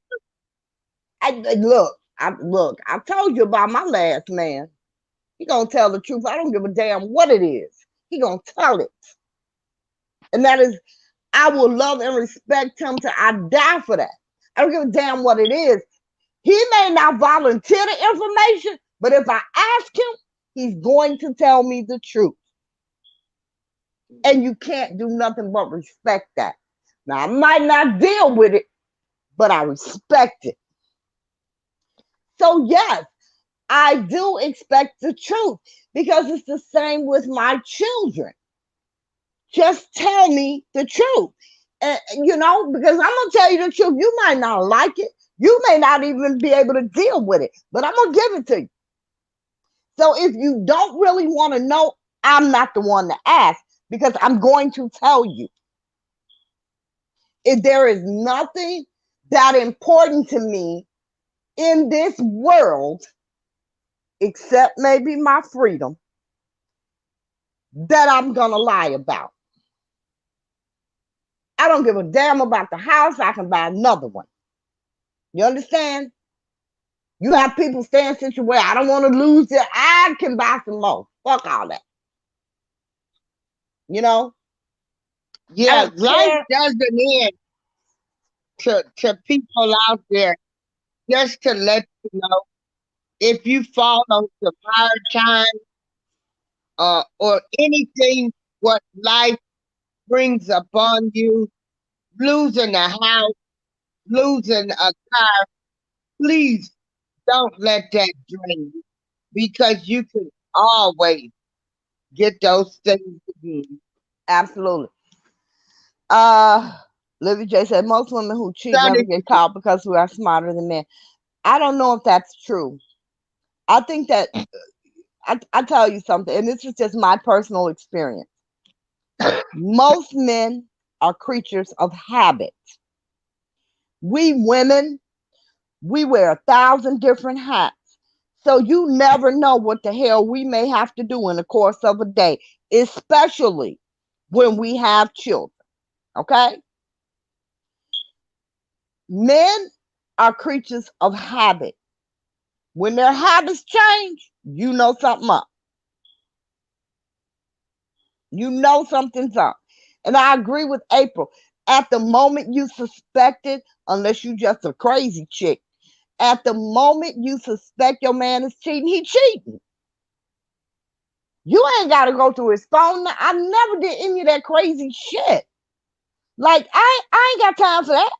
Look, I told you about my last man. He gonna tell the truth. I don't give a damn what it is. He gonna tell it. And that is, I will love and respect him till I die for that. I don't give a damn what it is. He may not volunteer the information, but if I ask him, he's going to tell me the truth. And you can't do nothing but respect that. Now, I might not deal with it, but I respect it. So, yes, I do expect the truth because it's the same with my children. Just tell me the truth. And, you know, because I'm going to tell you the truth. You might not like it. You may not even be able to deal with it, but I'm going to give it to you. So if you don't really want to know, I'm not the one to ask because I'm going to tell you. If there is nothing that important to me in this world, except maybe my freedom, that I'm going to lie about. I don't give a damn about the house. I can buy another one. You understand? You have people staying situated where I don't want to lose it. I can buy some more. Fuck all that. You know? I yeah, don't life care. doesn't end to people out there. Just to let you know, if you fall on some hard time or anything what life brings upon you, losing a house, losing a car, please don't let that drain you because you can always get those things again. Absolutely. Uh, Livy J said most women who cheat never Sonny, get caught because we are smarter than men. I don't know if that's true. I think that I tell you something, and this is just my personal experience. Most men are creatures of habit. We women, we wear 1,000 different hats. So you never know what the hell we may have to do in the course of a day, especially when we have children. Okay? Men are creatures of habit. When their habits change, you know something up. You know something's up. And I agree with April. At the moment you suspect it, unless you just a crazy chick, at the moment you suspect your man is cheating, he cheating. You ain't got to go through his phone. I never did any of that crazy shit. Like, I ain't got time for that.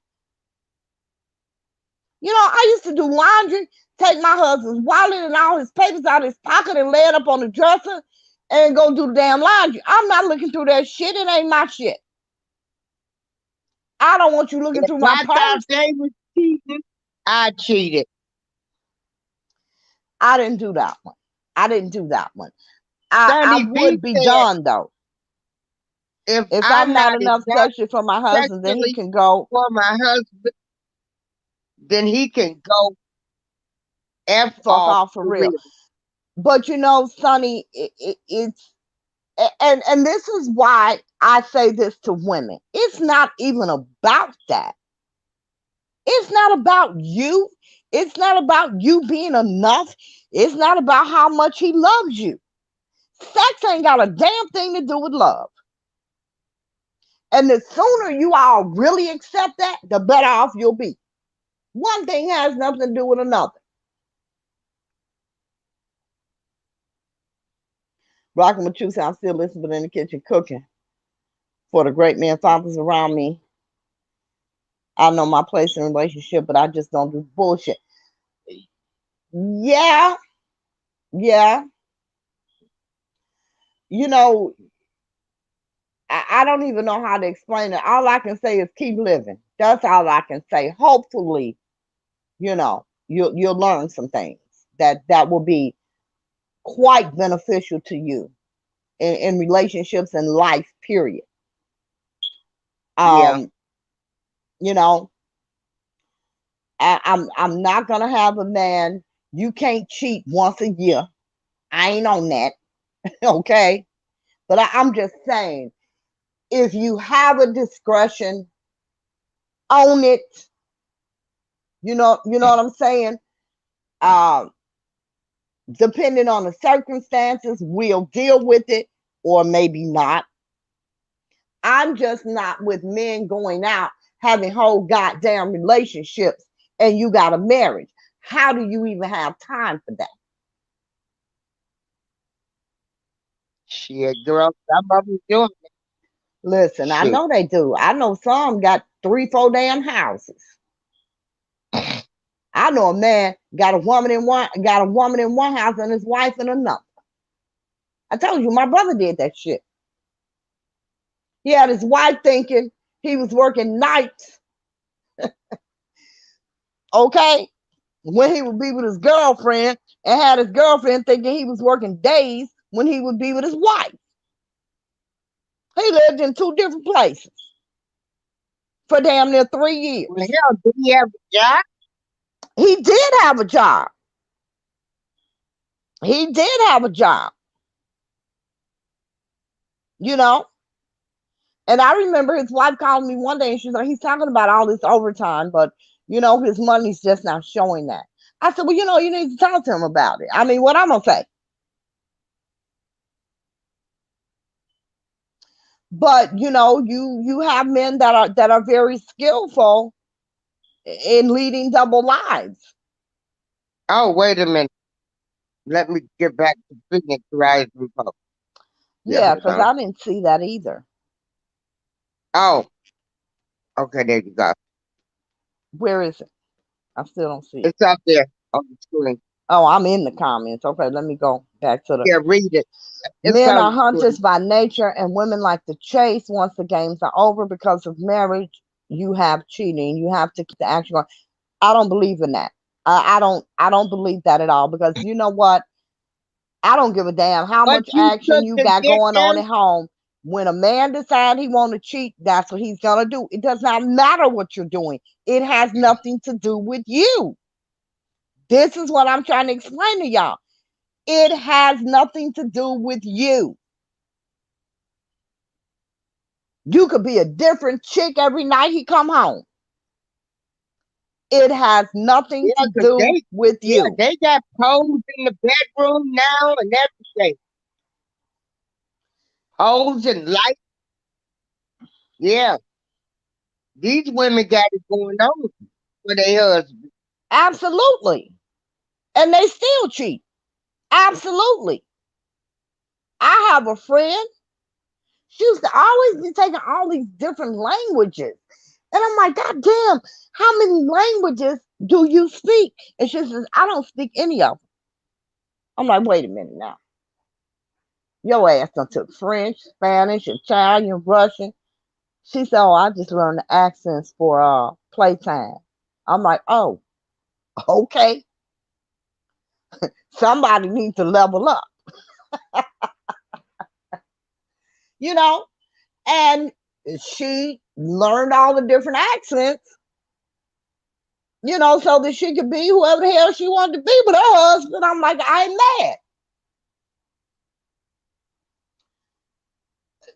You know, I used to do laundry, take my husband's wallet and all his papers out of his pocket and lay it up on the dresser and go do the damn laundry. I'm not looking through that shit. It ain't my shit. I don't want you looking If through my I thought purse. they was cheating, I cheated. I didn't do that one. I didn't do that one. I Sonny B would be said, done though. if If I'm I'm not not enough enough sexual for my husband, then he sexually can go for my husband, then he can go F fuck off off for for real. real. But you know, Sonny, it's and this is why I say this to women. It's not even about that. It's not about you. It's not about you being enough. It's not about how much he loves you. Sex ain't got a damn thing to do with love. And the sooner you all really accept that, the better off you'll be. One thing has nothing to do with another. Rocking with you, I'm still listening, but in the kitchen cooking for the great men fathers around me. I know my place in a relationship, but I just don't do bullshit. Yeah, yeah. You know, I don't even know how to explain it. All I can say is keep living. That's all I can say. Hopefully, you know, you'll learn some things that will be quite beneficial to you in relationships and life, period. Yeah. Um, you know, I'm not gonna have a man. You can't cheat once a year. I ain't on that, okay? But I'm just saying, if you have a discretion, own it. You know what I'm saying? Um, Depending on the circumstances, we'll deal with it or maybe not. I'm just not with men going out having whole goddamn relationships and you got a marriage. How do you even have time for that? Shit, girl, some of them doing it. Listen, I Shoot. know they do. I know some got 3, 4 damn houses. I know a man got a woman in one house and his wife in another. I told you my brother did that shit. He had his wife thinking he was working nights, okay, when he would be with his girlfriend, and had his girlfriend thinking he was working days when he would be with his wife. He lived in 2 different places for damn near 3 years. Well, hell, did he have a job? He did have a job. He did have a job, you know. And I remember his wife called me one day and she's like, he's talking about all this overtime, but you know, his money's just not showing that. I said, well, you know, you need to talk to him about it. I mean, what I'm gonna say. But you know, you have men that are very skillful in leading double lives. Oh, wait a minute. Let me get back to Phoenix Rising Post. Yeah, Yeah, hold because on. I didn't see that either. Oh, okay, there you go. Where is it? I still don't see it. It's up there on the screen. Oh, I'm in the comments. Okay, let me go back to the Yeah, read it. It's men on are the hunters screen. by nature and women like to chase. Once the games are over because of marriage, you have cheating. You have to keep the action going. I don't believe in that. I don't believe that at all because you know what? I don't give a damn how But much you action took you the got going on victim. at home. When a man decides he want to cheat, that's what he's gonna do. It does not matter what you're doing. It has nothing to do with you. This is what I'm trying to explain to y'all. It has nothing to do with you. You could be a different chick every night he come home. It has nothing Yeah, to 'cause do with yeah, you. they got poles in the bedroom now and everything. Poles and lights. Yeah, these women got it going on for their husband. Absolutely. And they still cheat. Absolutely. I have a friend. She used to always be taking all these different languages. And I'm like, God damn, how many languages do you speak? And she says, I don't speak any of them. I'm like, wait a minute now. Your ass done took French, Spanish, Italian, Russian. She said, oh, I just learned the accents for playtime. I'm like, oh, okay. Somebody needs to level up, you know? And she learned all the different accents, so that she could be whoever the hell she wanted to be with her husband. I'm like, I ain't mad.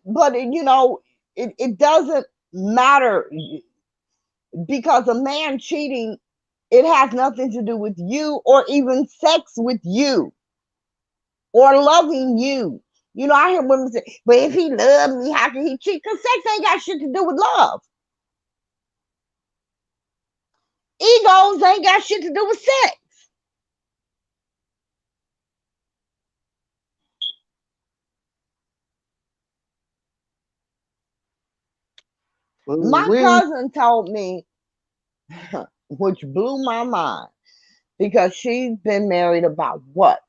But, it doesn't matter because a man cheating, it has nothing to do with you or even sex with you or loving you. I hear women say, but if he loved me, how can he cheat? Because sex ain't got shit to do with love. Egos ain't got shit to do with sex. My We cousin told me, which blew my mind, because she's been married about what?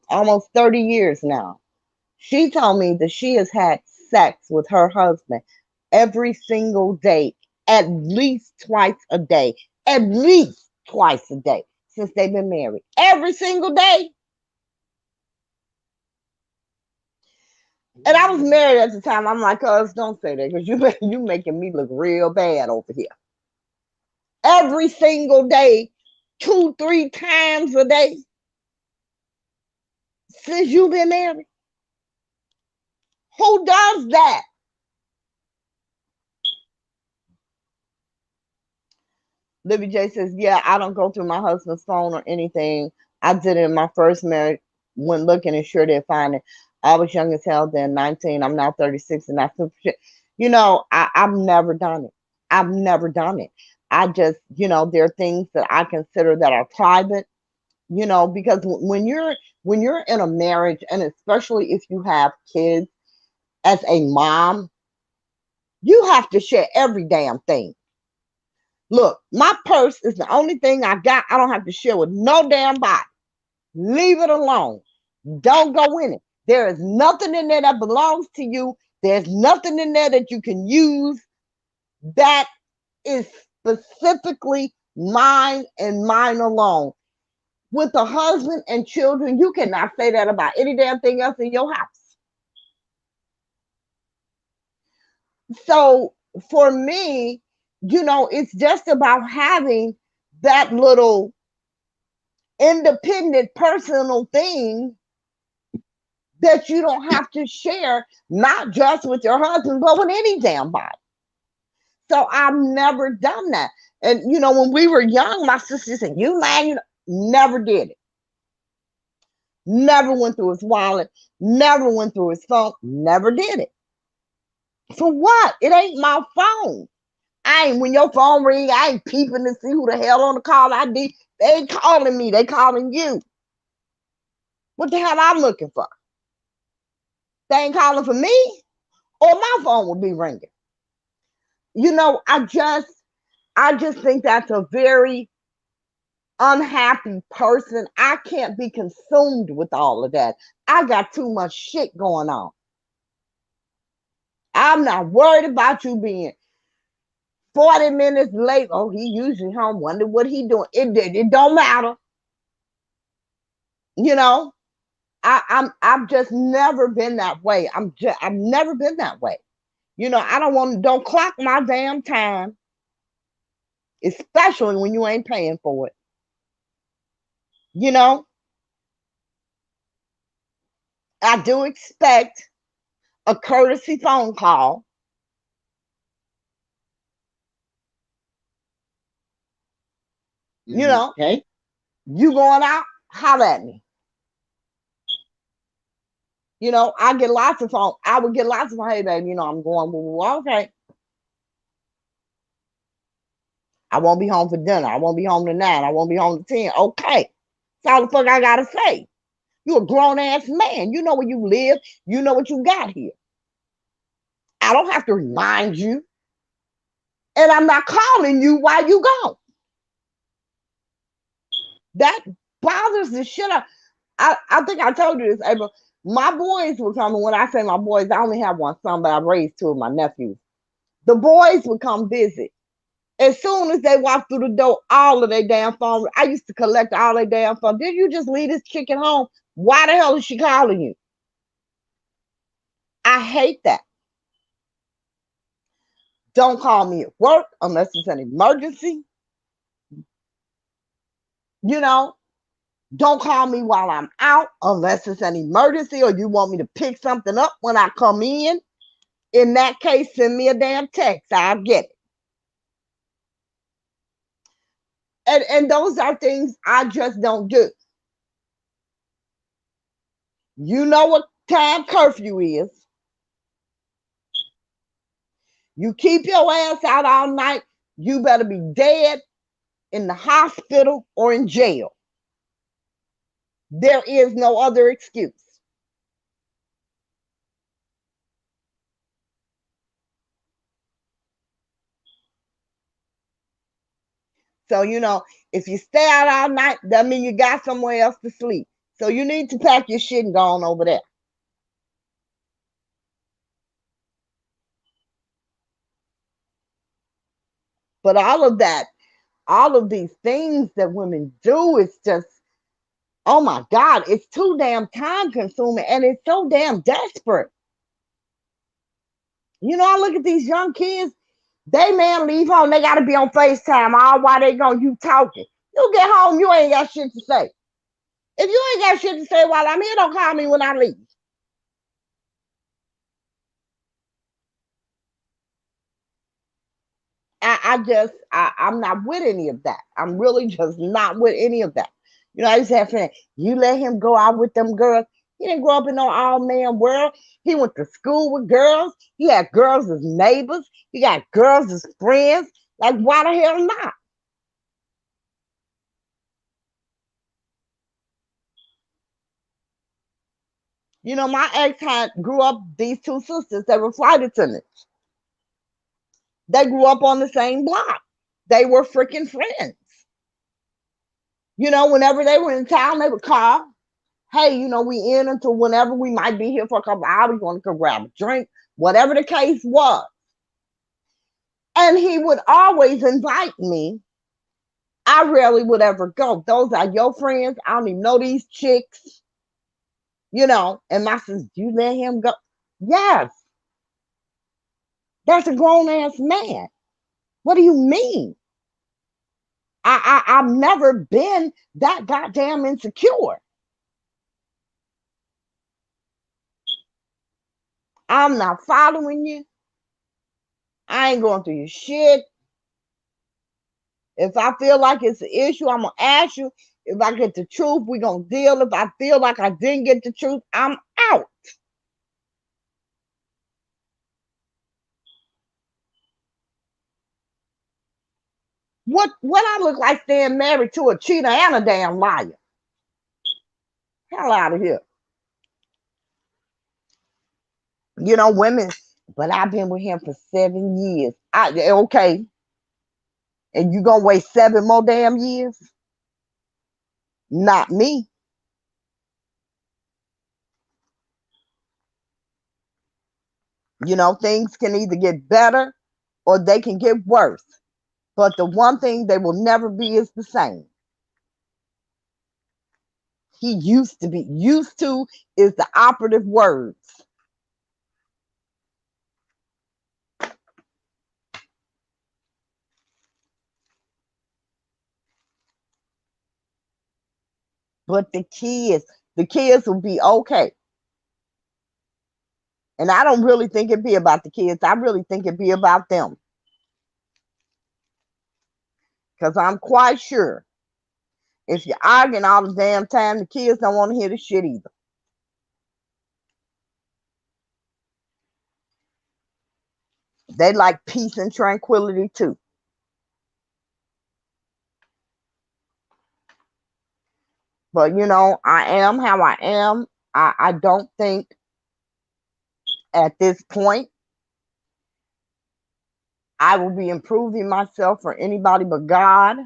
Almost 30 years now. She told me that she has had sex with her husband every single day, at least twice a day, at least twice a day since they've been married. Every single day. And I was married at the time. I'm like, cuz don't say that because you making me look real bad over here. Every single day, 2, 3 times a day since you've been married. Who does that? Libby J says, yeah, I don't go through my husband's phone or anything. I did it in my first marriage when looking and sure didn't find it. I was young as hell then, 19. I'm now 36 and that's I've never done it. I've never done it. I just, there are things that I consider that are private, because when you're in a marriage, and especially if you have kids, as a mom, you have to share every damn thing. Look, my purse is the only thing I got. I don't have to share with no damn body. Leave it alone. Don't go in it. There is nothing in there that belongs to you. There's nothing in there that you can use that is specifically mine and mine alone. With a husband and children, you cannot say that about any damn thing else in your house. So for me, it's just about having that little independent personal thing that you don't have to share, not just with your husband, but with any damn body. So I've never done that. And when we were young, my sister said, you man, never did it. Never went through his wallet, never went through his phone, never did it. For what? It ain't my phone. When your phone ring, I ain't peeping to see who the hell on the call ID. They ain't calling me, they calling you. What the hell I'm looking for? They ain't calling for me, or my phone will be ringing. I just think that's a very unhappy person. I can't be consumed with all of that. I got too much shit going on. I'm not worried about you being 40 minutes late. Oh, he usually home. Wonder what he doing. It don't matter. I've just never been that way. I've never been that way. You know, I don't clock my damn time, especially when you ain't paying for it. You know, I do expect a courtesy phone call. You know, Okay. you going out, holler at me. You know, I get lots of phone. I would get lots of, hey, baby, you know, I'm going, well, okay. I won't be home for dinner. I won't be home tonight. I won't be home to 10. Okay. That's all the fuck I got to say. You a grown ass man. You know where you live. You know what you got here. I don't have to remind you. And I'm not calling you while you gone. That bothers the shit out. I think I told you this, April. My boys were coming. When I say my boys, I only have one son, but I raised two of my nephews. The boys would come visit. As soon as they walk through the door, all of their damn phone. I used to collect all their damn phone. Did you just leave this chick at home? Why the hell is she calling you? I hate that. Don't call me at work unless it's an emergency. You know, don't call me while I'm out unless it's an emergency or you want me to pick something up when I come in. In that case, send me a damn text. I'll get it. And those are things I just don't do. You know what time curfew is. You keep your ass out all night, you better be dead in the hospital or in jail. There is no other excuse. So, you know, if you stay out all night, that means you got somewhere else to sleep. So you need to pack your shit and go on over there. But all of that, all of these things that women do is just, oh my God, it's too damn time consuming and it's so damn desperate. You know, I look at these young kids, they man leave home, they gotta be on FaceTime all while they gone, you talking. You get home, you ain't got shit to say. If you ain't got shit to say while I'm here, don't call me when I leave. I'm not with any of that. I'm really just not with any of that. You know, I used to have friends, you let him go out with them girls. He didn't grow up in no all man world. He went to school with girls. He had girls as neighbors. He got girls as friends. Like, why the hell not? You know, my ex had grew up, these two sisters, they were flight attendants. They grew up on the same block. They were freaking friends. You know, whenever they were in town, they would call. Hey, you know, we in until whenever we might be here for a couple hours. You want to come grab a drink, whatever the case was. And he would always invite me. I rarely would ever go. Those are your friends. I don't even know these chicks, you know. And my sister, you let him go? Yes, that's a grown ass man. What do you mean? I've never been that goddamn insecure. I'm not following you. I ain't going through your shit. If I feel like it's an issue, I'm gonna ask you. If I get the truth, we're gonna deal. If I feel like I didn't get the truth, I'm out. What I look like staying married to a cheater and a damn liar? Hell out of here. You know, women, but I've been with him for 7 years. Okay. And you gonna wait 7 more damn years? Not me. You know, things can either get better or they can get worse. But the one thing they will never be is the same. He used to be. Used to is the operative words. But the kids will be okay. And I don't really think it'd be about the kids. I really think it'd be about them. Because I'm quite sure if you're arguing all the damn time, the kids don't want to hear the shit either. They like peace and tranquility too. But you know, I am how I am. I don't think at this point I will be improving myself for anybody but God.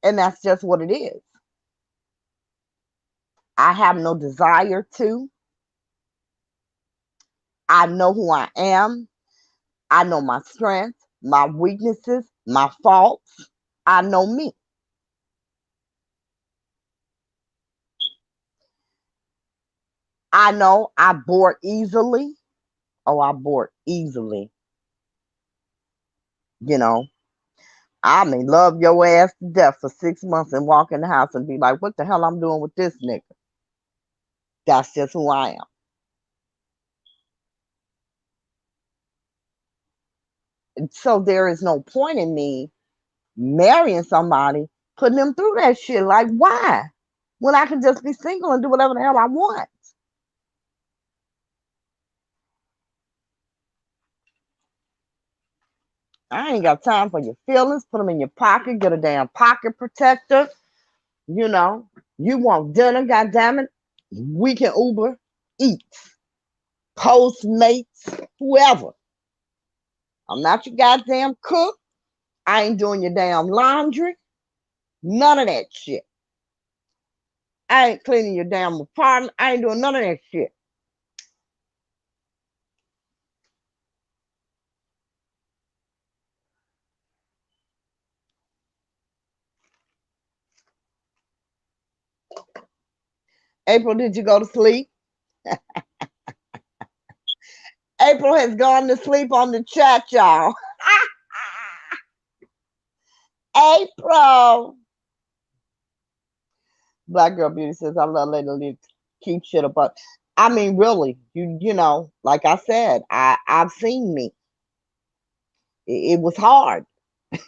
And that's just what it is. I have no desire to. I know who I am. I know my strengths, my weaknesses, my faults. I know me. I know I bore easily. Oh, I bore easily. You know, I may love your ass to death for 6 months and walk in the house and be like, what the hell I'm doing with this nigga? That's just who I am. And so there is no point in me marrying somebody, putting them through that shit. Like, why? When I can just be single and do whatever the hell I want. I ain't got time for your feelings. Put them in your pocket. Get a damn pocket protector. You know, you want dinner, goddammit. We can Uber, eat, Postmates, whoever. I'm not your goddamn cook. I ain't doing your damn laundry. None of that shit. I ain't cleaning your damn apartment. I ain't doing none of that shit. April, did you go to sleep? April has gone to sleep on the chat, y'all. April. Black Girl Beauty says, I love Lady keep shit up. I mean, really, you know, like I said, I've seen me. It was hard.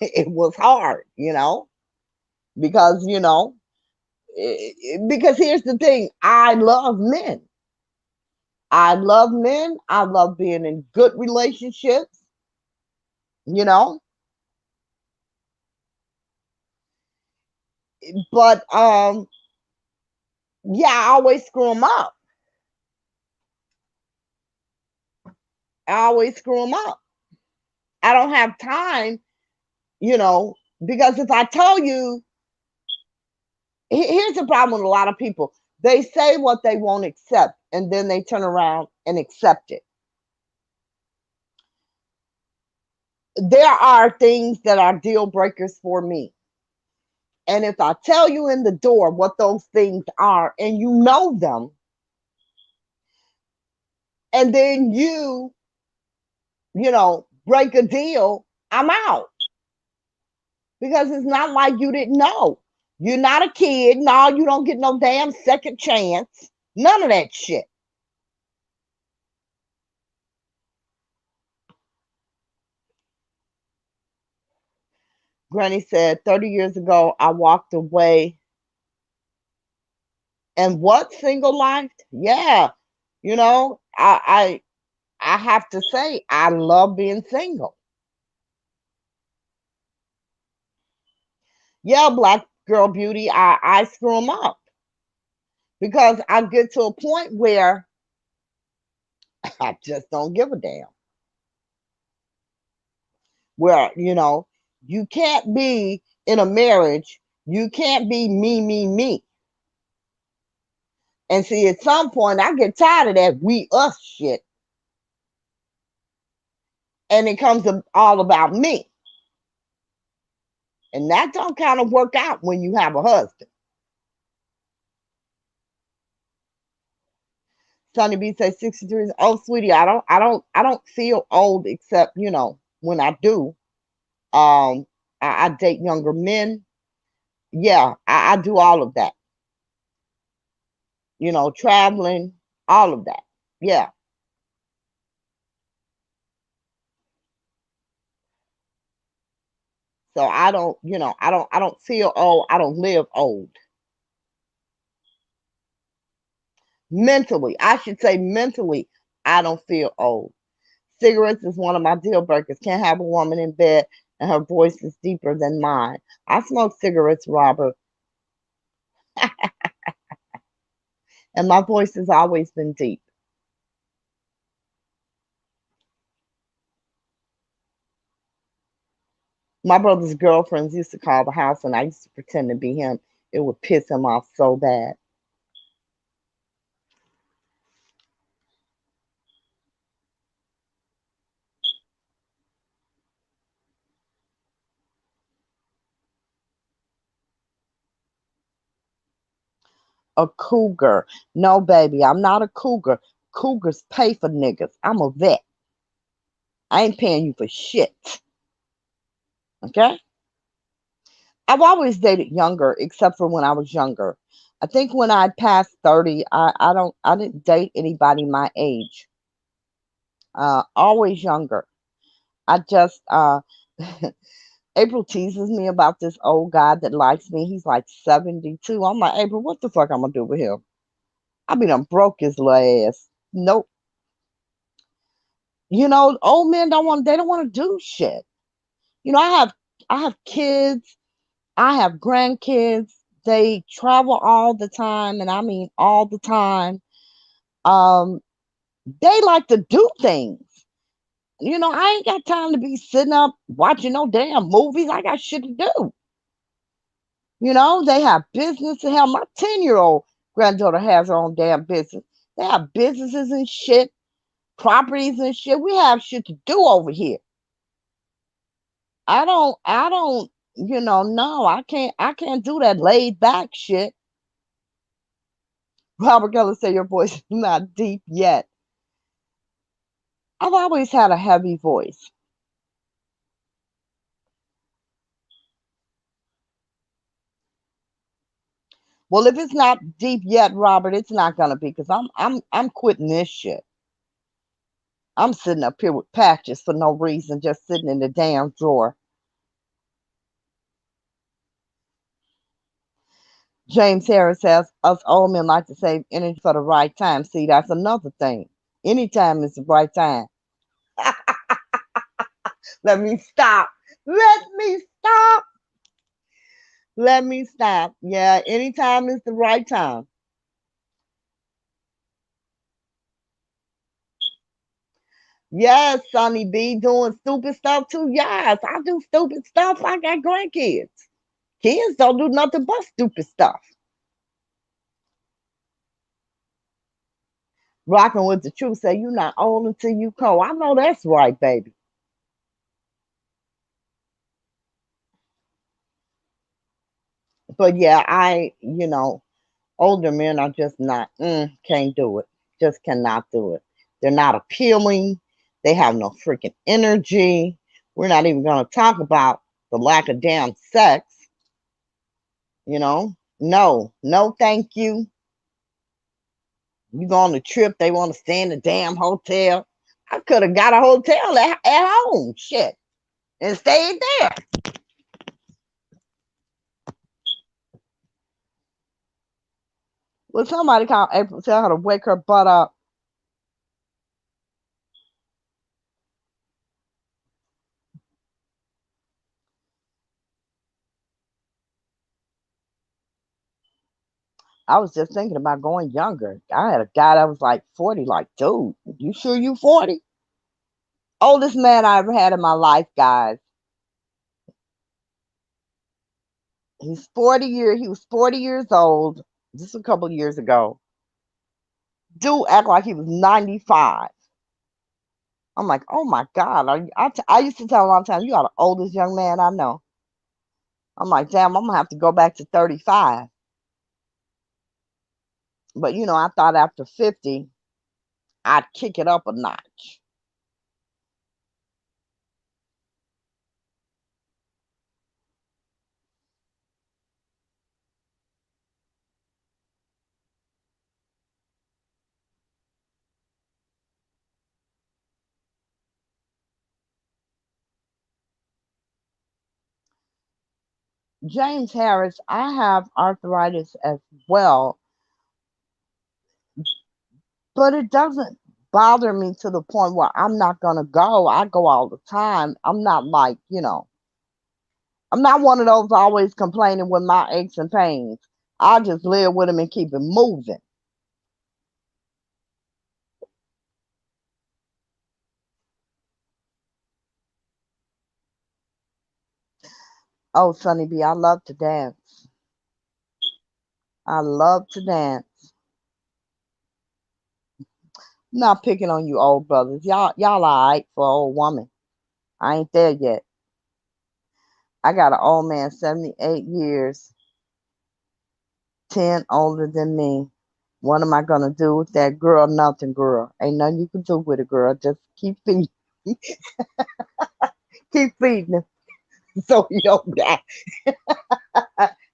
It was hard, you know, because you know, because here's the thing: I love men. I love men. I love being in good relationships. You know, but yeah, I always screw them up. I always screw them up. I don't have time, you know, because if I tell you, here's the problem with a lot of people. They say what they won't accept, and then they turn around and accept it. There are things that are deal breakers for me. And if I tell you in the door what those things are and you know them, and then you know, break a deal, I'm out. Because it's not like you didn't know. You're not a kid. No, you don't get no damn second chance. None of that shit. Granny said, 30 years ago, I walked away. And what, single life? Yeah. You know, I have to say, I love being single. Yeah, Black Girl Beauty, I screw them up because I get to a point where I just don't give a damn. Where, you know, you can't be in a marriage, you can't be me, me, me. And see, at some point, I get tired of that we, us shit. And it comes all about me. And that don't kind of work out when you have a husband. Sonny B says 63. Oh, sweetie, I don't feel old except, when I do. I date younger men. Yeah, I do all of that. Traveling, all of that. Yeah. So I don't feel old. I don't live old. Mentally, I should say mentally, I don't feel old. Cigarettes is one of my deal breakers. Can't have a woman in bed and her voice is deeper than mine. I smoke cigarettes, Robert, and my voice has always been deep. My brother's girlfriends used to call the house and I used to pretend to be him. It would piss him off so bad. A cougar. No, baby, I'm not a cougar. Cougars pay for niggas. I'm a vet. I ain't paying you for shit. Okay? I've always dated younger, except for when I was younger. I think when I passed 30, I didn't date anybody my age. Always younger. I just April teases me about this old guy that likes me. He's like 72. I'm like, April, what the fuck I'm gonna do with him? I mean, I'm broke his last. Nope. Old men they don't want to do shit. I have kids, I have grandkids. They travel all the time, and I mean all the time. Um, they like to do things. I ain't got time to be sitting up watching no damn movies. I got shit to do. They have business. Hell, my 10-year-old granddaughter has her own damn business. They have businesses and shit, properties and shit. We have shit to do over here. I don't, no, I can't do that laid back shit. Robert Geller said your voice is not deep yet. I've always had a heavy voice. Well, if it's not deep yet, Robert, it's not gonna be because I'm quitting this shit. I'm sitting up here with patches for no reason, just sitting in the damn drawer. James Harris says us old men like to save energy for the right time. See, that's another thing. Anytime is the right time. Let me stop. Let me stop. Let me stop. Yeah, anytime is the right time. Yes, Sonny B doing stupid stuff too. Yes, I do stupid stuff. I got grandkids. Kids don't do nothing but stupid stuff. Rocking with the truth say you're not old until you cold. I know that's right, baby. But yeah, older men are just not, can't do it. Just cannot do it. They're not appealing. They have no freaking energy. We're not even going to talk about the lack of damn sex. No, no, thank you. You go on the trip, they want to stay in the damn hotel. I could have got a hotel at home, shit, and stayed there. Well, somebody call April, tell her to wake her butt up. I was just thinking about going younger. I had a guy that was like 40, like, dude, you sure you 40? Oldest man I ever had in my life, guys. He was 40 years old just a couple of years ago. Dude act like he was 95. I'm like, oh my God. I used to tell him all the time, you are the oldest young man I know. I'm like, damn, I'm gonna have to go back to 35. But I thought after 50. I'd kick it up a notch. James Harris, I have arthritis as well, but it doesn't bother me to the point where I'm not going to go. I go all the time. I'm not like, I'm not one of those always complaining with my aches and pains. I just live with them and keep it moving. Oh, Sonny B, I love to dance. I love to dance. I'm not picking on you old brothers. Y'all all right for an old woman. I ain't there yet. I got an old man, 78 years, 10 older than me. What am I gonna do with that girl? Nothing, girl. Ain't nothing you can do with a girl. Just keep feeding, keep feeding him so he don't die.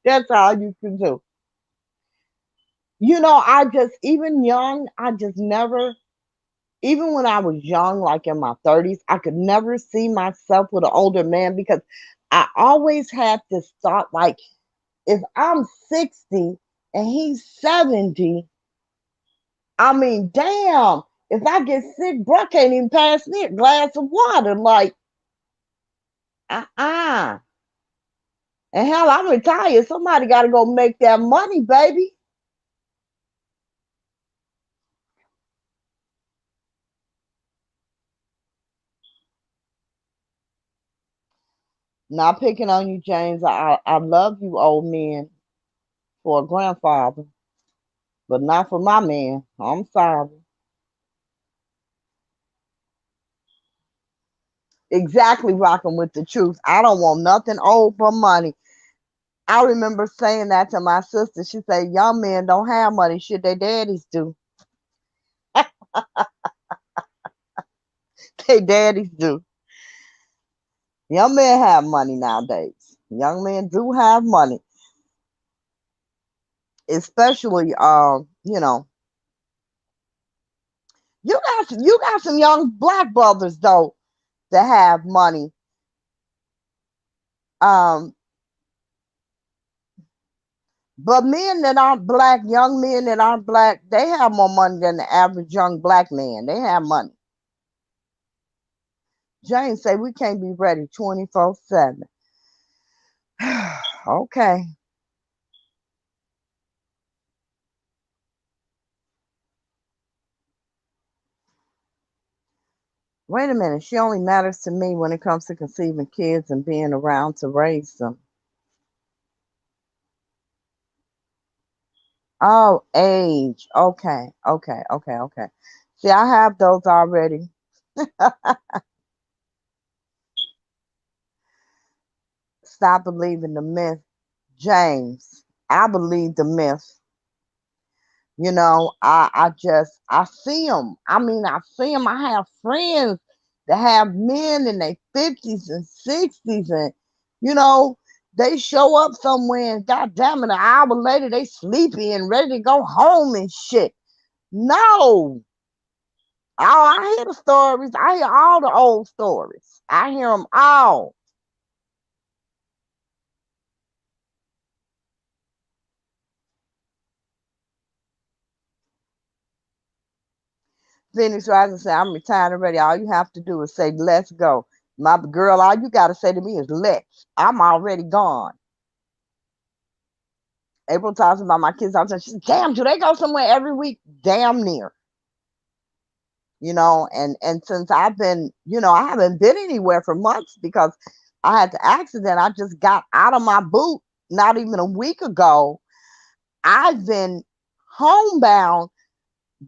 That's all you can do. I just even young, I just never, even when I was young, like in my 30s, I could never see myself with an older man because I always had this thought like, if I'm 60 and he's 70, I mean, damn, if I get sick, bro can't even pass me a glass of water. Like, uh-uh. And hell, I'm retired. Somebody got to go make that money, baby. Not picking on you, James. I love you, old men, for a grandfather, but not for my man. I'm sorry. Exactly rocking with the truth. I don't want nothing old for money. I remember saying that to my sister. She said, young men don't have money. Shit, their daddies do. Their daddies do. Young men have money nowadays. Young men do have money. Especially you got some young black brothers though that have money. Um, but men that aren't black, young men that aren't black, they have more money than the average young black man. They have money. James say we can't be ready 24/7. Okay. Wait a minute. She only matters to me when it comes to conceiving kids and being around to raise them. Oh, age. Okay. Okay. Okay. Okay. See, I have those already. Stop believing the myth. James, I believe the myth. I see them. I mean, I see them. I have friends that have men in their 50s and 60s, and you know, they show up somewhere and god damn it, an hour later they sleepy and ready to go home and shit. No. Oh, I hear the stories. I hear all the old stories. I hear them all. Phoenix Rising say, I'm retired already. All you have to do is say, let's go. My girl, all you got to say to me is, let's. I'm already gone. April talks about my kids all the time. She says, damn, do they go somewhere every week? Damn near. And since I've been, I haven't been anywhere for months because I had the accident. I just got out of my boot not even a week ago. I've been homebound,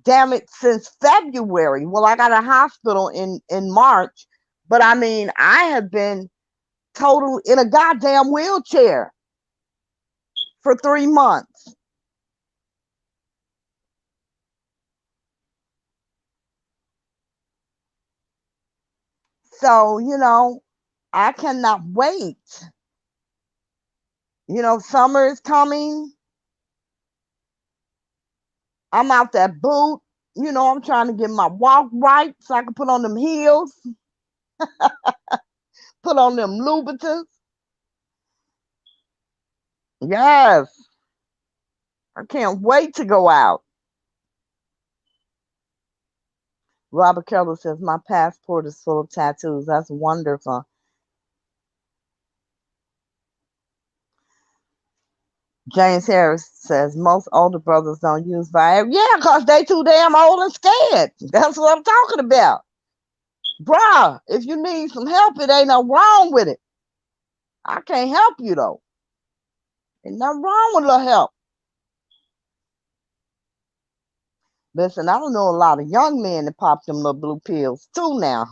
damn it, since February. Well, I got a hospital in March, but I mean, I have been total in a goddamn wheelchair for 3 months. So, I cannot wait. Summer is coming. I'm out that boot. I'm trying to get my walk right so I can put on them heels, put on them Louboutins. Yes, I can't wait to go out. Robert Keller says, my passport is full of tattoos. That's wonderful. James Harris says, most older brothers don't use Viagra. Yeah, because they too damn old and scared. That's what I'm talking about. Bruh, if you need some help, it ain't no wrong with it. I can't help you, though. Ain't nothing wrong with a little help. Listen, I don't know a lot of young men that pop them little blue pills, too, now.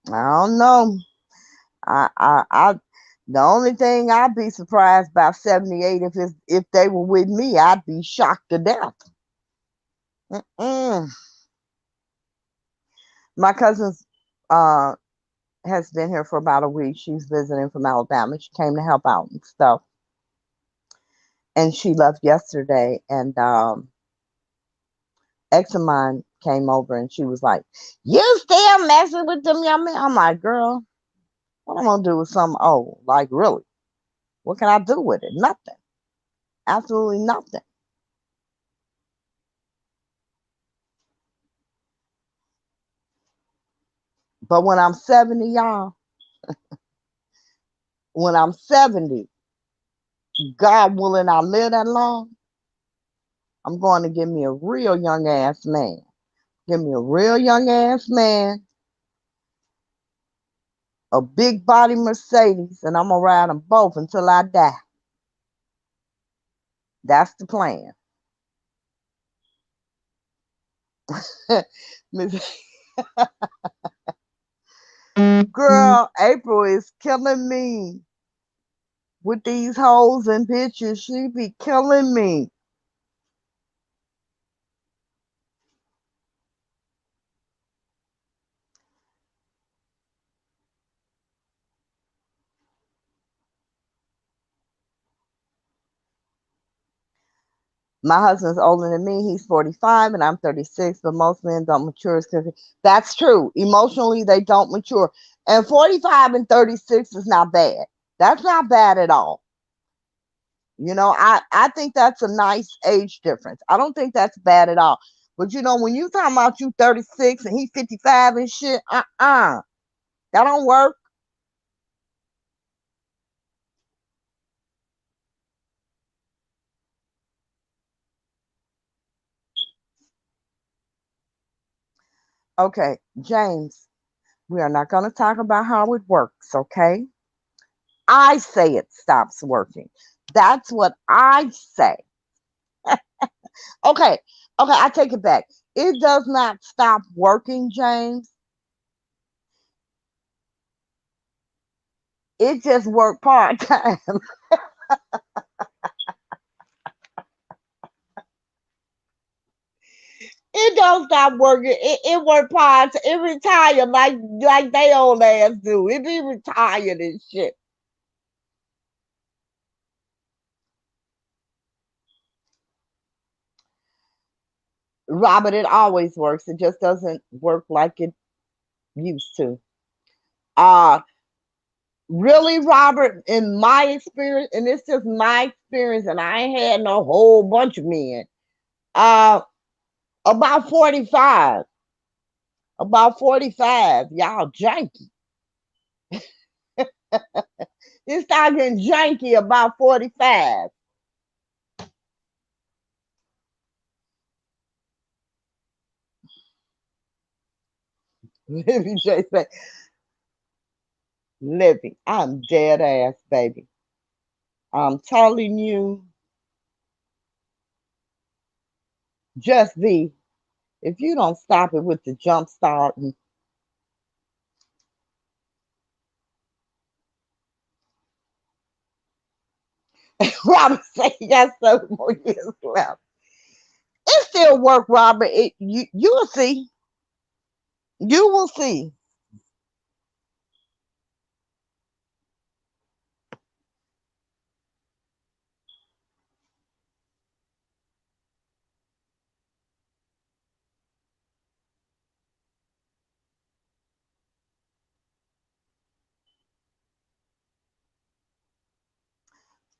I don't know. The only thing I'd be surprised about 78 if they were with me, I'd be shocked to death. Mm-mm. My cousin's has been here for about a week. She's visiting from Alabama. She came to help out and stuff, and she left yesterday. And ex of mine came over, and she was like, "You still messing with them young men?" I'm like, "Girl, what I'm gonna do with some old? Like, really? What can I do with it? Nothing. Absolutely nothing." But when I'm 70, y'all, when I'm 70, God willing, I live that long, I'm going to give me a real young ass man. Give me a real young ass man, a big body Mercedes, and I'm going to ride them both until I die. That's the plan. Girl, April is killing me with these hoes and bitches. She be killing me. My husband's older than me. He's 45 and I'm 36, but most men don't mature as quickly. That's true. Emotionally, they don't mature. And 45 and 36 is not bad. That's not bad at all. I think that's a nice age difference. I don't think that's bad at all. But when you talking about you 36 and he's 55 and shit, that don't work. Okay, James, we are not going to talk about how it works, okay? I say it stops working. That's what I say. Okay, okay, I take it back. It does not stop working, James. It just worked part time. It don't stop working. It work part. It retired like they old ass do. It be retired and shit. Robert, it always works. It just doesn't work like it used to. Uh really, Robert, in my experience, and it's just my experience, and I ain't had no whole bunch of men. Uh about 45. About 45, y'all janky. It start getting janky about 45. Livy J say, Livy, I'm dead ass, baby. I'm telling you, just the if you don't stop it with the jump start, Robert said he got 7 more years left. It still work, Robert. You will see. You will see.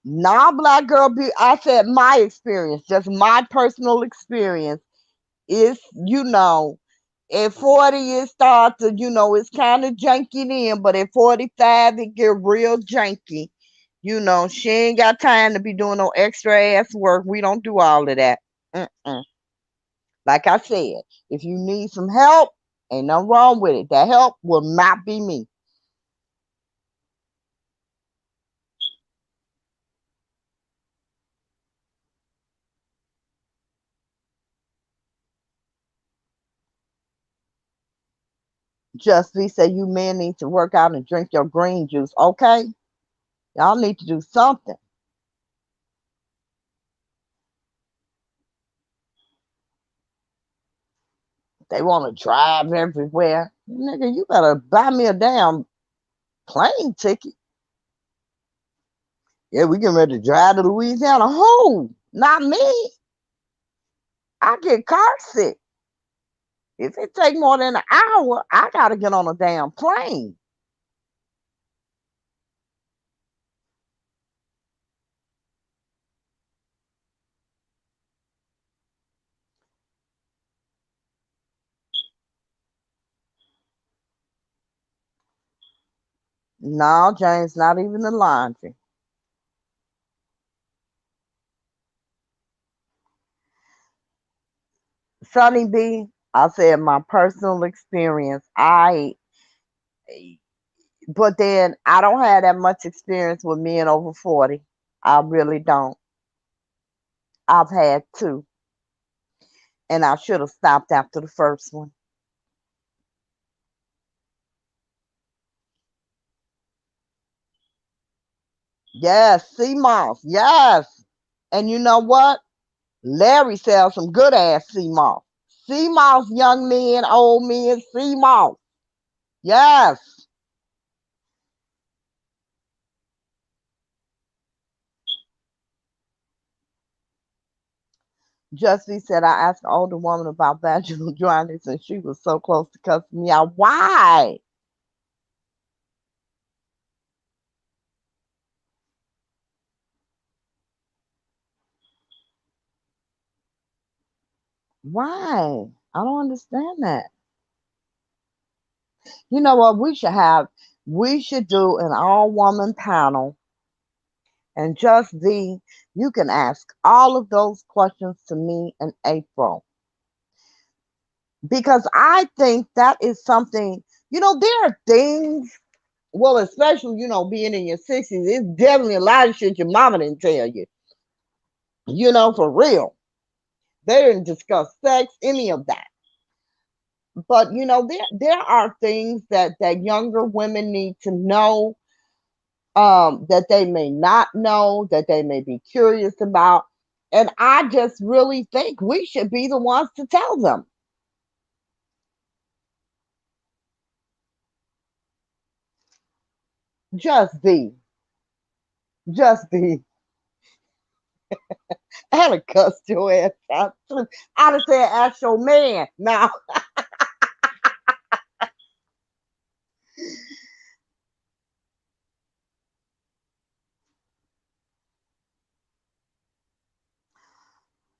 Non-black girl be I said my experience, just my personal experience is, at 40 it starts to, it's kind of janky then, but at 45 it get real janky. She ain't got time to be doing no extra ass work. We don't do all of that. Mm-mm. Like I said, if you need some help, ain't nothing wrong with it. That help will not be me. Just be say you men need to work out and drink your green juice. Okay, y'all need to do something. They want to drive everywhere. Nigga, you better buy me a damn plane ticket. Yeah, we getting ready to drive to Louisiana. Who? Not me. I get car sick. If it take more than an hour, I gotta get on a damn plane. No, James, not even the laundry. Sonny B, I said my personal experience. But then I don't have that much experience with men over 40. I really don't. I've had two, and I should have stopped after the first one. Yes, sea moss. Yes. And you know what? Larry sells some good ass sea moss. Sea moss, young men, old men, sea moss. Yes. Justy said I asked an older woman about vaginal dryness and she was so close to cussing me out. Why? Why? I don't understand that. You know what we should have? We should do an all woman panel and just the you can ask all of those questions to me in April because I think that is something, there are things, well, especially, being in your 60s, it's definitely a lot of shit your mama didn't tell you, for real. They didn't discuss sex, any of that. But, there are things that younger women need to know, that they may not know, that they may be curious about. And I just really think we should be the ones to tell them. Just be. Just be. I'd have cussed your ass out too. I'd have said, ask your man. Now,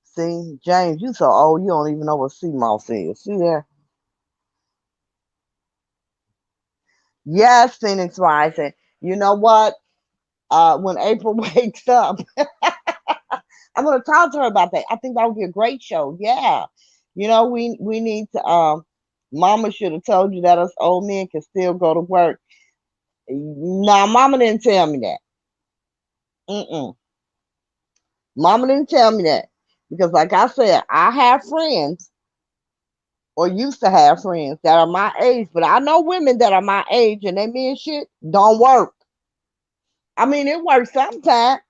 see, James, you so old, you don't even know what sea moss is. See there? Yes, Phoenix Rising. You know what? When April wakes up, I'm gonna talk to her about that. I think that would be a great show. Yeah. We need to Mama should have told you that us old men can still go to work. No, Mama didn't tell me that. Mm-mm. Mama didn't tell me that. Because like I said, I have friends or used to have friends that are my age, but I know women that are my age and they men shit don't work. I mean, it works sometimes,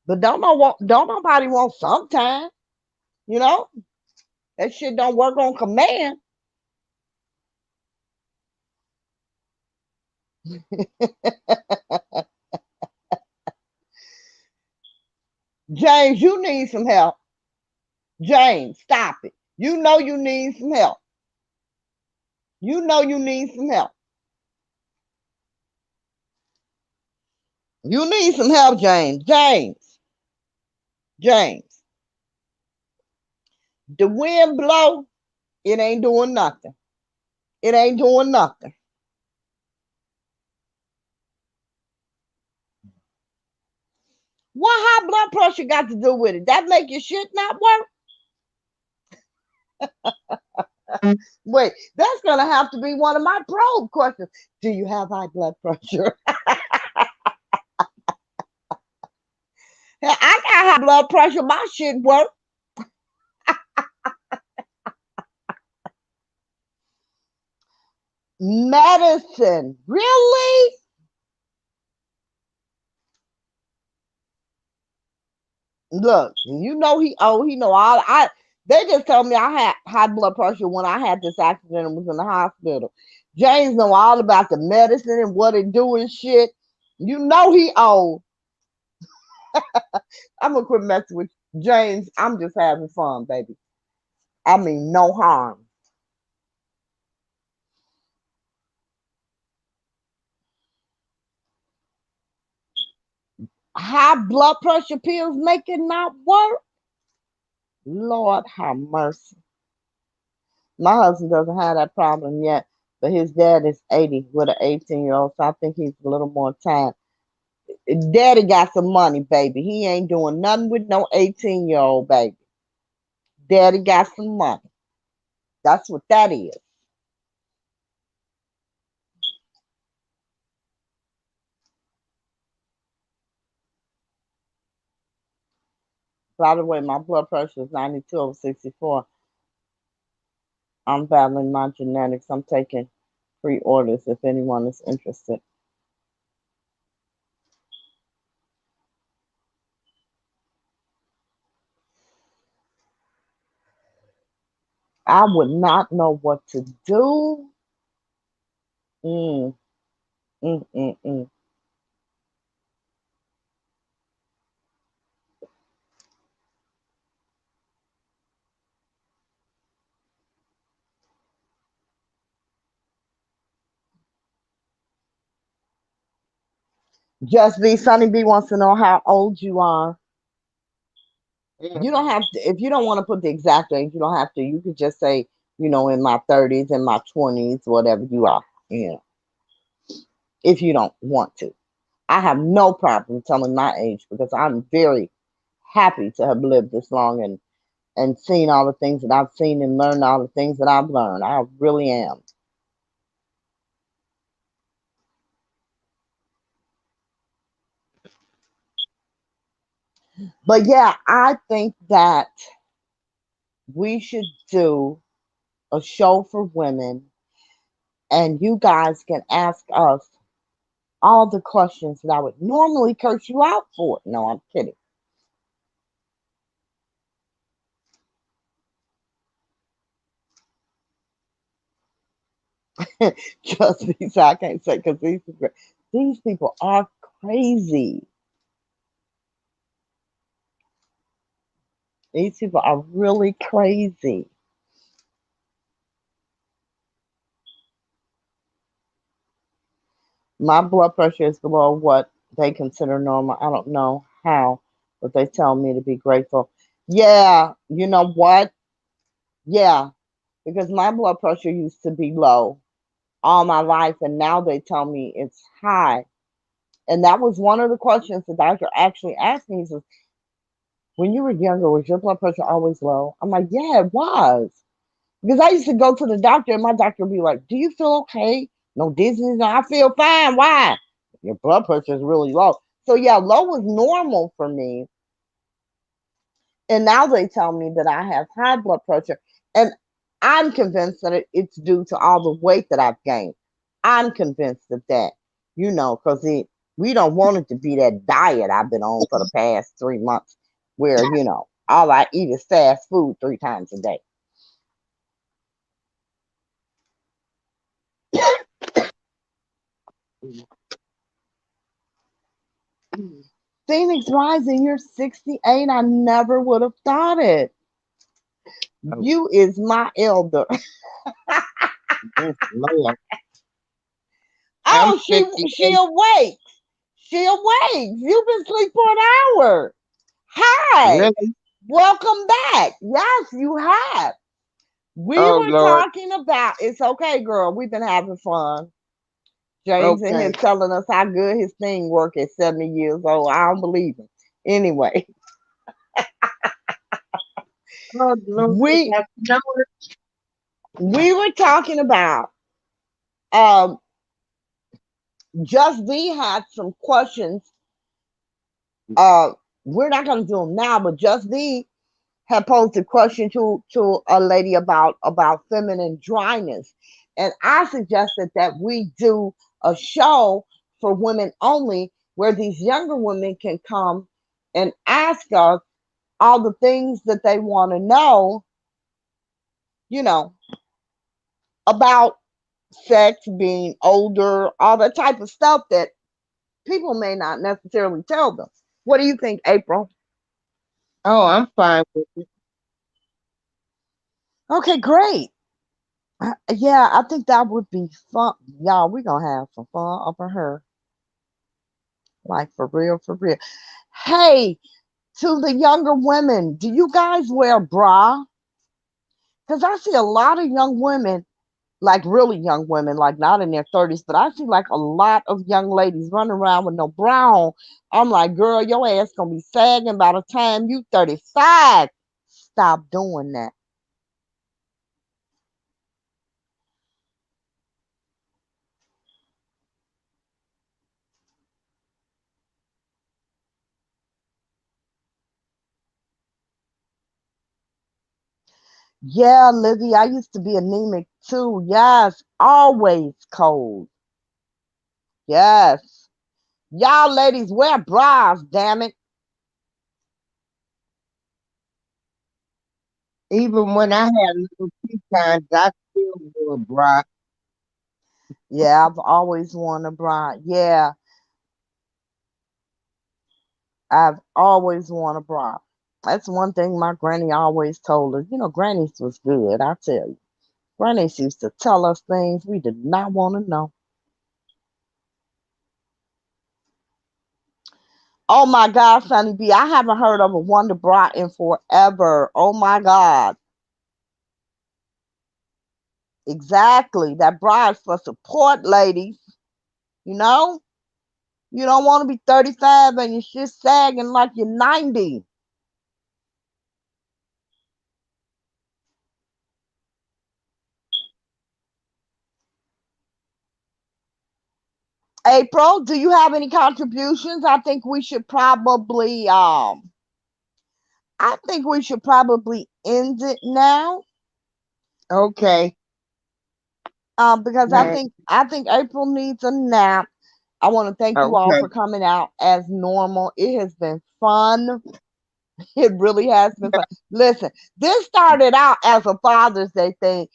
But don't nobody want sometime, you know? That shit don't work on command. James, you need some help. James, stop it. You know you need some help. You know you need some help. You need some help, James. James. The wind blow, it ain't doing nothing. It ain't doing nothing. What high blood pressure got to do with it? That make your shit not work? Wait, that's gonna have to be one of my probe questions. Do you have high blood pressure? I got high blood pressure. My shit work. Medicine, really? Look, you know he know all. They just told me I had high blood pressure when I had this accident and was in the hospital. James know all about the medicine and what it do and shit. You know he old. I'm gonna quit messing with James. I'm just having fun, baby. I mean, no harm. High blood pressure pills make it not work. Lord have mercy. My husband doesn't have that problem yet, but his dad is 80 with an 18-year-old, so I think he's a little more time. Daddy got some money, baby. He ain't doing nothing with no 18-year-old, baby. Daddy got some money. That's what that is. By the way, my blood pressure is 92 over 64. I'm battling my genetics. I'm taking pre-orders if anyone is interested. I would not know what to do. Mm, mm, mm, mm. Just be Sunny B wants to know how old you are. You don't have to, if you don't want to put the exact age, you don't have to. You could just say, in my 30s, in my 20s, whatever you are, if you don't want to. I have no problem telling my age because I'm very happy to have lived this long and seen all the things that I've seen and learned all the things that I've learned. I really am. But yeah, I think that we should do a show for women and you guys can ask us all the questions that I would normally curse you out for. No, I'm kidding. Just because I can't say because these people are crazy. These people are really crazy. My blood pressure is below what they consider normal. I don't know how, but they tell me to be grateful. Yeah, you know what? Yeah, because my blood pressure used to be low all my life, and now they tell me it's high. And that was one of the questions the doctor actually asked me. He says, when you were younger, was your blood pressure always low? I'm like, yeah, it was. Because I used to go to the doctor and my doctor would be like, do you feel okay? No dizziness? No, I feel fine. Why? Your blood pressure is really low. So yeah, low was normal for me. And now they tell me that I have high blood pressure. And I'm convinced that it's due to all the weight that I've gained. I'm convinced of that, because We don't want it to be that diet I've been on for the past 3 months, where all I eat is fast food 3 times a day. Phoenix Rising, you're 68. I never would have thought it. Oh, You is my elder. yes, Lord. I'm Oh, she 58. awakes. She awakes. You've been asleep for an hour. Hi. Really? Welcome back. Yes, you have. We Oh, were Lord. talking about it's okay, girl. We've been having fun. James in here Okay. telling us how good his thing work at 70 years old. I don't believe him. Anyway, Oh, Lord. we That's no. we were talking about um just V had some questions. Uh we're not gonna do them now, but just V had posed a question to a lady about feminine dryness. And I suggested that we do a show for women only where these younger women can come and ask us all the things that they want to know, you know, about sex, being older, all that type of stuff that people may not necessarily tell them. What do you think, April? Oh, I'm fine with it. Okay, great. Yeah, I think that would be fun. Y'all, we're going to have some fun up in her. Like, for real, for real. Hey, to the younger women, do you guys wear bra? Because I see a lot of young women, like really young women, like not in their 30s, but I see like a lot of young ladies running around with no bra on. I'm like, girl, your ass gonna be sagging by the time you 35. Stop doing that. Yeah, Livy, I used to be anemic too. Yes, always cold. Yes. Y'all ladies wear bras, damn it. Even when I had little times, I still wore a bra. Yeah, I've always worn a bra. Yeah, I've always worn a bra. That's one thing my granny always told us. Grannies was good, I tell you. Grannies used to tell us things we did not want to know. Oh my God, Sonny B, I haven't heard of a Wonder Bra in forever. Oh my God. Exactly. That bra is for support, ladies. You know? You don't want to be 35 and you're just sagging like you're 90. April, do you have any contributions? I think we should probably end it now. Okay. Because I Right. think I think April needs a nap. I want to thank you all Okay. for coming out as normal. It has been fun. It really has been fun. Listen, this started out as a Father's Day thing.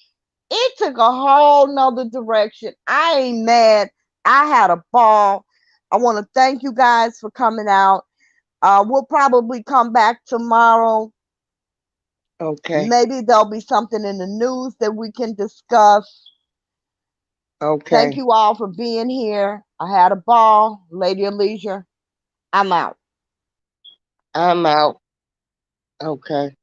It took a whole nother direction. I ain't mad. I had a ball. I want to thank you guys for coming out. We'll probably come back tomorrow. Okay. Maybe there'll be something in the news that we can discuss. Thank Okay. you all for being here. I had a ball. Lady of Leisure, I'm out. I'm out. Okay.